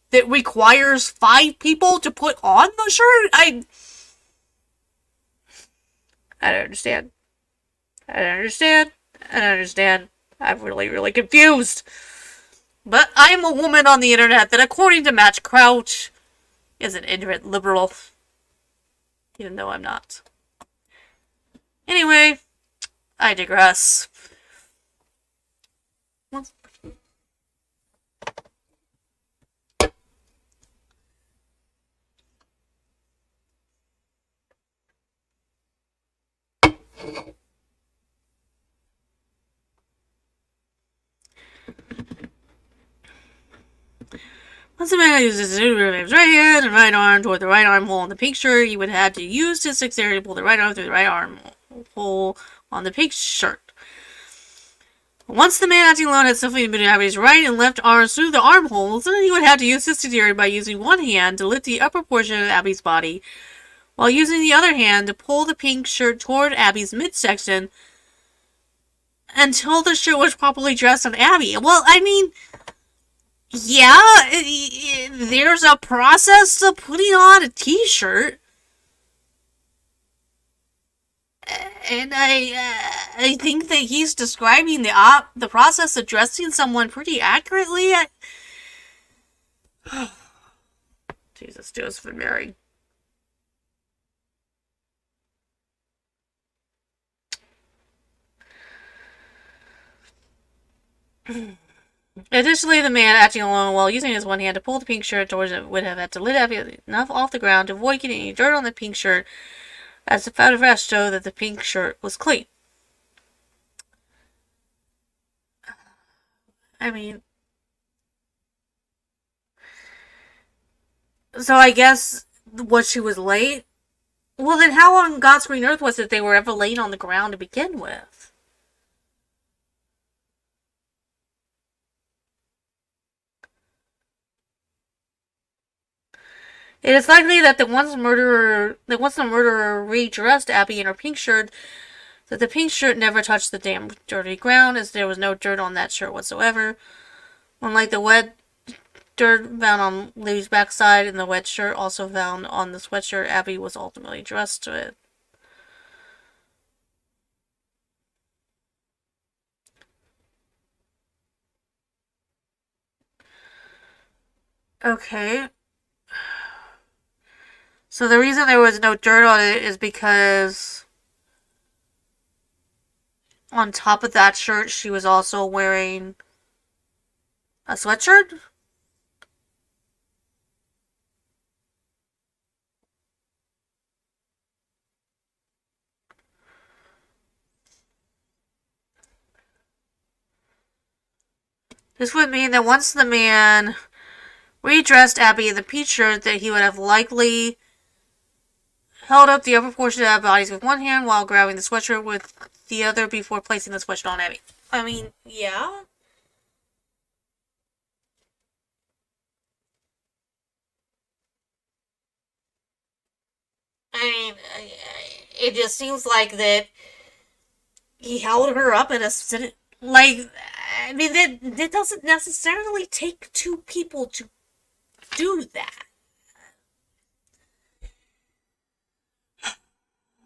that requires 5 people to put on the shirt? I don't understand. I'm really, really confused. But I am a woman on the internet that, according to Match Crouch, is an ignorant liberal. Even though I'm not. Anyway, I digress. Once the man uses his right hand and right arm toward the right armhole in the pink shirt, he would have had to use his dexterity to pull the right arm through the right armhole on the pink shirt. Once the man acting alone had successfully maneuvered his right and left arms through the armholes, then he would have to use his dexterity by using one hand to lift the upper portion of Abby's body, while using the other hand to pull the pink shirt toward Abby's midsection until the shirt was properly dressed on Abby. Well, I mean, yeah, there's a process to putting on a t-shirt. And I think that he's describing the process of dressing someone pretty accurately. Jesus, Joseph and Mary. Additionally, the man acting alone while using his one hand to pull the pink shirt towards it would have had to lift Abby enough off the ground to avoid getting any dirt on the pink shirt, as the photographs show that the pink shirt was clean. I mean, so I guess she was late? Well, then how on God's green earth was it they were ever laying on the ground to begin with? It is likely that once the murderer redressed Abby in her pink shirt, that the pink shirt never touched the damn dirty ground, as there was no dirt on that shirt whatsoever. Unlike the wet dirt found on Livy's backside and the wet shirt also found on the sweatshirt Abby was ultimately dressed to it. Okay. So the reason there was no dirt on it is because on top of that shirt, she was also wearing a sweatshirt? This would mean that once the man redressed Abby in the pink shirt, that he would have likely held up the upper portion of Abby's body with one hand while grabbing the sweatshirt with the other before placing the sweatshirt on Abby. I mean, yeah. mean, it just seems like that he held her up in a like. I mean, that doesn't necessarily take two people to do that.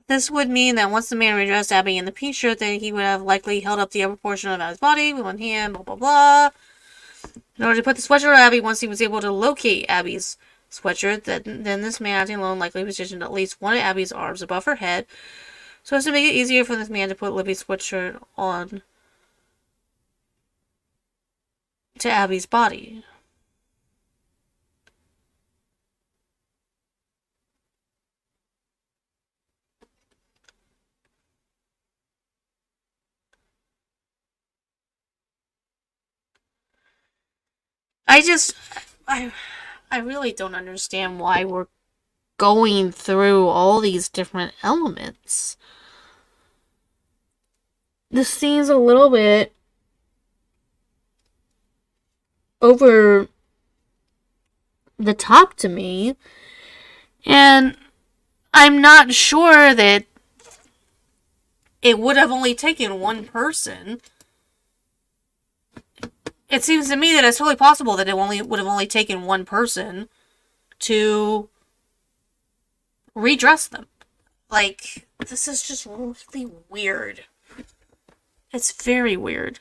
This would mean that once the man redressed Abby in the pink shirt, then he would have likely held up the upper portion of Abby's body with one hand, blah blah blah. In order to put the sweatshirt on Abby, once he was able to locate Abby's sweatshirt, then this man acting alone likely positioned at least one of Abby's arms above her head, so as to make it easier for this man to put Libby's sweatshirt on to Abby's body. I really don't understand why we're going through all these different elements. This seems a little bit over the top to me, and I'm not sure that it would have only taken one person. It seems to me that it's totally possible that it would have only taken one person to redress them. Like, this is just really weird. It's very weird.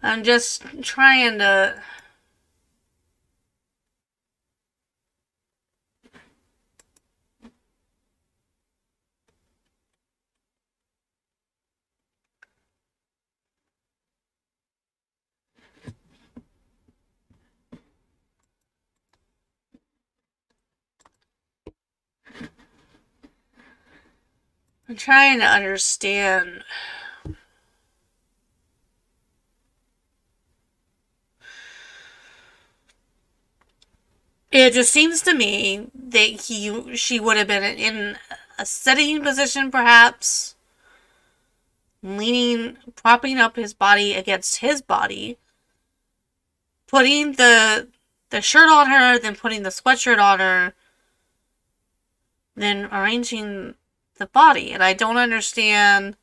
I'm just trying to... I'm trying to understand... It just seems to me that she would have been in a sitting position, perhaps, propping up his body against his body, putting the shirt on her, then putting the sweatshirt on her, then arranging the body. And I don't understand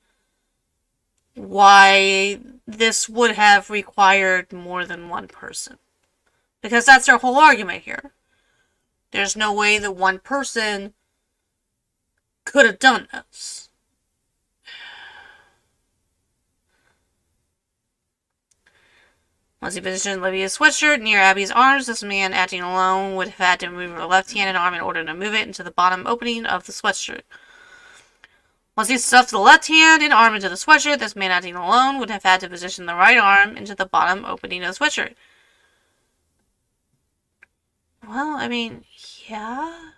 why this would have required more than one person. Because that's their whole argument here. There's no way that one person could have done this. Once he positioned Libya's sweatshirt near Abby's arms, this man acting alone would have had to move her left hand and arm in order to move it into the bottom opening of the sweatshirt. Once he stuffed the left hand and arm into the sweatshirt, this man acting alone would have had to position the right arm into the bottom opening of the sweatshirt. Well, I mean, yeah.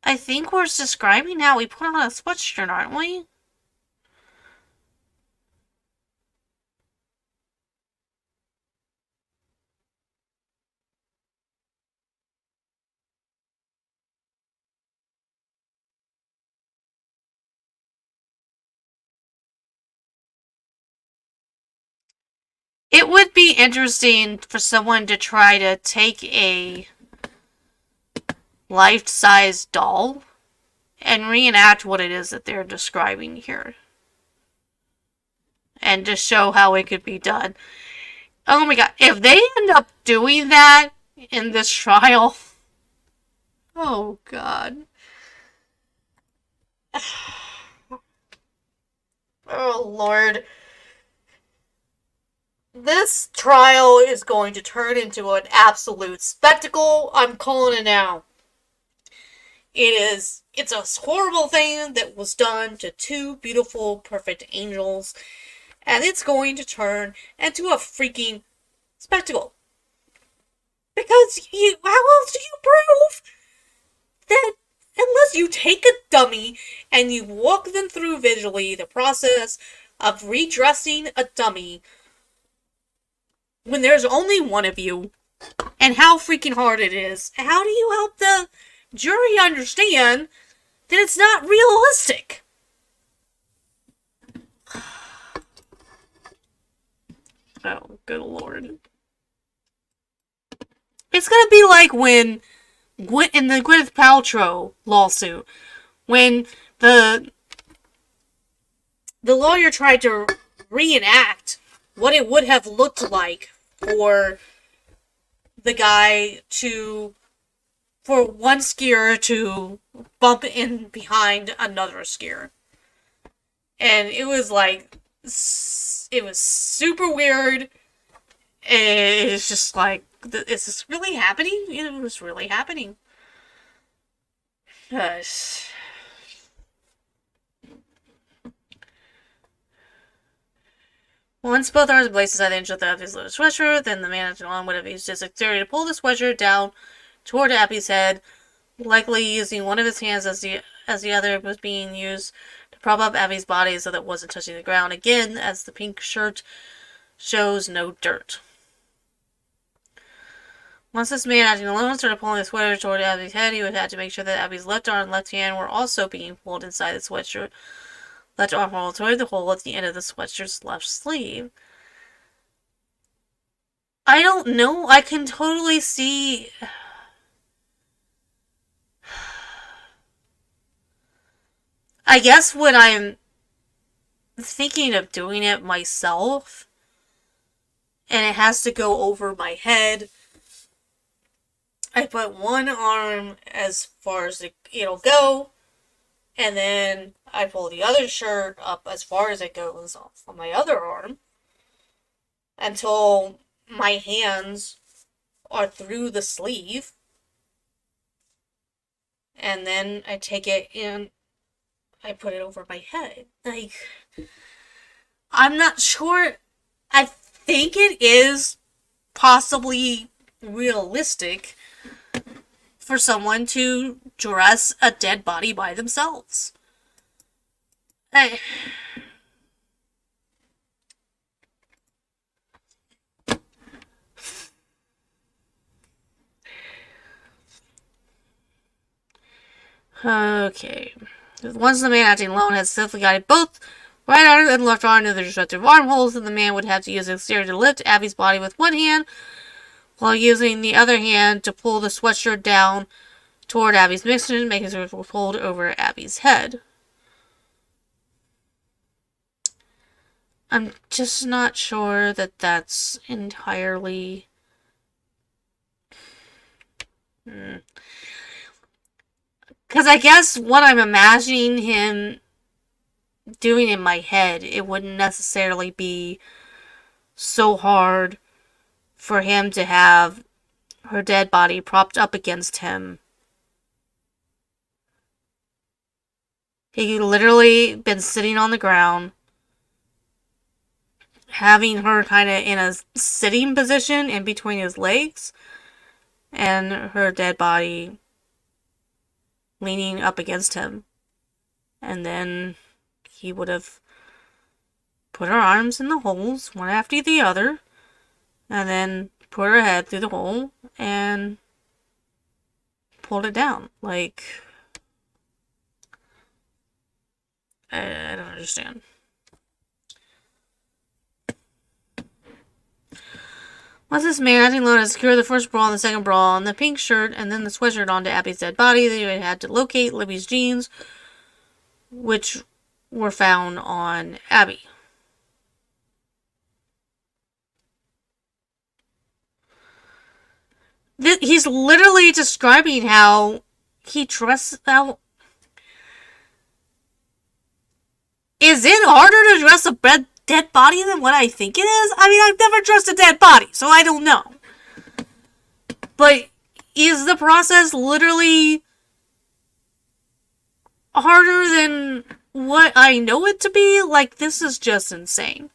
I think we're describing how we put on a sweatshirt, aren't we? It would be interesting for someone to try to take a life-size doll and reenact what it is that they're describing here. And to show how it could be done. Oh my god, if they end up doing that in this trial... Oh god. Oh lord. This trial is going to turn into an absolute spectacle. I'm calling it now. It's a horrible thing that was done to two beautiful, perfect angels. And it's going to turn into a freaking spectacle. Because how else do you prove that, unless you take a dummy and you walk them through visually the process of redressing a dummy when there's only one of you, and how freaking hard it is. How do you help the jury understand that it's not realistic? Oh, good lord. It's gonna be like when in the Gwyneth Paltrow lawsuit, when the lawyer tried to reenact what it would have looked like for the guy for one skier to bump in behind another skier. And it was like, it was super weird. It's just like, is this really happening? It was really happening. Once both arms placed inside the inch of Abby's little sweatshirt, then the man on would have used his dexterity to pull the sweatshirt down toward Abby's head, likely using one of his hands as the other was being used to prop up Abby's body so that it wasn't touching the ground again, as the pink shirt shows no dirt. Once this man acting alone started pulling the sweater toward Abby's head, he would have to make sure that Abby's left arm and left hand were also being pulled inside the sweatshirt. Left arm rolled toward the hole at the end of the sweatshirt's left sleeve. I don't know. I can totally see. I guess when I'm thinking of doing it myself, and it has to go over my head, I put one arm as far as it'll go, and then I pull the other shirt up as far as it goes on my other arm until my hands are through the sleeve. And then I take it and I put it over my head. Like, I'm not sure. I think it is possibly realistic for someone to dress a dead body by themselves. Okay. Once the man acting alone had safely guided both right arm and left arm into the respective armholes, then the man would have to use the exterior to lift Abby's body with one hand, while using the other hand to pull the sweatshirt down toward Abby's midsection, making sure it was pulled over Abby's head. I'm just not sure that that's entirely... Because I guess what I'm imagining him doing in my head, it wouldn't necessarily be so hard for him to have her dead body propped up against him. He literally been sitting on the ground, having her kind of in a sitting position in between his legs, and her dead body leaning up against him. And then he would have put her arms in the holes, one after the other, and then put her head through the hole and pulled it down. Like, I don't understand. Once this man acting alone had secured the first bra and the second bra and the pink shirt and then the sweatshirt onto Abby's dead body, they had to locate Libby's jeans, which were found on Abby. He's literally describing how he trusts out. Is it harder to dress a dead body than what I think it is? I mean, I've never dressed a dead body, so I don't know. But is the process literally harder than what I know it to be? Like, this is just insane.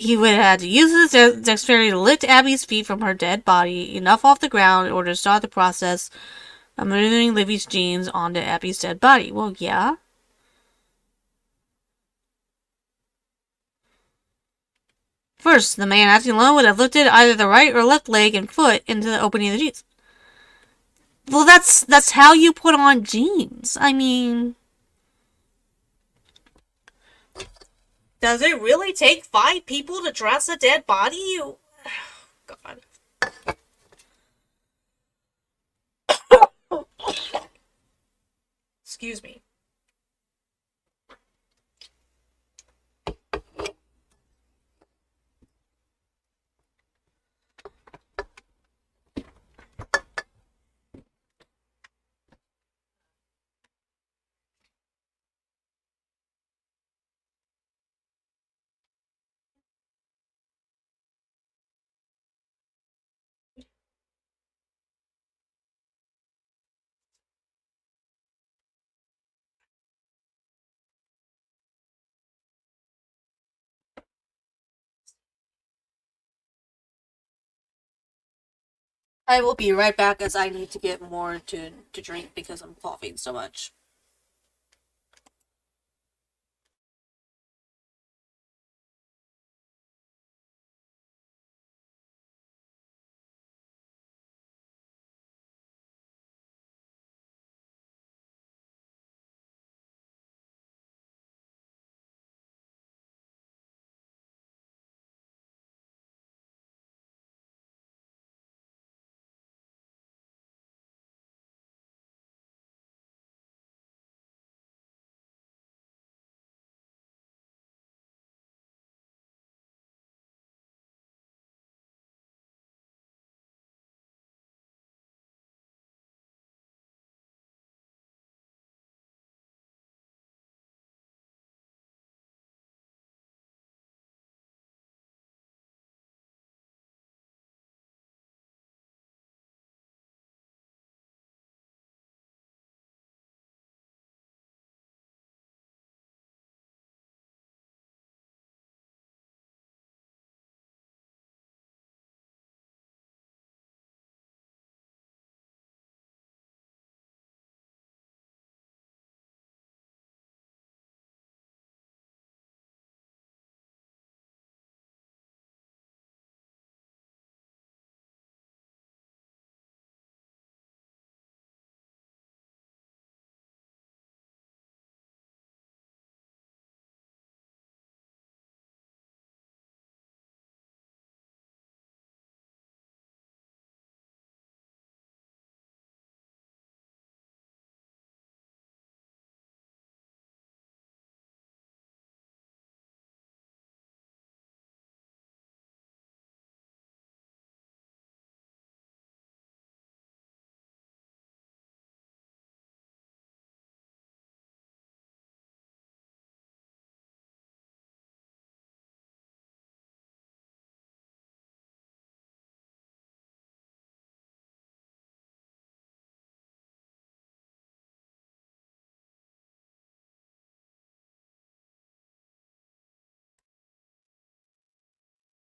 He would have had to use his dexterity to lift Abby's feet from her dead body enough off the ground in order to start the process of moving Livy's genes onto Abby's dead body. Well, yeah. First, the man acting alone would have lifted either the right or left leg and foot into the opening of the jeans. Well, that's how you put on jeans. I mean, does it really take 5 people to dress a dead body? God. Excuse me. I will be right back as I need to get more to drink because I'm coughing so much.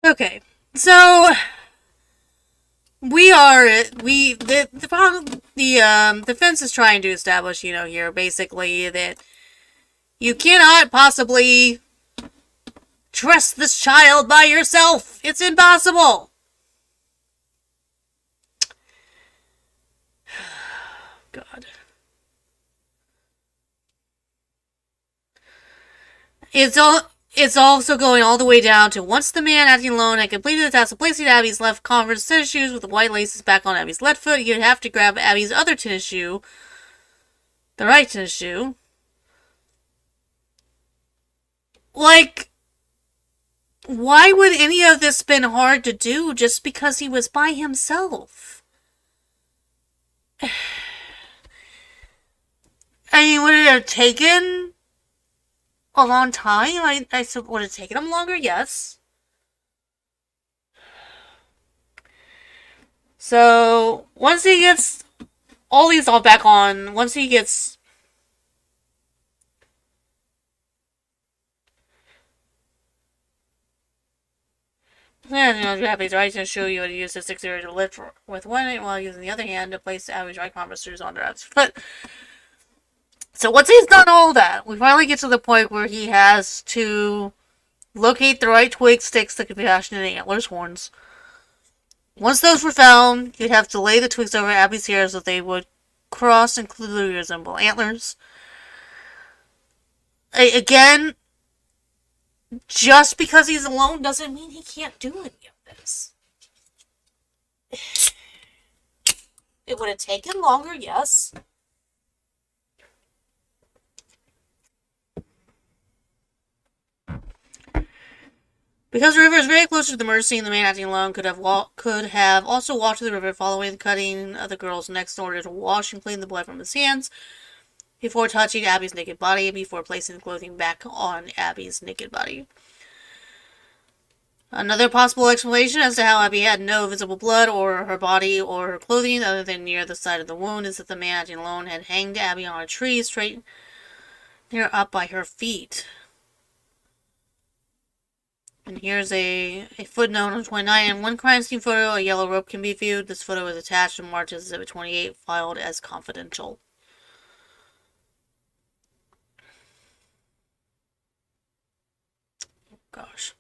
Okay, so the defense is trying to establish, here basically that you cannot possibly trust this child by yourself. It's impossible. God. It's also going all the way down to once the man acting alone had completed the task of placing Abby's left Converse tennis shoes with the white laces back on Abby's left foot, he'd have to grab Abby's other tennis shoe, the right tennis shoe. Like, why would any of this been hard to do just because he was by himself? I mean, would it have taken a long time? I would have taken him longer, yes. So, once he gets all these all back on, once he gets... And Abby's right to show you how to use his dexterity to lift with one hand while using the other hand to place Abby's right converses on Abby's foot. So once he's done all that, we finally get to the point where he has to locate the right twig, sticks that could be fashioned into antlers, horns. Once those were found, he'd have to lay the twigs over Abby's hair so they would cross and clearly resemble antlers. Again, just because he's alone doesn't mean he can't do any of this. It would have taken longer, yes. Because the river is very close to the murder scene, the man acting alone could have also walked to the river, following the cutting of the girl's neck in order to wash and clean the blood from his hands before touching Abby's naked body and before placing the clothing back on Abby's naked body. Another possible explanation as to how Abby had no visible blood or her body or her clothing other than near the site of the wound is that the man acting alone had hanged Abby on a tree straight near up by her feet. And here's a footnote on 29. In one crime scene photo, a yellow rope can be viewed. This photo is attached and marked as Exhibit 28, filed as confidential. Gosh.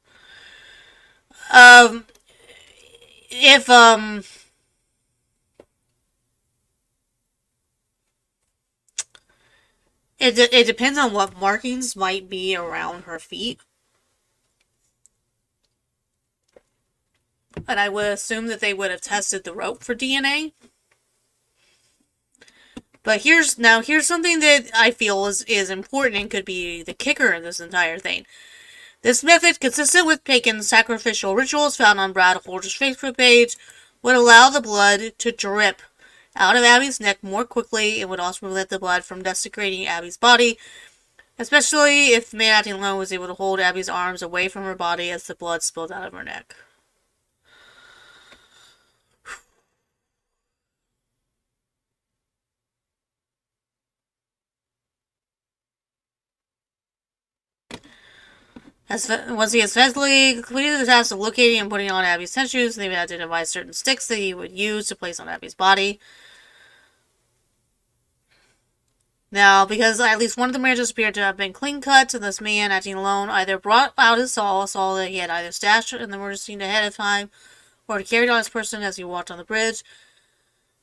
It depends on what markings might be around her feet. But I would assume that they would have tested the rope for DNA. But here's something that I feel is important and could be the kicker in this entire thing. This method, consistent with pagan sacrificial rituals found on Brad Holder's Facebook page, would allow the blood to drip out of Abby's neck more quickly and would also prevent the blood from desecrating Abby's body, especially if the man acting alone was able to hold Abby's arms away from her body as the blood spilled out of her neck. Once he has successfully completed the task of locating and putting on Abby's tennis shoes, they would identify certain sticks that he would use to place on Abby's body. Now, because at least one of the branches appeared to have been clean cut, and this man acting alone either brought out his saw, a saw that he had either stashed in the murder scene ahead of time, or carried on his person as he walked on the bridge,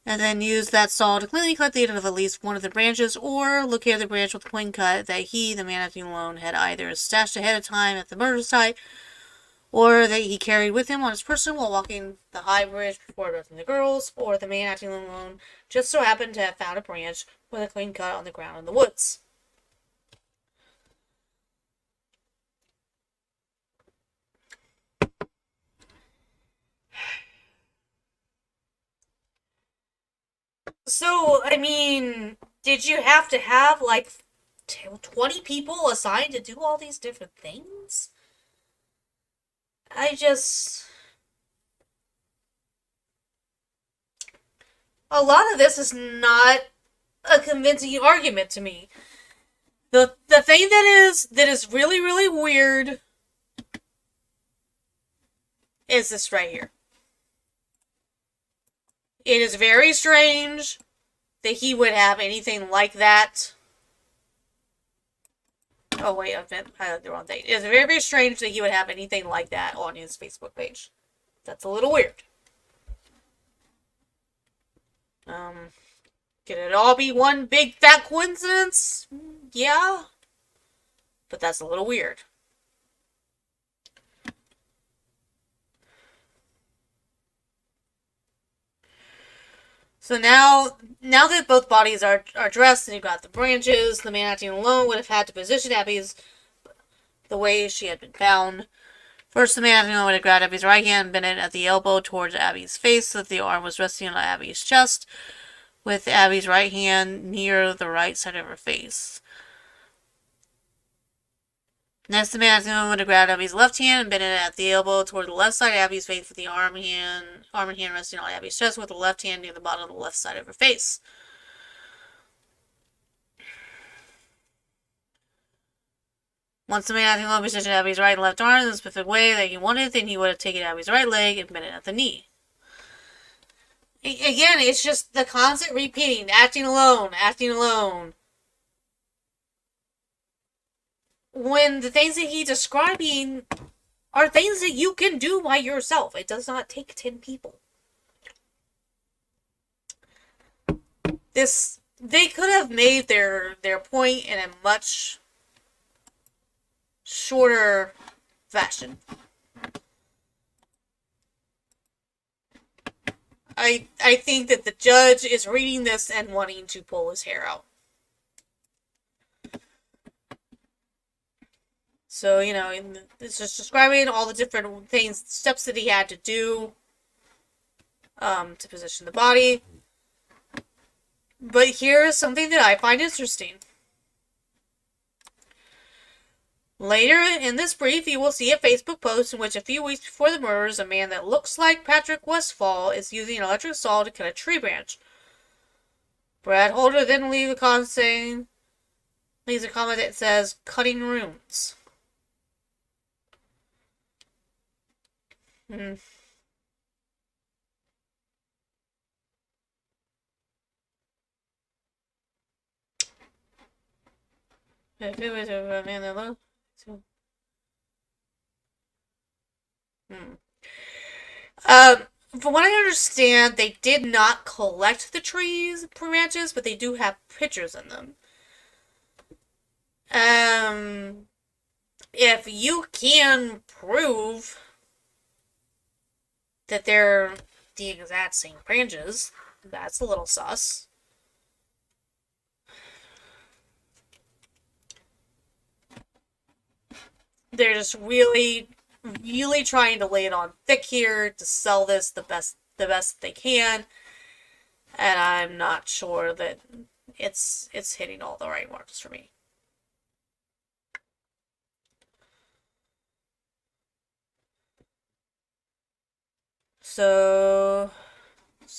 and then used that saw to cleanly cut the end of at least one of the branches, or located the branch with a clean cut that he, the man acting alone, had either stashed ahead of time at the murder site, or that he carried with him on his person while walking the high bridge before arresting the girls, or the man acting alone just so happened to have found a branch with a clean cut on the ground in the woods. So, I mean, did you have to have, like, 20 people assigned to do all these different things? A lot of this is not a convincing argument to me. The thing that is really, really weird is this right here. It is very strange that he would have anything like that. Oh wait, I had the wrong thing. It is very, very strange that he would have anything like that on his Facebook page. That's a little weird. Could it all be one big fat coincidence? Yeah. But that's a little weird. So now that both bodies are dressed and you've got the branches, the man acting alone would have had to position Abby's the way she had been found. First, the man acting alone would have grabbed Abby's right hand and bent it at the elbow towards Abby's face so that the arm was resting on Abby's chest, with Abby's right hand near the right side of her face. Next, the man acting alone would have grabbed Abby's left hand and bent it at the elbow toward the left side of Abby's face, with the arm and hand resting on Abby's chest, with the left hand near the bottom of the left side of her face. Once the man acting alone positioned Abby's right and left arms in a specific way that he wanted, then he would have taken Abby's right leg and bent it at the knee. Again, it's just the constant repeating, acting alone, acting alone. When the things that he's describing are things that you can do by yourself. It does not take 10 people. They could have made their point in a much shorter fashion. I think that the judge is reading this and wanting to pull his hair out. So, it's just describing all the different things, steps that he had to do to position the body. But here's something that I find interesting. Later in this brief, you will see a Facebook post in which a few weeks before the murders, a man that looks like Patrick Westfall is using an electric saw to cut a tree branch. Brad Holder then leaves a comment that says, "Cutting runes." If it was a man that looked... From what I understand, they did not collect the trees branches, but they do have pictures in them. If you can prove that they're the exact same branches, that's a little sus. They're just really trying to lay it on thick here to sell this the best they can, and I'm not sure that it's hitting all the right marks for me. So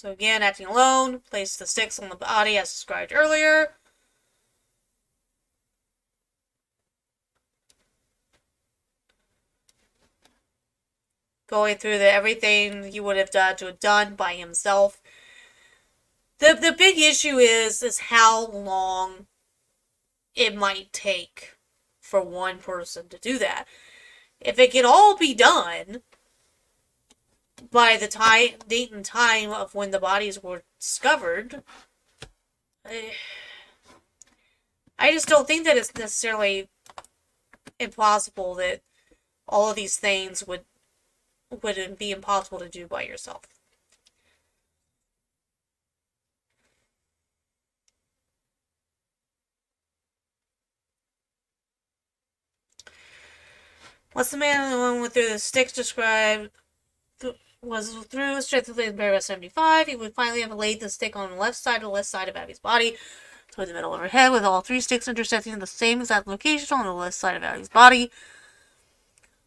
again, acting alone, place the sticks on the body as described earlier. Going through everything he would have done by himself. The big issue is how long it might take for one person to do that. If it can all be done by the date and time of when the bodies were discovered, I just don't think that it's necessarily impossible that all of these things would be impossible to do by yourself. Once the man the one went through the sticks described was through straight to the paragraph 75, he would finally have laid the stick on the left side of Abby's body, toward the middle of her head, with all three sticks intersecting in the same exact location on the left side of Abby's body.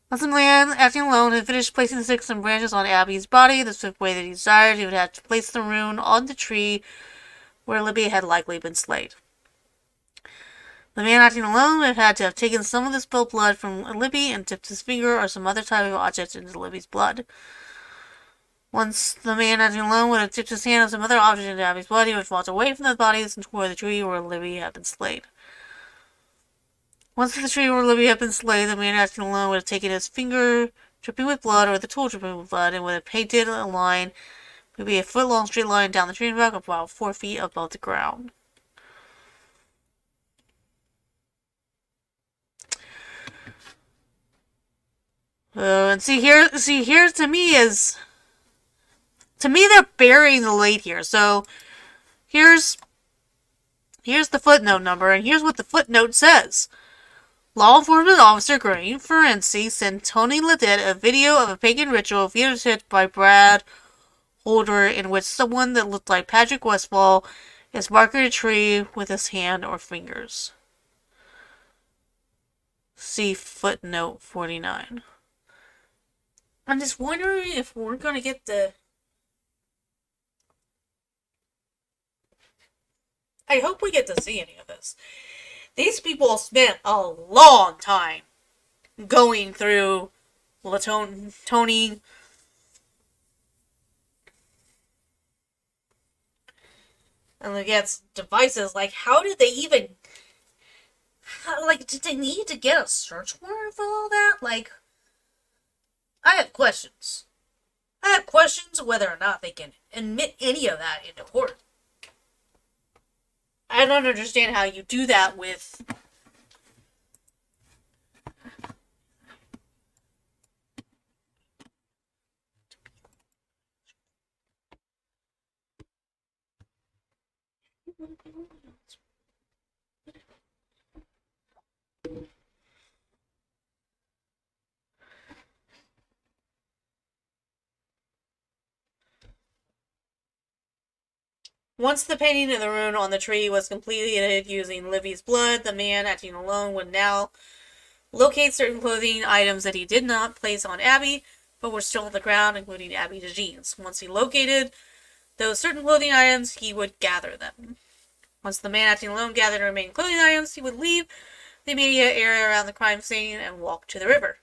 Once the man, acting alone, had finished placing the sticks and branches on Abby's body the specific way that he desired, he would have to place the rune on the tree where Libby had likely been slayed. The man acting alone would have had to have taken some of the spilled blood from Libby and dipped his finger or some other type of object into Libby's blood. Once the man acting alone would have dipped his hand or some other object into Abby's blood, he would have walked away from the bodies and toward the tree where Libby had been slayed. Once the tree where Libby had been slain, the man acting alone would have taken his finger dripping with blood or the tool dripping with blood and would have painted a line, maybe a foot-long straight line down the tree trunk about 4 feet above the ground. And here's to me they're burying the lead here. So here's the footnote number, and here's what the footnote says. Law enforcement officer Green Forensi sent Tony Ledet a video of a pagan ritual videotaped by Brad Holder in which someone that looked like Patrick Westfall is marking a tree with his hand or fingers. See footnote 49. I'm just wondering if we're going to get the... I hope we get to see any of this. These people spent a long time going through Tony. And it gets devices. Like, how did they even... did they need to get a search warrant for all that? Like, I have questions. I have questions whether or not they can admit any of that into court. I don't understand how you do that with... Once the painting of the rune on the tree was completed using Livy's blood, the man acting alone would now locate certain clothing items that he did not place on Abby, but were still on the ground, including Abby's jeans. Once he located those certain clothing items, he would gather them. Once the man acting alone gathered the remaining clothing items, he would leave the immediate area around the crime scene and walk to the river.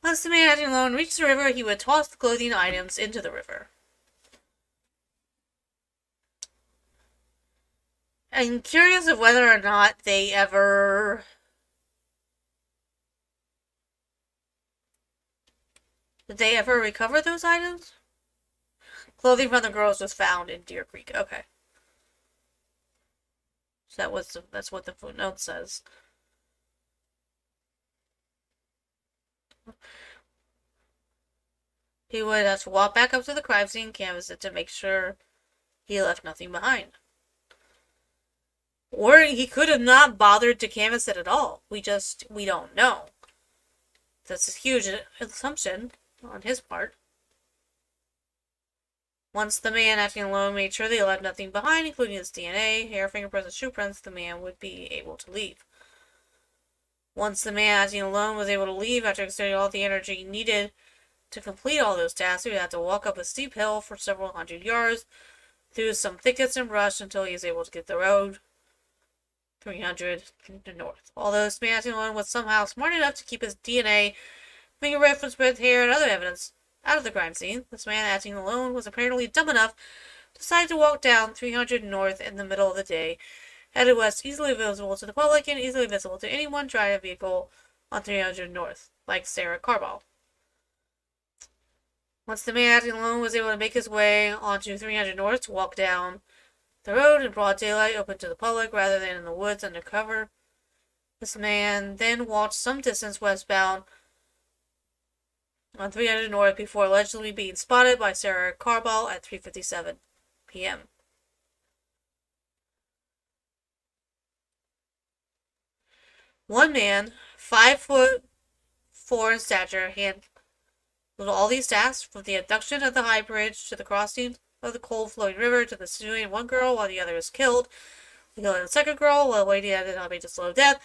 Once the man acting alone reached the river, he would toss the clothing items into the river. I'm curious of whether or not they ever... Did they ever recover those items? Clothing from the girls was found in Deer Creek. Okay. So that's what the footnote says. He would have to walk back up to the crime scene, canvass it to make sure he left nothing behind. Or he could have not bothered to canvass it at all. We don't know. That's a huge assumption on his part. Once the man acting alone made sure they left nothing behind, including his DNA, hair, fingerprints, and shoe prints, the man would be able to leave. Once the man acting alone was able to leave after exerting all the energy needed to complete all those tasks, he would have to walk up a steep hill for several hundred yards, through some thickets and brush until he was able to get the road 300 to north. Although this man acting alone was somehow smart enough to keep his DNA, fingerprint, footprint, hair, and other evidence out of the crime scene, this man acting alone was apparently dumb enough to decide to walk down 300 north in the middle of the day, headed west, easily visible to the public and easily visible to anyone trying a vehicle on 300 north, like Sarah Carball. Once the man acting alone was able to make his way onto 300 north to walk down the road in broad daylight, open to the public, rather than in the woods under cover, this man then walked some distance westbound on 300 north before allegedly being spotted by Sarah Carball at 3:57 p.m. One man, 5'4" in stature, handled all these tasks, from the abduction of the high bridge to the crossing of the cold-flowing river to the pursuing one girl while the other was killed, the killing of the second girl while waiting at an Abby to slow death,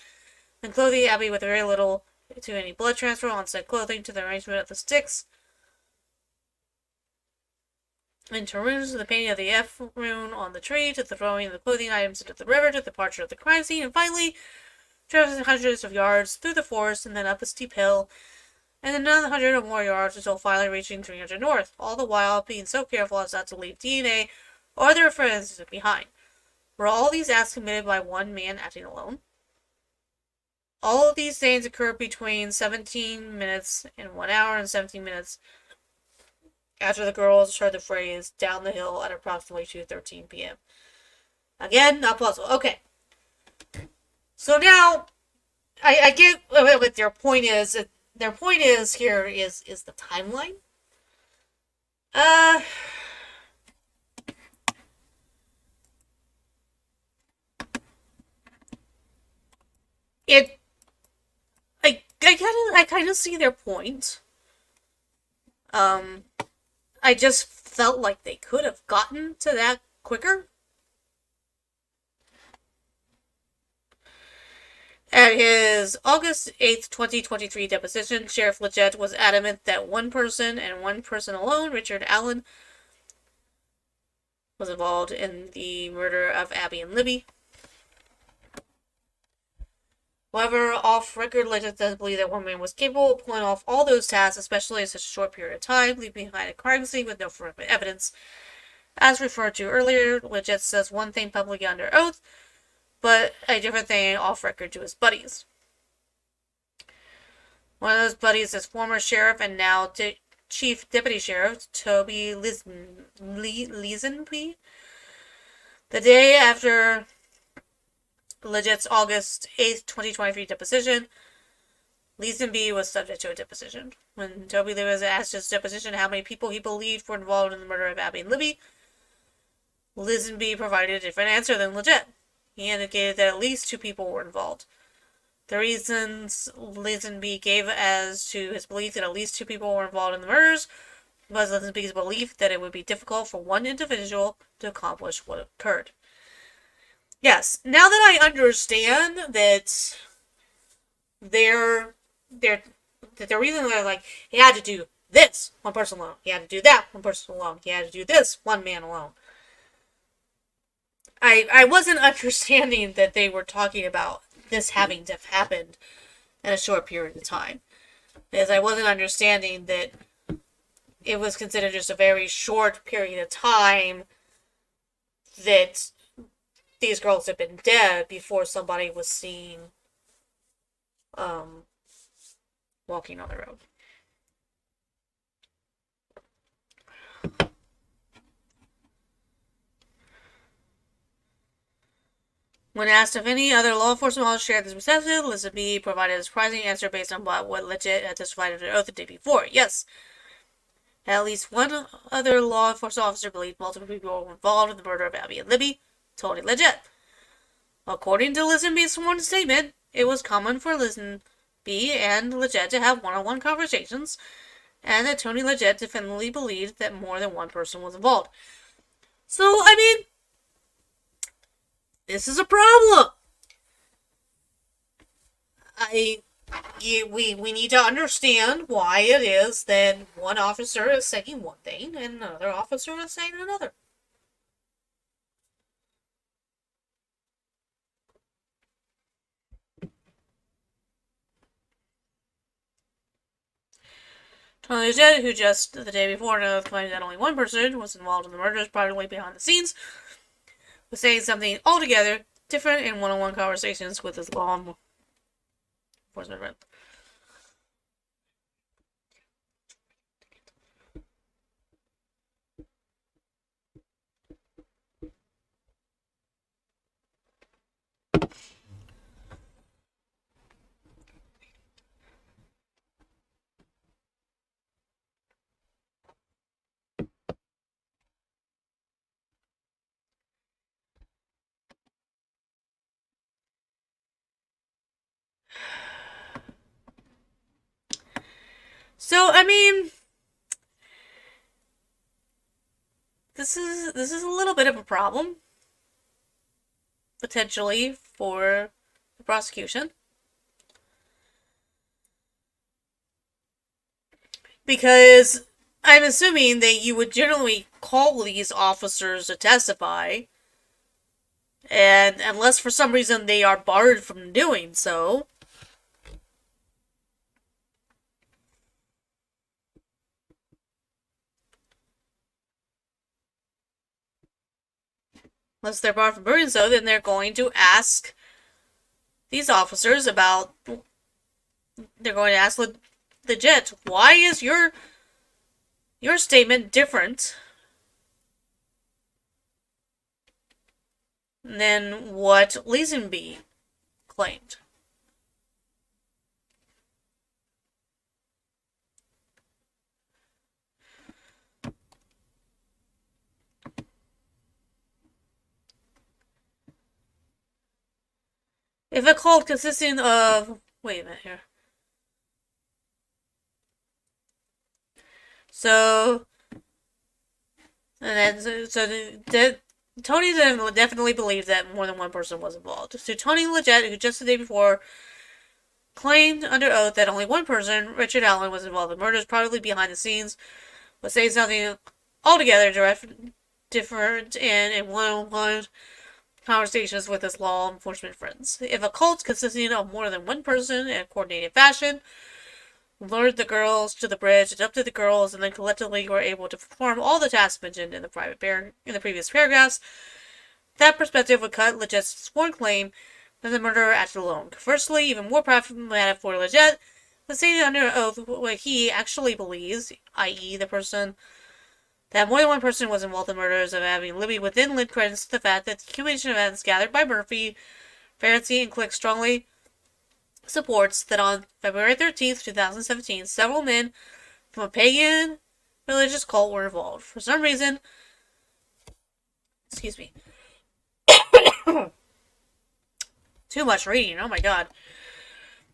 and clothing Abby with very little to any blood transfer on said clothing, to the arrangement of the sticks into runes, to the painting of the F rune on the tree, to the throwing of the clothing items into the river, to the departure of the crime scene, and finally traversing hundreds of yards through the forest and then up a steep hill, and then another 100 or more yards until finally reaching 300 north, all the while being so careful as not to leave DNA or other references behind. Were all these acts committed by one man acting alone? All of these things occurred between 17 minutes and 1 hour and 17 minutes after the girls heard the phrase "down the hill" at approximately 2:13 p.m. Again, not plausible. Okay. So now, I get what their point is. Their point is here is the timeline. I kind of see their point. I just felt like they could have gotten to that quicker. At his August 8th, 2023 deposition, Sheriff Leggett was adamant that one person and one person alone, Richard Allen, was involved in the murder of Abby and Libby. However, off-record legends does believe that one man was capable of pulling off all those tasks, especially in such a short period of time, leaving behind a crime scene with no forensic evidence. As referred to earlier, Legit says one thing publicly under oath, but a different thing off-record to his buddies. One of those buddies is former sheriff and now Chief Deputy Sheriff Toby Lisenby. The day after Legit's August 8th, 2023 deposition, Lisenby was subject to a deposition. When Toby was asked his deposition how many people he believed were involved in the murder of Abby and Libby, Lisenby provided a different answer than Legit. He indicated that at least 2 people were involved. The reasons Lisenby gave as to his belief that at least 2 people were involved in the murders was Lisenby's belief that it would be difficult for one individual to accomplish what occurred. Yes, now that I understand that the reason they're like, he had to do this, one person alone. He had to do that, one person alone. He had to do this, one man alone. I wasn't understanding that they were talking about this having to have happened in a short period of time. Because I wasn't understanding that it was considered just a very short period of time that these girls had been dead before somebody was seen walking on the road. When asked if any other law enforcement officers shared this perception, Lisenby provided a surprising answer based on what Legit had testified under oath the day before. Yes, at least one other law enforcement officer believed multiple people were involved in the murder of Abby and Libby, Tony Legit. According to Lisenby's sworn statement, it was common for Lisenby and Legit to have one-on-one conversations, and that Tony Legit definitely believed that more than one person was involved. So, I mean, this is a problem. We need to understand why it is that one officer is saying one thing and another officer is saying another. Tony Legit, who just the day before claimed that only one person was involved in the murders, probably behind the scenes, was saying something altogether different in one-on-one conversations with his law enforcement friend. So, I mean, this is a little bit of a problem, potentially, for the prosecution. Because I'm assuming that you would generally call these officers to testify, and unless for some reason they are barred from doing so, unless they're barred from doing so, then they're going to ask these officers about, they're going to ask Legit, why is your statement different than what Lisenby claimed? If a cult consisting of... Wait a minute here. So... And then... Tony definitely believed that more than one person was involved. So Tony Legit, who just the day before claimed under oath that only one person, Richard Allen, was involved in murders, probably behind the scenes, was saying something altogether different in one-on-one conversations with his law enforcement friends. If a cult consisting of more than one person in a coordinated fashion lured the girls to the bridge, adopted the girls, and then collectively were able to perform all the tasks mentioned in the previous paragraphs, that perspective would cut Leget's sworn claim that the murderer acted alone. Conversely, even more problematic for Leget, the stating under oath what he actually believes, i.e., that more than one person was involved in the murders of Abby and Libby, would then lend credence to the fact that the accumulation of evidence gathered by Murphy, Ferenczi, and Click strongly supports that on February 13th, 2017, several men from a pagan religious cult were involved. For some reason, excuse me, too much reading, oh my god.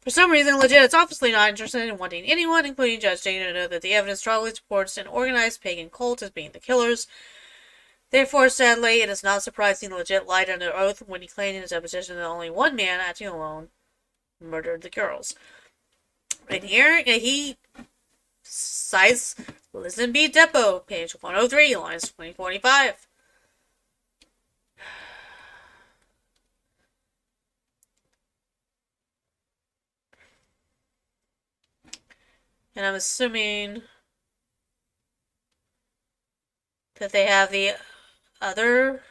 For some reason, Leget is obviously not interested in wanting anyone, including Judge Dana, to know that the evidence strongly supports an organized pagan cult as being the killers. Therefore, sadly, it is not surprising Leget lied under oath when he claimed in his deposition that only one man, acting alone, murdered the girls. And here, he cites Lisenby Depot, page 103, lines 2045. And I'm assuming that they have the other...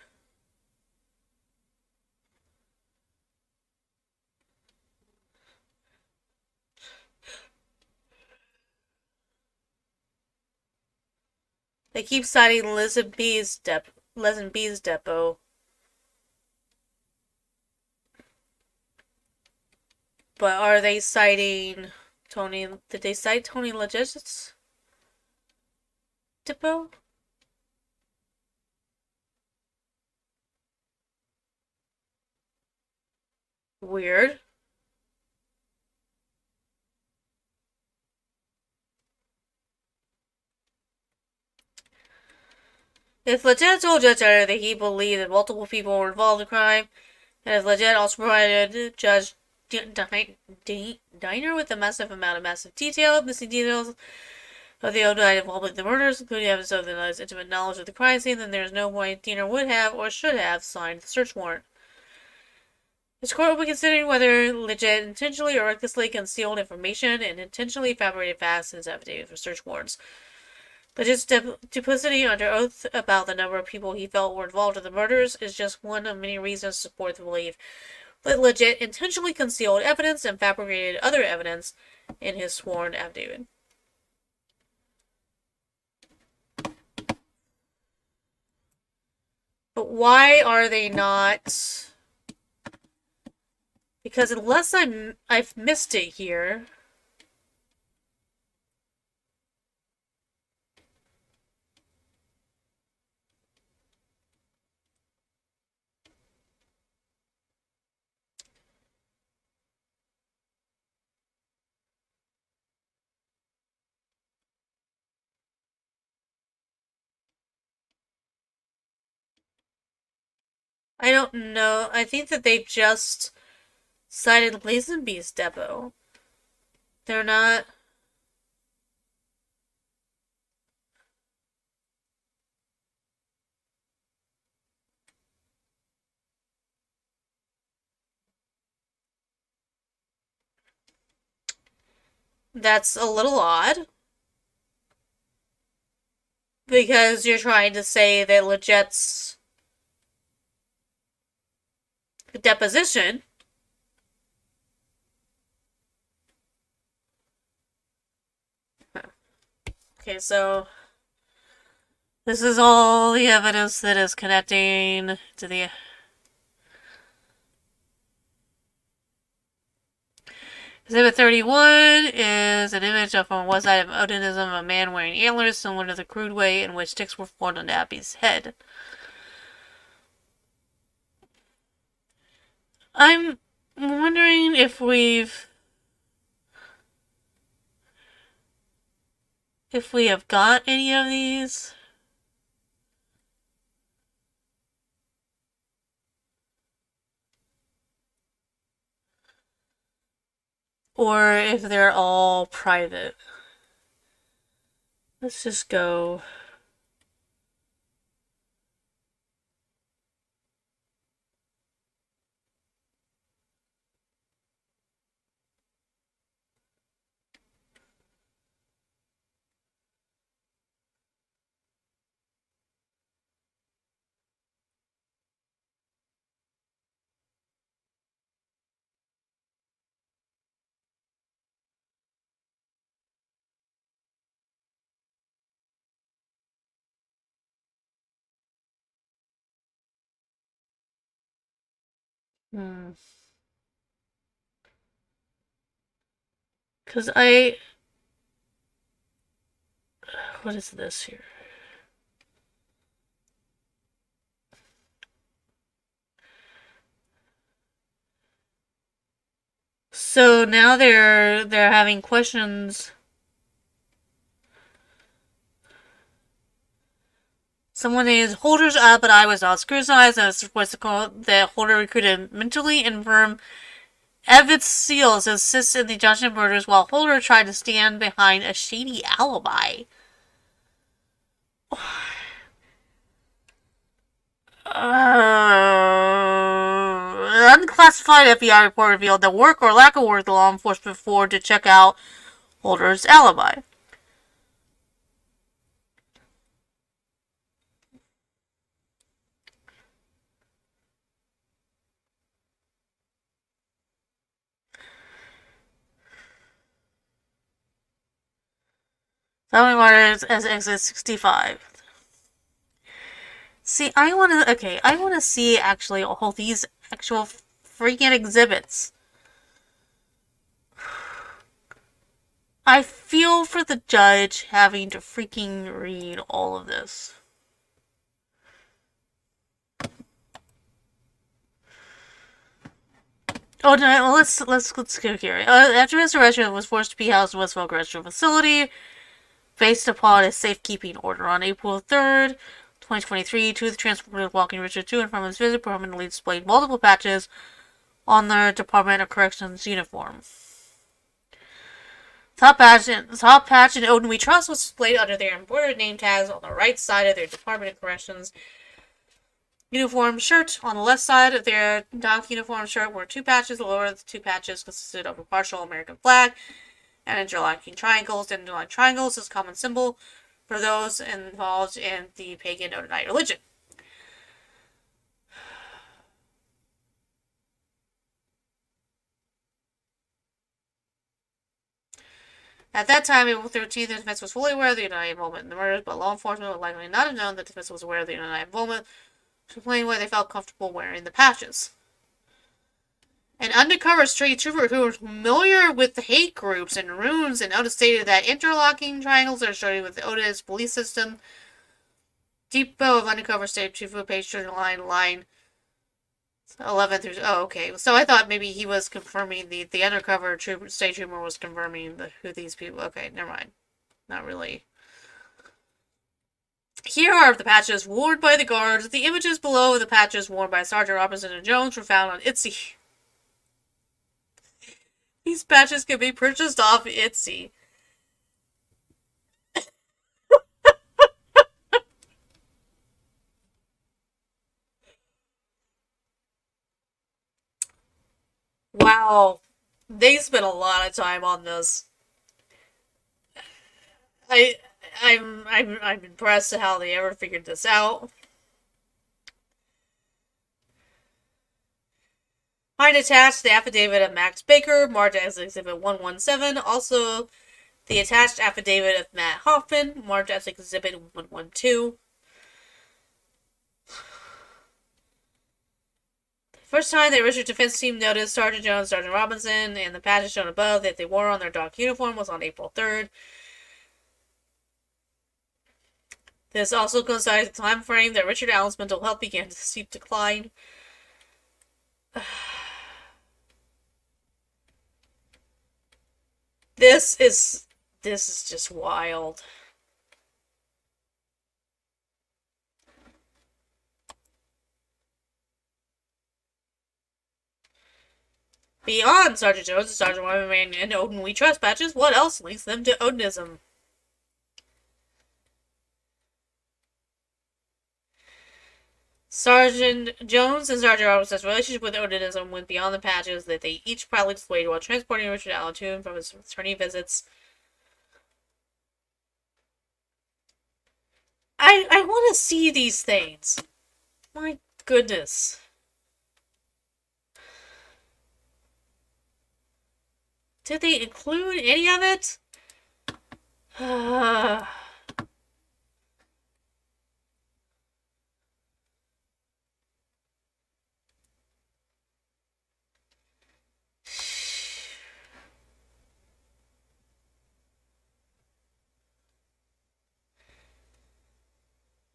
They keep citing Lisenby's Depot. But are they citing Tony? Did they cite Tony Leget's Depot? Weird. If Leget told Judge Diner that he believed that multiple people were involved in the crime, and if Leget also provided Judge Diner with a massive detail, missing details of the Odinism involvement in the murders, including evidence of the intimate knowledge of the crime scene, then there is no way Diner would have or should have signed the search warrant. This court will be considering whether Leget intentionally or recklessly concealed information and intentionally fabricated facts in his affidavit for search warrants. Leget's duplicity under oath about the number of people he felt were involved in the murders is just one of many reasons to support the belief that Leget intentionally concealed evidence and fabricated other evidence in his sworn affidavit. But why are they not? Because unless I've missed it here. I don't know. I think that they just cited Lazenby's Depot. They're not... That's a little odd. Because you're trying to say that Leget's deposition Okay, so this is all the evidence that is connecting to the... Exhibit 31 is an image of on one side of Odinism of a man wearing antlers, similar to the crude way in which sticks were formed on Abby's head. I'm wondering if we have got any of these. Or if they're all private. Let's just go. Because what is this here? So now they're having questions. Someone named Holder's up, but I was not scrutinized as what's it called that Holder recruited mentally infirm Evans Seals to assist in the Johnson murders while Holder tried to stand behind a shady alibi. Unclassified FBI report revealed that work or lack of work the law enforcement forward to check out Holder's alibi. Selling waters as exit 65. See, I want to see actually all these actual freaking exhibits. I feel for the judge having to freaking read all of this. Oh no! Well, let's go here. After his arrest, was forced to be housed in Westfield Correctional Facility, based upon a safekeeping order on April 3rd, 2023. Two of the transporters walking Richard to and from his visit permanently displayed multiple patches on their Department of Corrections uniform. Top patch and Odin We Trust was displayed under their embroidered name tags on the right side of their Department of Corrections uniform shirt. On the left side of their dock uniform shirt were two patches. The lower of the two patches consisted of a partial American flag and interlocking triangles. And interlocking triangles is a common symbol for those involved in the pagan Odinite religion. At that time, April 13th, the defense was fully aware of the Odinite involvement in the murders, but law enforcement would likely not have known that the defense was aware of the Odinite involvement, to explain why they felt comfortable wearing the patches. An undercover state trooper who was familiar with the hate groups and runes and noted stated that interlocking triangles are associated with the Odinism belief system. Depot of undercover state trooper page line 11 through. Oh, okay. So I thought maybe he was confirming the undercover state trooper was confirming who these people. Okay, never mind. Not really. Here are the patches worn by the guards. The images below the patches worn by Sergeant Robinson and Jones were found on Etsy. These patches can be purchased off Etsy. Wow. They spent a lot of time on this. I'm impressed at how they ever figured this out. Find attached the affidavit of Max Baker, marked as Exhibit 117. Also, the attached affidavit of Matt Hoffman, marked as Exhibit 112. First time the original defense team noticed Sergeant Jones, Sergeant Robinson, and the patches shown above that they wore on their dock uniform was on April 3rd. This also coincides with the time frame that Richard Allen's mental health began to steep decline. This is just wild. Beyond Sergeant Jones, Sergeant Wyman, and Odin We Trust patches, what else links them to Odinism? Sergeant Jones and Sergeant Robinson's relationship with Odinism went beyond the patches that they each proudly displayed while transporting Richard Allen to and from his returning visits. I want to see these things. My goodness. Did they include any of it?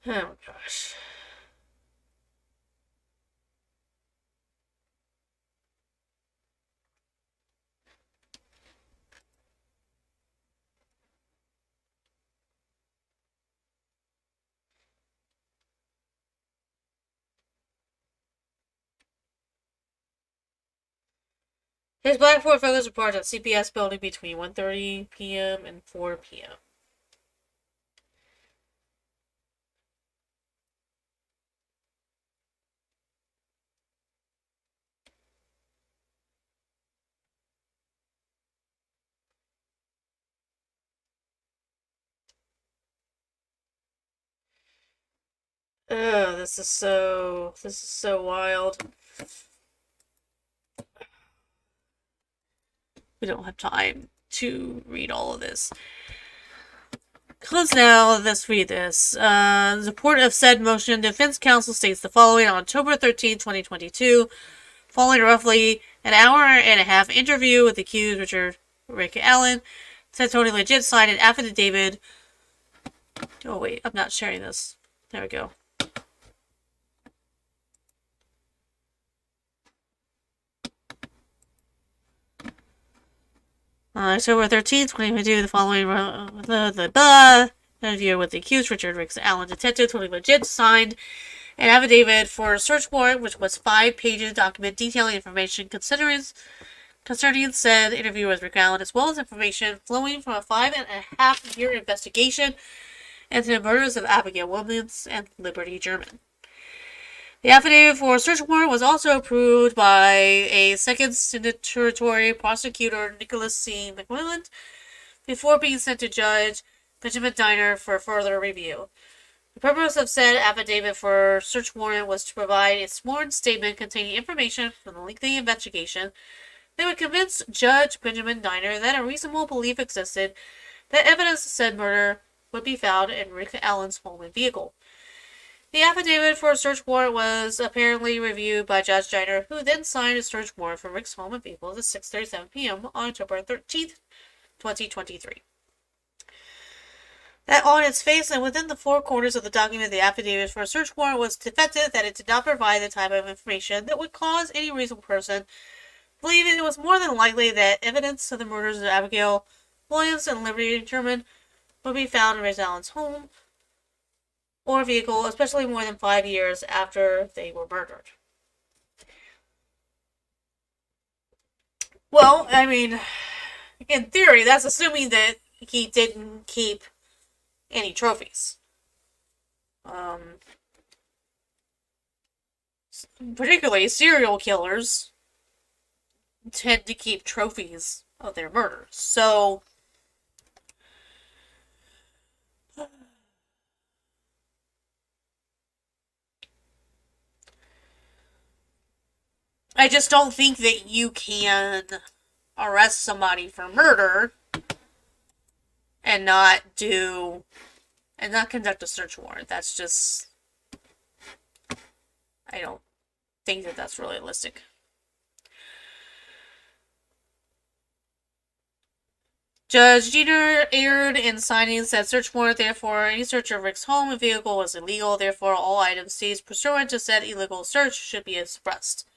Oh gosh. His black Ford Focus reports at CPS building between 1:30 p.m. and 4 p.m. Ugh, this is so wild. We don't have time to read all of this. Let's read this. The support of said motion, defense counsel states the following on October 13, 2022, following roughly an hour and a half interview with the accused Rick Allen, said Tony legit signed an affidavit. Oh wait, I'm not sharing this. There we go. October 13th, 2022, the following interview with the accused, Richard Ricks Allen, detective, totally legit, signed an affidavit for a search warrant, which was 5 pages document detailing information concerning said interview with Rick Allen, as well as information flowing from a 5.5-year investigation into the murders of Abigail Williams and Liberty German. The affidavit for a search warrant was also approved by a second signatory prosecutor, Nicholas C. McMillan, before being sent to Judge Benjamin Diner for further review. The purpose of said affidavit for search warrant was to provide a sworn statement containing information from the lengthy investigation that would convince Judge Benjamin Diner that a reasonable belief existed that evidence of said murder would be found in Rick Allen's home and vehicle. The affidavit for a search warrant was apparently reviewed by Judge Diner, who then signed a search warrant for Rick's home and vehicle at 6:37 p.m. on October 13th, 2023. That on its face and within the four corners of the document, the affidavit for a search warrant was defective, that it did not provide the type of information that would cause any reasonable person to believe it was more than likely that evidence of the murders of Abigail Williams and Liberty German would be found in Rick Allen's home or vehicle, especially more than 5 years after they were murdered. Well, I mean, in theory, that's assuming that he didn't keep any trophies. Particularly serial killers tend to keep trophies of their murders. So, I just don't think that you can arrest somebody for murder and not conduct a search warrant. That's just, I don't think that that's realistic. Judge Jeter erred in signing said search warrant. Therefore, any search of Rick's home and vehicle was illegal. Therefore, all items seized pursuant to said illegal search should be suppressed.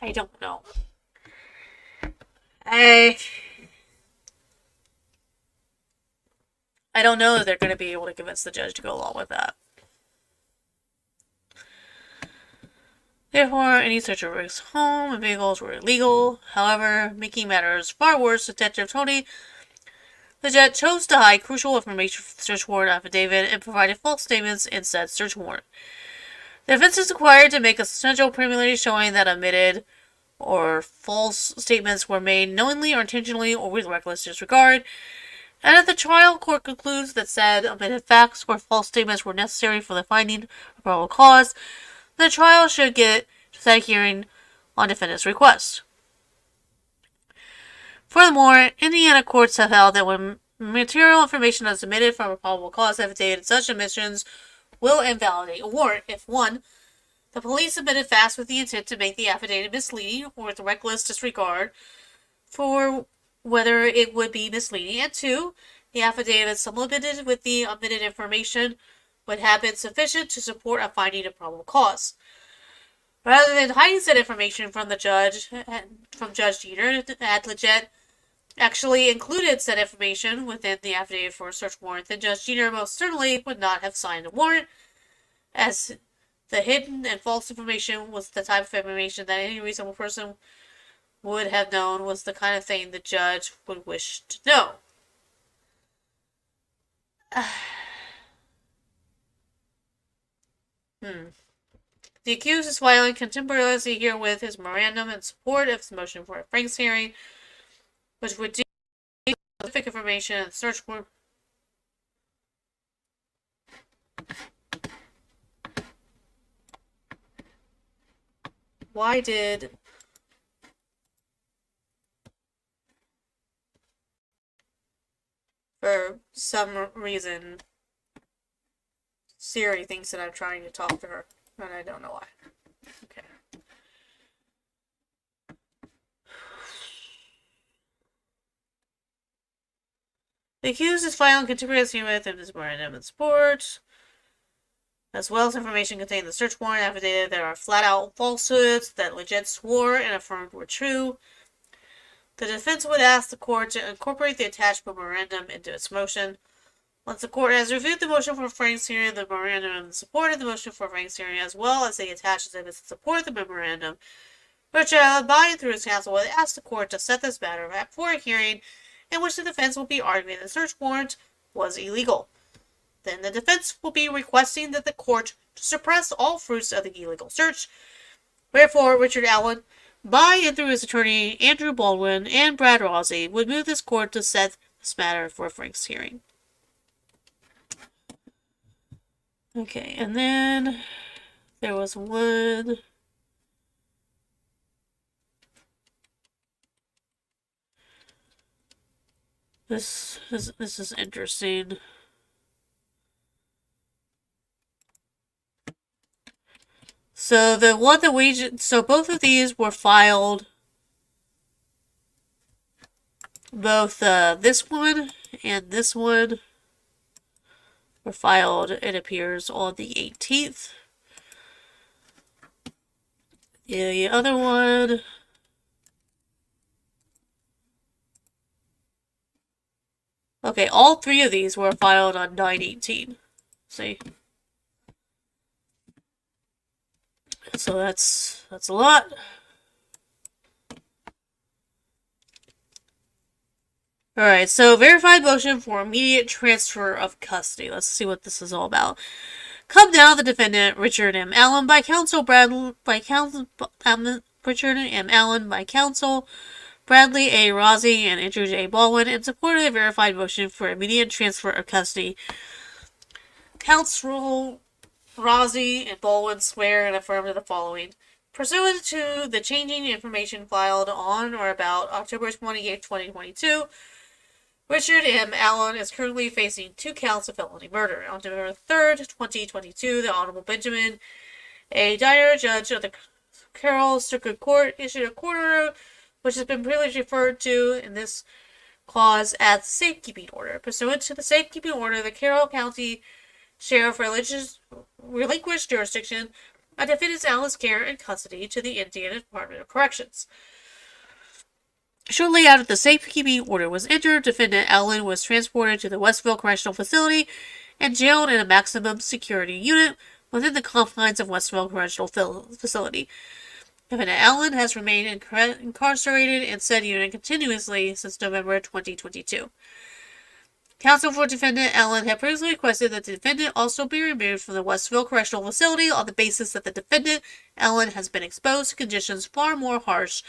I don't know. I don't know that they're going to be able to convince the judge to go along with that. Therefore, any search of Rick's home and vehicles were illegal. However, making matters far worse, Detective Tony Legette chose to hide crucial information from the search warrant affidavit and provided false statements in said search warrant. The defense is required to make a substantial preliminary showing that omitted or false statements were made knowingly or intentionally or with reckless disregard, and if the trial court concludes that said omitted facts or false statements were necessary for the finding of probable cause, the trial should get to that hearing on defendant's request. Furthermore, Indiana courts have held that when material information that's omitted from a probable cause affidavit and such omissions will invalidate a warrant if 1. The police submitted facts with the intent to make the affidavit misleading or with reckless disregard for whether it would be misleading, and 2. The affidavit supplemented with the omitted information would have been sufficient to support a finding of probable cause. Rather than hiding said information from the judge, from Judge Jeter, had Leggett actually included said information within the affidavit for a search warrant, then Judge Jeter most certainly would not have signed a warrant, as the hidden and false information was the type of information that any reasonable person would have known was the kind of thing the judge would wish to know. The accused is filing contemporaneously herewith his memorandum in support of his motion for a Franks hearing, which would deal with specific information in the search warrant. Why did for some reason Siri thinks that I'm trying to talk to her, and I don't know why. Okay. The accused is filing contemporaneously with his memorandum in support, as well as information contained in the search warrant affidavit that are flat-out falsehoods that Leggett swore and affirmed were true. The defense would ask the court to incorporate the attached memorandum into its motion. Once the court has reviewed the motion for Frank's hearing, the memorandum in support of the motion for Frank's hearing, as well as the attached exhibits in support of the memorandum, Richard Allen, by and through his counsel, would ask the court to set this matter for a hearing in which the defense will be arguing the search warrant was illegal. Then the defense will be requesting that the court to suppress all fruits of the illegal search. Wherefore, Richard Allen, by and through his attorney Andrew Baldwin and Brad Rossi, would move this court to set this matter for Frank's hearing. Okay, and then there was one. This is interesting. So the one that so both of these were filed. Both this one and this one were filed, it appears, on the 18th. The other one. Okay, all three of these were filed on 9/18. See? So that's a lot. Alright, so verified motion for immediate transfer of custody. Let's see what this is all about. Come now, the defendant, Richard M. Allen, by counsel, Richard M. Allen, by counsel, Bradley A. Rossi, and Andrew J. Baldwin, in support of the verified motion for immediate transfer of custody. Counsel Rossi and Baldwin swear and affirm to the following. Pursuant to the changing information filed on or about October 28, 2022, Richard M. Allen is currently facing 2 counts of felony murder. On November 3rd, 2022, the Honorable Benjamin A. Dyer, judge of the Carroll Circuit Court, issued a court order which has been previously referred to in this clause as the safekeeping order. Pursuant to the safekeeping order, the Carroll County Sheriff relinquished jurisdiction of defendant's Allen's care and custody to the Indiana Department of Corrections. Shortly after the safekeeping order was entered, defendant Allen was transported to the Westville Correctional Facility and jailed in a maximum security unit within the confines of Westville Correctional Facility. Defendant Allen has remained incarcerated in said unit continuously since November 2022. Counsel for defendant Allen had previously requested that the defendant also be removed from the Westville Correctional Facility on the basis that the defendant Allen has been exposed to conditions far more harsh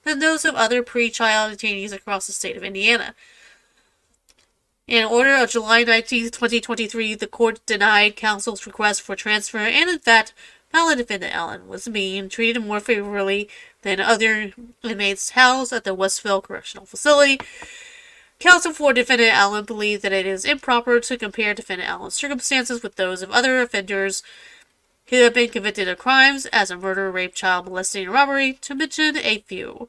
than those of other pre-trial detainees across the state of Indiana. In order of July 19, 2023, the court denied counsel's request for transfer, and in fact, found the defendant Allen was being treated more favorably than other inmates housed at the Westville Correctional Facility. Counsel for Defendant Allen believed that it is improper to compare Defendant Allen's circumstances with those of other offenders who have been convicted of crimes as a murder, rape, child molesting, and robbery, to mention a few.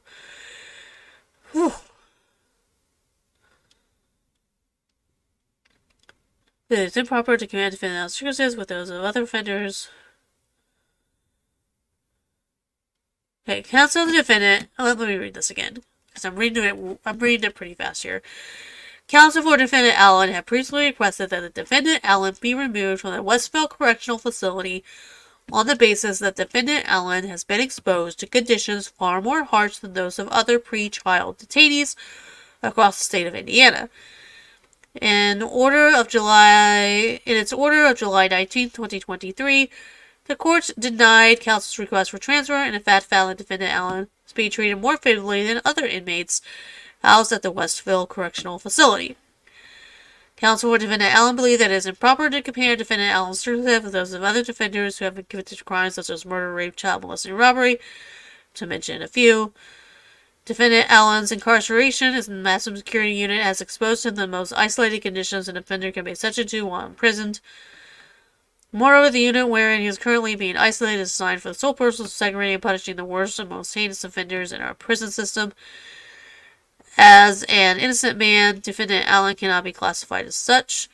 Whew. It is improper to compare Defendant Allen's circumstances with those of other offenders. Okay, counsel the defendant. Let me read this again, because I'm reading it pretty fast here. Counsel for Defendant Allen had previously requested that the Defendant Allen be removed from the Westville Correctional Facility on the basis that Defendant Allen has been exposed to conditions far more harsh than those of other pre-trial detainees across the state of Indiana. In its order of July 19, 2023, the court denied counsel's request for transfer and in fact found that Defendant Allen was being treated more favorably than other inmates housed at the Westville Correctional Facility. Counsel for Defendant Allen believed that it is improper to compare Defendant Allen's circumstances with those of other defenders who have been convicted of crimes such as murder, rape, child molesting, and robbery, to mention a few. Defendant Allen's incarceration is in the maximum security unit as exposed to the most isolated conditions an offender can be subject to while imprisoned. Moreover, the unit wherein he is currently being isolated is designed for the sole purpose of segregating and punishing the worst and most heinous offenders in our prison system. As an innocent man, Defendant Allen cannot be classified as such.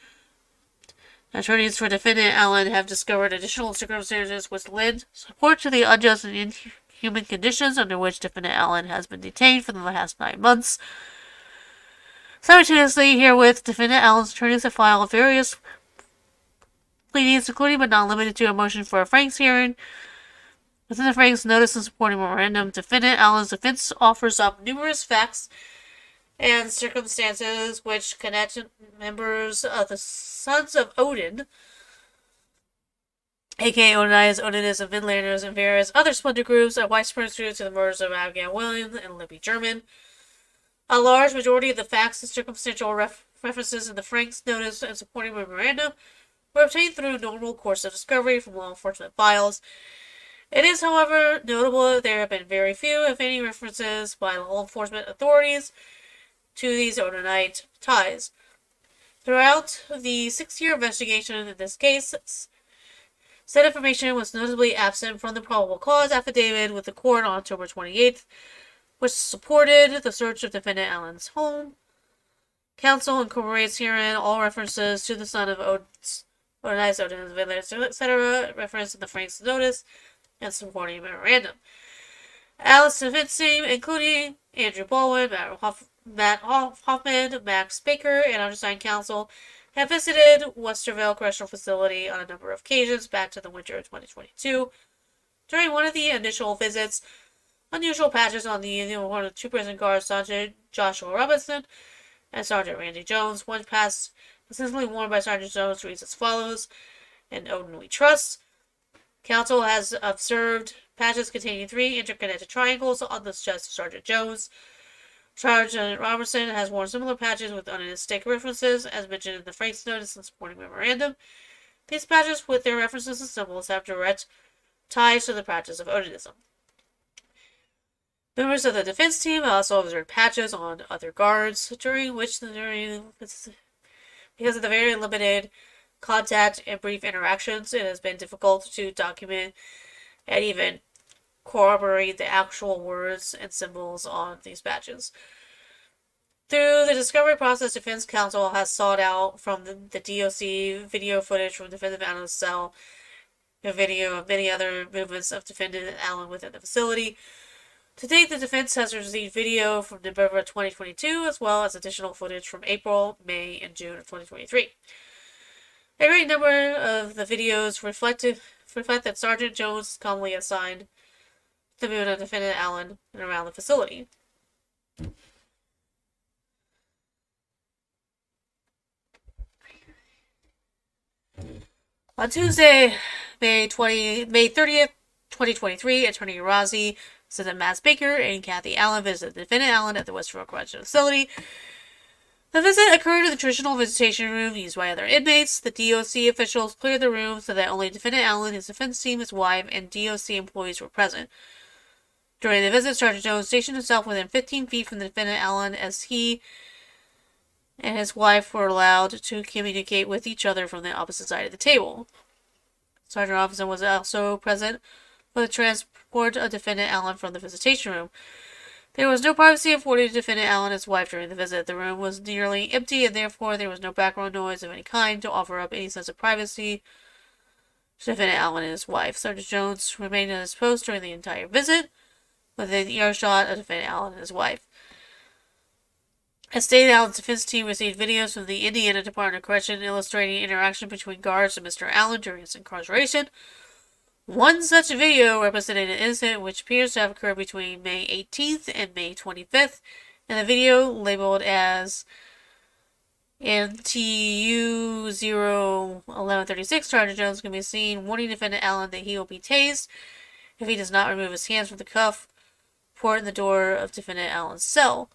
Attorneys for Defendant Allen have discovered additional circumstances which lend support to the unjust and inhuman conditions under which Defendant Allen has been detained for the last 9 months. Simultaneously, herewith, Defendant Allen's attorneys have filed various pleadings, including but not limited to a motion for a Franks hearing. Within the Franks notice and supporting memorandum, Defendant Allen's defense offers up numerous facts and circumstances which connect members of the Sons of Odin, aka Odinism, Vinlanders, and various other splinter groups of white supremacist groups to the murders of Abigail Williams and Libby German. A large majority of the facts and circumstantial references in the Franks notice and supporting memorandum were obtained through normal course of discovery from law enforcement files. It is, however, notable that there have been very few, if any, references by law enforcement authorities to these Odinite ties. Throughout the 6-year investigation in this case, said information was notably absent from the probable cause affidavit with the court on October 28th, which supported the search of Defendant Allen's home. Counsel incorporates herein all references to the son of Odin's, etc., referenced in the Franks notice and supporting memorandum. Allen's defense team, including Andrew Baldwin, Matt Hoffman, Max Baker, and undersigned counsel, have visited Westerville Correctional Facility on a number of occasions back to the winter of 2022. During one of the initial visits, unusual patches on the uniform of 2 prison guards, Sergeant Joshua Robinson and Sergeant Randy Jones. One pass consistently worn by Sergeant Jones reads as follows: "In Odin we trust." Counsel has observed patches containing 3 interconnected triangles on the chest of Sergeant Jones. Sergeant Robertson has worn similar patches with unidentified references, as mentioned in the Franks notice and supporting memorandum. These patches, with their references and symbols, have direct ties to the practice of Odinism. Members of the defense team also observed patches on other guards, because of the very limited contact and brief interactions, it has been difficult to document and even corroborate the actual words and symbols on these badges. Through the discovery process, defense counsel has sought out from the DOC video footage from Defendant Allen's cell, a video of many other movements of Defendant Allen within the facility. To date, the defense has received video from November 2022, as well as additional footage from April, May, and June of 2023. A great number of the videos reflect that Sergeant Jones is commonly assigned the movement of Defendant Allen and around the facility. On Tuesday, May 30th, 2023, Attorney Razi said that Matt Baker and Kathy Allen visited Defendant Allen at the Westville Correctional Facility. The visit occurred in the traditional visitation room used by other inmates. The DOC officials cleared the room so that only Defendant Allen, his defense team, his wife, and DOC employees were present. During the visit, Sergeant Jones stationed himself within 15 feet from the Defendant Allen as he and his wife were allowed to communicate with each other from the opposite side of the table. Sergeant Robinson was also present for the transport of Defendant Allen from the visitation room. There was no privacy afforded to Defendant Allen and his wife during the visit. The room was nearly empty, and therefore there was no background noise of any kind to offer up any sense of privacy to Defendant Allen and his wife. Sergeant Jones remained at his post during the entire visit, within earshot of Defendant Allen and his wife. As stated, Allen's defense team received videos from the Indiana Department of Correction illustrating interaction between guards and Mr. Allen during his incarceration. One such video represented an incident which appears to have occurred between May 18th and May 25th, and the video, labeled as NTU 01136, Sergeant Jones can be seen warning Defendant Allen that he will be tased if he does not remove his hands from the cuff port in the door of Defendant Allen's cell.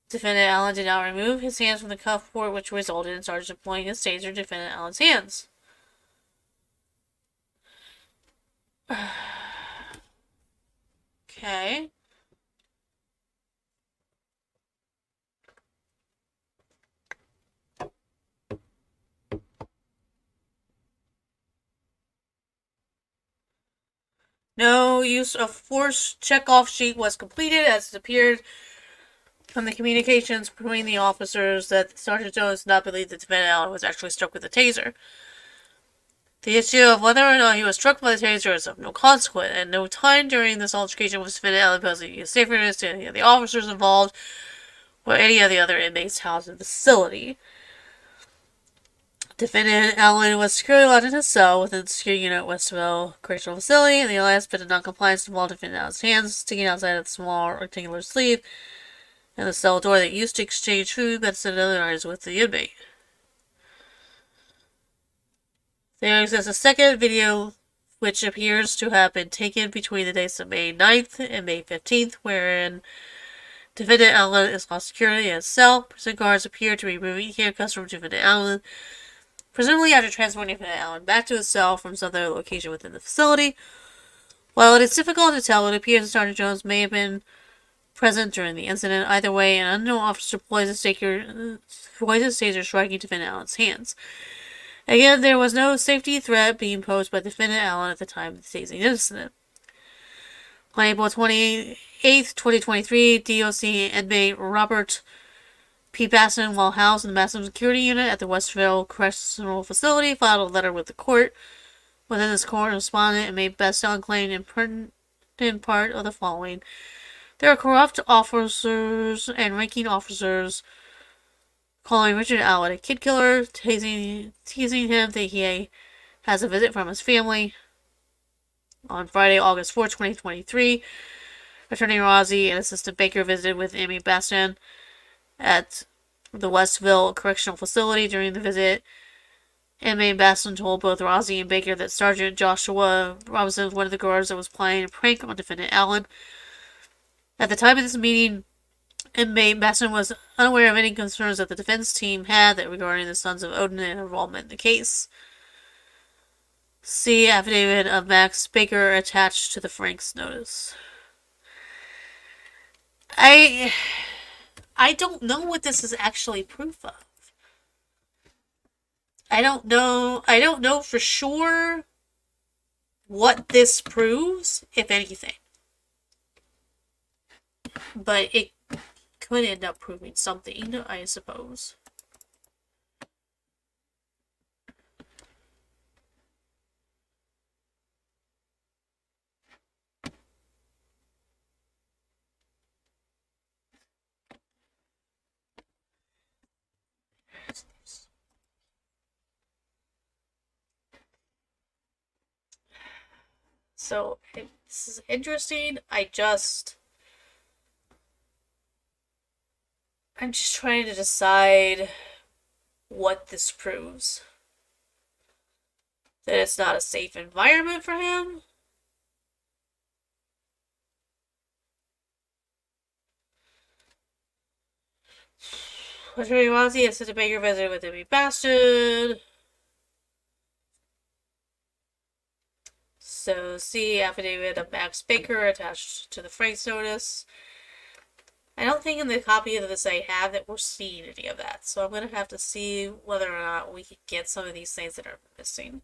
Defendant Allen did not remove his hands from the cuff port, which resulted in Sergeant deploying his taser to Defendant Allen's hands. Okay. No use of force checkoff sheet was completed, as it appeared from the communications between the officers that Sergeant Jones did not believe that Defendant Allen was actually struck with a taser. The issue of whether or not he was struck by the taser is of no consequence, and no time during this altercation was Defendant Allen posing a safer risk to any of the officers involved or any of the other inmates housed in the facility. Defendant Allen was securely locked in his cell within the security unit at Westville Correctional Facility, and the last bit of noncompliance involved Defendant Allen's hands sticking outside of the small rectangular sleeve and the cell door that used to exchange food, medicine, and other items with the inmate. There exists a second video which appears to have been taken between the dates of May 9th and May 15th, wherein Defendant Allen is lost securely in his cell. Prison guards appear to be removing handcuffs from Defendant Allen, presumably after transporting Defendant Allen back to his cell from some other location within the facility. While it is difficult to tell, it appears that Sergeant Jones may have been present during the incident. Either way, an unknown officer deploys his taser, striking Defendant Allen's hands. Again, there was no safety threat being posed by Defendant Allen at the time of the tasing incident. On April 28th, 2023, DOC inmate Robert P. Basson, while housed in the maximum security unit at the Westville Correctional Facility, filed a letter with the court. Within this correspondence, inmate Basson claimed in part of the following: there are corrupt officers and ranking officers calling Richard Allen a kid killer, teasing him that he has a visit from his family. On Friday, August 4, 2023, Attorney Rossi and Assistant Baker visited with Amy Bastion at the Westville Correctional Facility. During the visit, Inmate Bastion told both Rossi and Baker that Sergeant Joshua Robinson was one of the guards that was playing a prank on Defendant Allen. At the time of this meeting, Inmate Bastion was unaware of any concerns that the defense team had regarding the Sons of Odin and involvement in the case. See affidavit of Max Baker attached to the Frank's notice. I don't know what this is actually proof of. I don't know for sure what this proves, if anything. But it could end up proving something, I suppose. So, this is interesting. I'm just trying to decide what this proves. That it's not a safe environment for him? Attorney Rossi and Assistant Baker visited with Amy Bastion. So, see affidavit of Max Baker attached to the Frank's notice. I don't think in the copy of this I have that we're seeing any of that. So I'm going to have to see whether or not we can get some of these things that are missing.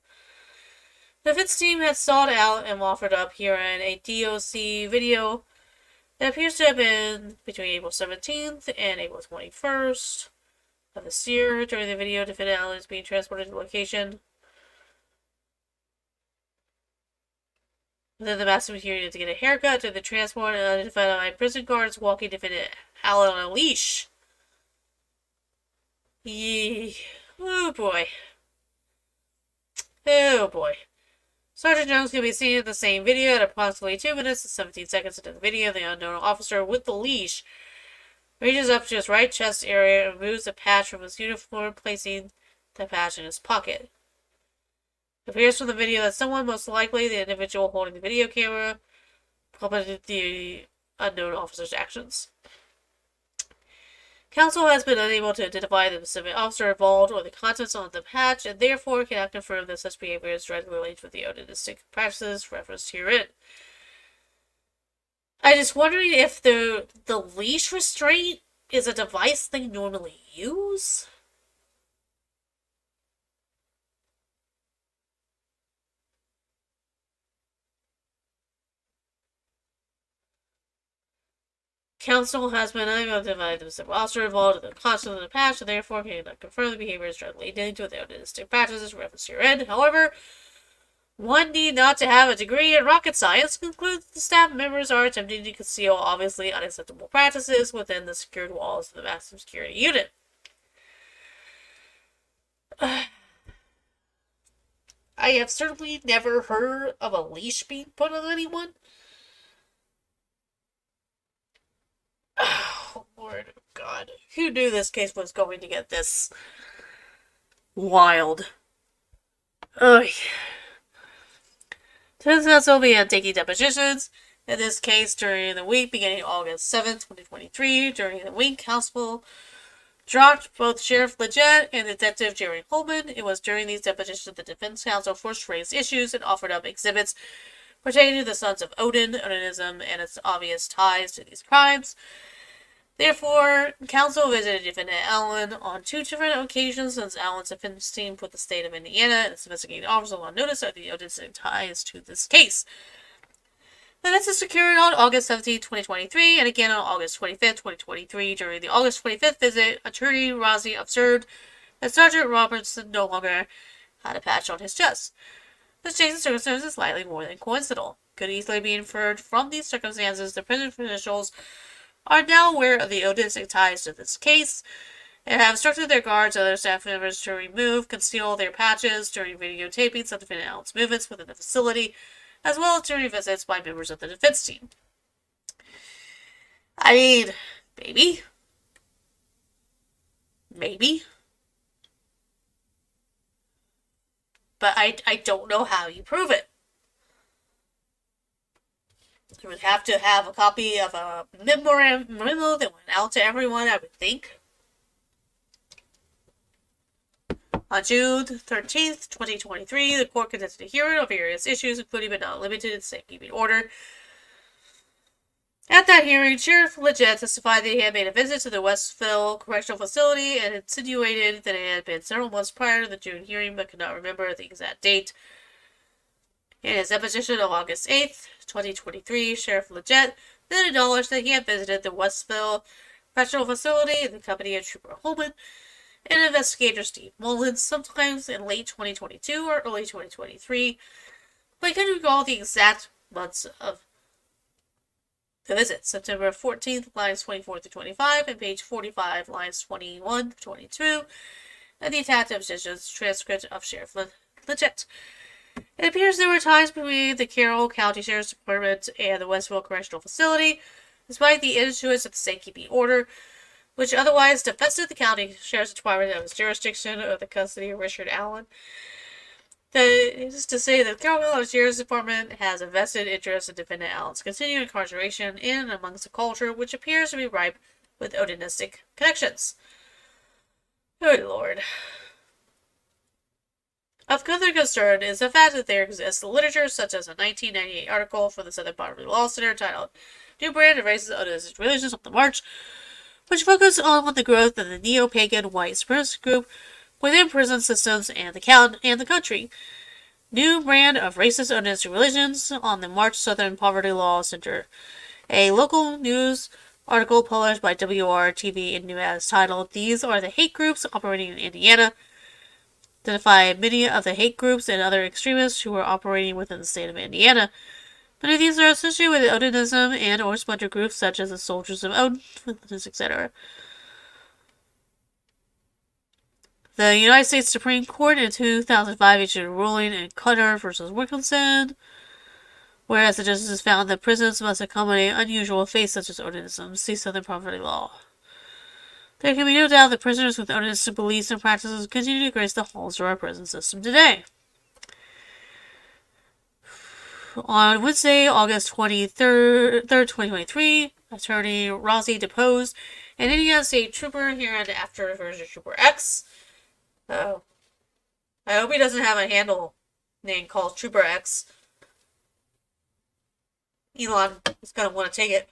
The defense team had sought out and offered up here in a DOC video that appears to have been between April 17th and April 21st of this year. During the video, defendant Allen is being transported to the location. Within the maximum hearing to get a haircut to the transport and unidentified prison guards walking defendant Allen on a leash. Yee. Oh boy. Oh boy. Sergeant Jones can be seen in the same video at approximately 2 minutes and 17 seconds into the video. The unknown officer with the leash reaches up to his right chest area and removes a patch from his uniform, placing the patch in his pocket. It appears from the video that someone, most likely the individual holding the video camera, prompted the unknown officer's actions. Counsel has been unable to identify the specific officer involved or the contents on the patch, and therefore cannot confirm that such behavior is directly related with the Odinistic practices referenced herein. I'm just wondering if the leash restraint is a device they normally use? Counsel has been unable to identify the specific officer involved in the content of the patch, and therefore cannot confirm the behavior is directly linked with the Odinistic practices referenced herein. However, one need not to have a degree in rocket science to conclude that the staff members are attempting to conceal obviously unacceptable practices within the secured walls of the maximum security unit. I have certainly never heard of a leash being put on anyone. Oh, Lord God. Who knew this case was going to get this wild? Ugh. Defense counsel will be taking depositions in this case during the week beginning August 7th, 2023. During the week, counsel dropped both Sheriff Leggett and Detective Jerry Holman. It was during these depositions that the defense counsel first raised issues and offered up exhibits pertaining to the Sons of Odin, Odinism, and its obvious ties to these crimes. Therefore, counsel visited defendant Allen on 2 different occasions since Allen's defense team put the state of Indiana and its investigating officers on notice of the Odinistic ties to this case. The evidence is secured on August 17, 2023, and again on August 25, 2023. During the August 25th visit, Attorney Rossi observed that Sergeant Robertson no longer had a patch on his chest. This change in circumstances is slightly more than coincidental. Could easily be inferred from these circumstances the prison officials are now aware of the Odinistic ties to this case and have instructed their guards and other staff members to remove, conceal their patches during videotapings of defendant Allen's movements within the facility, as well as during visits by members of the defense team. I mean, maybe. Maybe. But I don't know how you prove it. You would have to have a copy of a memo that went out to everyone, I would think. On June 13th, 2023, the court conducted a hearing on various issues, including but not limited to the safekeeping order. At that hearing, Sheriff Leggett testified that he had made a visit to the Westville Correctional Facility and insinuated that it had been several months prior to the June hearing, but could not remember the exact date. In his deposition of August 8th, 2023, Sheriff Leggett then acknowledged that he had visited the Westville Correctional Facility in the company of Trooper Holman and investigator Steve Mullins sometimes in late 2022 or early 2023, but he couldn't recall the exact months of the visit. September 14th, lines 24 through 25, and page 45, lines 21 to 22, and the attached depositions transcript of Sheriff Leggett. It appears there were ties between the Carroll County Sheriff's Department and the Westville Correctional Facility, despite the issuance of the safekeeping order, which otherwise divested the county sheriff's department of its jurisdiction of the custody of Richard Allen. That is to say that the Carroll County Sheriff's Department has a vested interest in defendant Allen's continued incarceration in and amongst a culture which appears to be ripe with Odinistic connections. Good Lord. Of further concern is the fact that there exists literature such as a 1998 article from the Southern Poverty Law Center titled new brand of racist Odinism relations on the march, which focus on the growth of the neo-pagan white supremacist group within prison systems and the country. New brand of racist Odinism religions on the March Southern Poverty Law Center. A local news article published by WRTV in Nevada titled, "These are the hate groups operating in Indiana," identify many of the hate groups and other extremists who are operating within the state of Indiana. Many of these are associated with Odinism and or splinter groups such as the Soldiers of Odin, etc. The United States Supreme Court in 2005 issued a ruling in Cutter v. Wilkinson, whereas the justices found that prisons must accommodate unusual faiths such as Odinism. See Southern Poverty Law. There can be no doubt that prisoners with Odinism beliefs and practices continue to grace the halls of our prison system today. On Wednesday, August 23rd, 2023, Attorney Rossi deposed an Indiana State Trooper hereinafter refers to Trooper X. I hope he doesn't have a handle name called Trooper X. Elon is going to want to take it.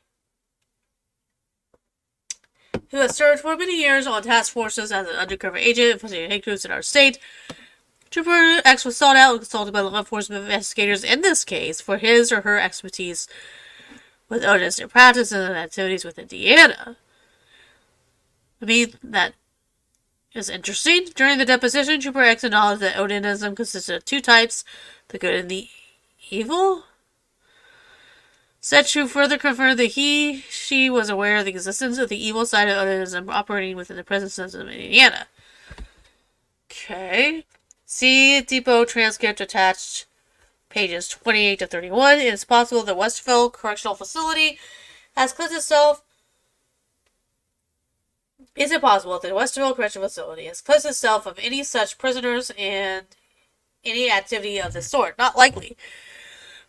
Who has served for many years on task forces as an undercover agent infiltrating hate groups in our state. Trooper X was sought out and consulted by law enforcement investigators in this case for his or her expertise with Odinism practices and activities with Indiana. I mean, that is interesting. During the deposition, Trooper X acknowledged that Odinism consisted of two types, the good and the evil. Said True further confirmed that she was aware of the existence of the evil side of Odinism operating within the prison system of Indiana. Okay. See Depot transcript attached, pages 28 to 31. It is possible that Westerville Correctional Facility has cleansed itself. Is it possible that the Westerville Correctional Facility has cleansed itself of any such prisoners and any activity of this sort? Not likely.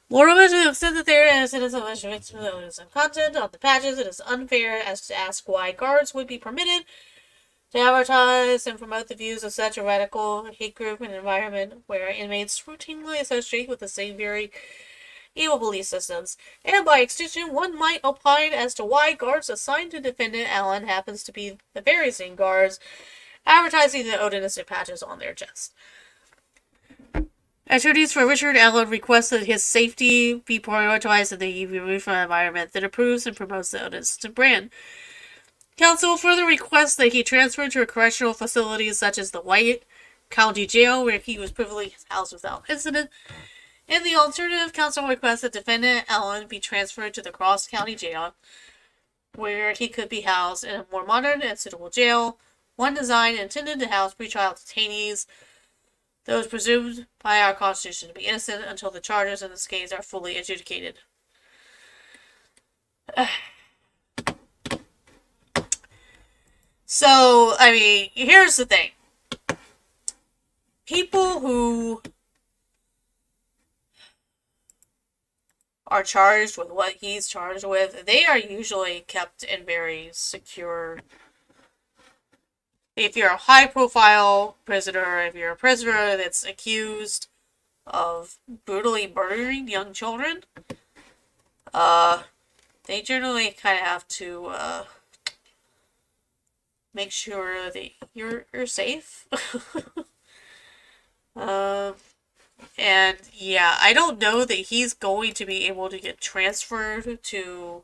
Moreover, to the extent that there is Odinism content on the patches, it is unfair as to ask why guards would be permitted to advertise and promote the views of such a radical hate group in an environment where inmates routinely associate with the same very evil belief systems. And by extension, one might opine as to why guards assigned to defendant Allen happens to be the very same guards advertising the Odinism patches on their chest. Attorneys for Richard Allen request that his safety be prioritized and that he be removed from an environment that approves and promotes the Odinism brand. Counsel further requests that he transfer to a correctional facility such as the White County Jail, where he was previously housed without incident. In the alternative, counsel requests that defendant Allen be transferred to the Cross County Jail, where he could be housed in a more modern and suitable jail, one designed and intended to house pretrial detainees, those presumed by our Constitution to be innocent until the charges in this case are fully adjudicated. So, I mean, here's the thing. People who are charged with what he's charged with, they are usually kept in very secure. If you're a high-profile prisoner, if you're a prisoner that's accused of brutally murdering young children, they generally kind of have to make sure that you're safe. And yeah, I don't know that he's going to be able to get transferred to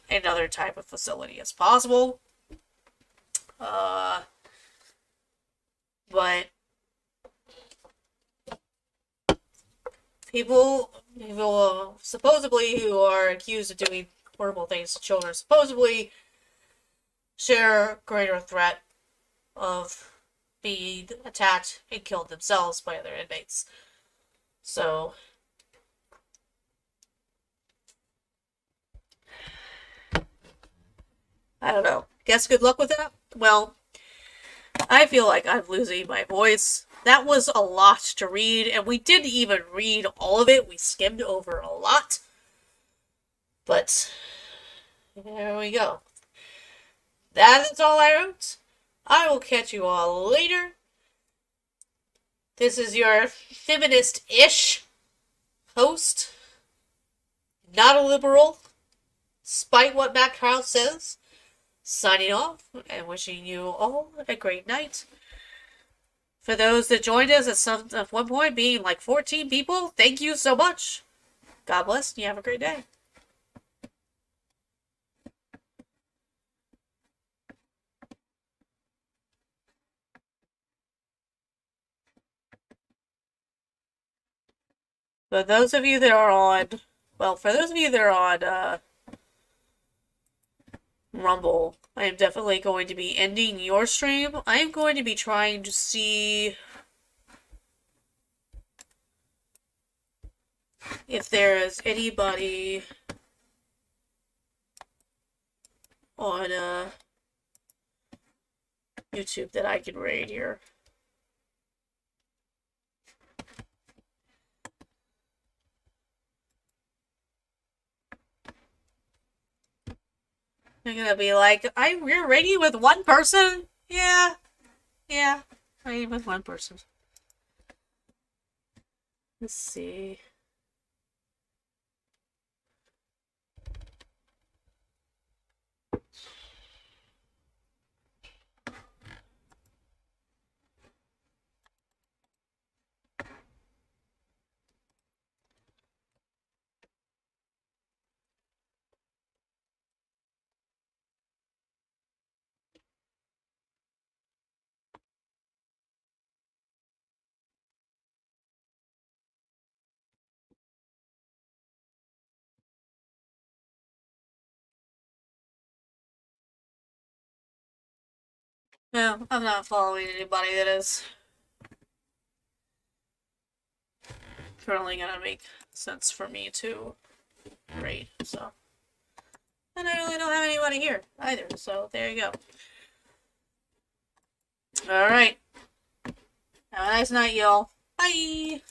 another type of facility as possible. But people supposedly who are accused of doing horrible things to children supposedly share greater threat of being attacked and killed themselves by other inmates. So, I don't know. Guess good luck with that? Well, I feel like I'm losing my voice. That was a lot to read, and we didn't even read all of it. We skimmed over a lot. But, there we go. That is all I wrote. I will catch you all later. This is your feminist-ish host. Not a liberal. despite what Matt Krause says, signing off and wishing you all a great night. For those that joined us at one point, being like 14 people, thank you so much. God bless, and you have a great day. But those of you that are on, for those of you that are on Rumble, I am definitely going to be ending your stream. I am going to be trying to see if there is anybody on YouTube that I can raid here. They're gonna be like, you're raiding with one person? Yeah, raiding with one person. Let's see. No, I'm not following anybody that is currently gonna make sense for me to raid, so. And I really don't have anybody here either, so there you go. Alright. Have a nice night, y'all. Bye!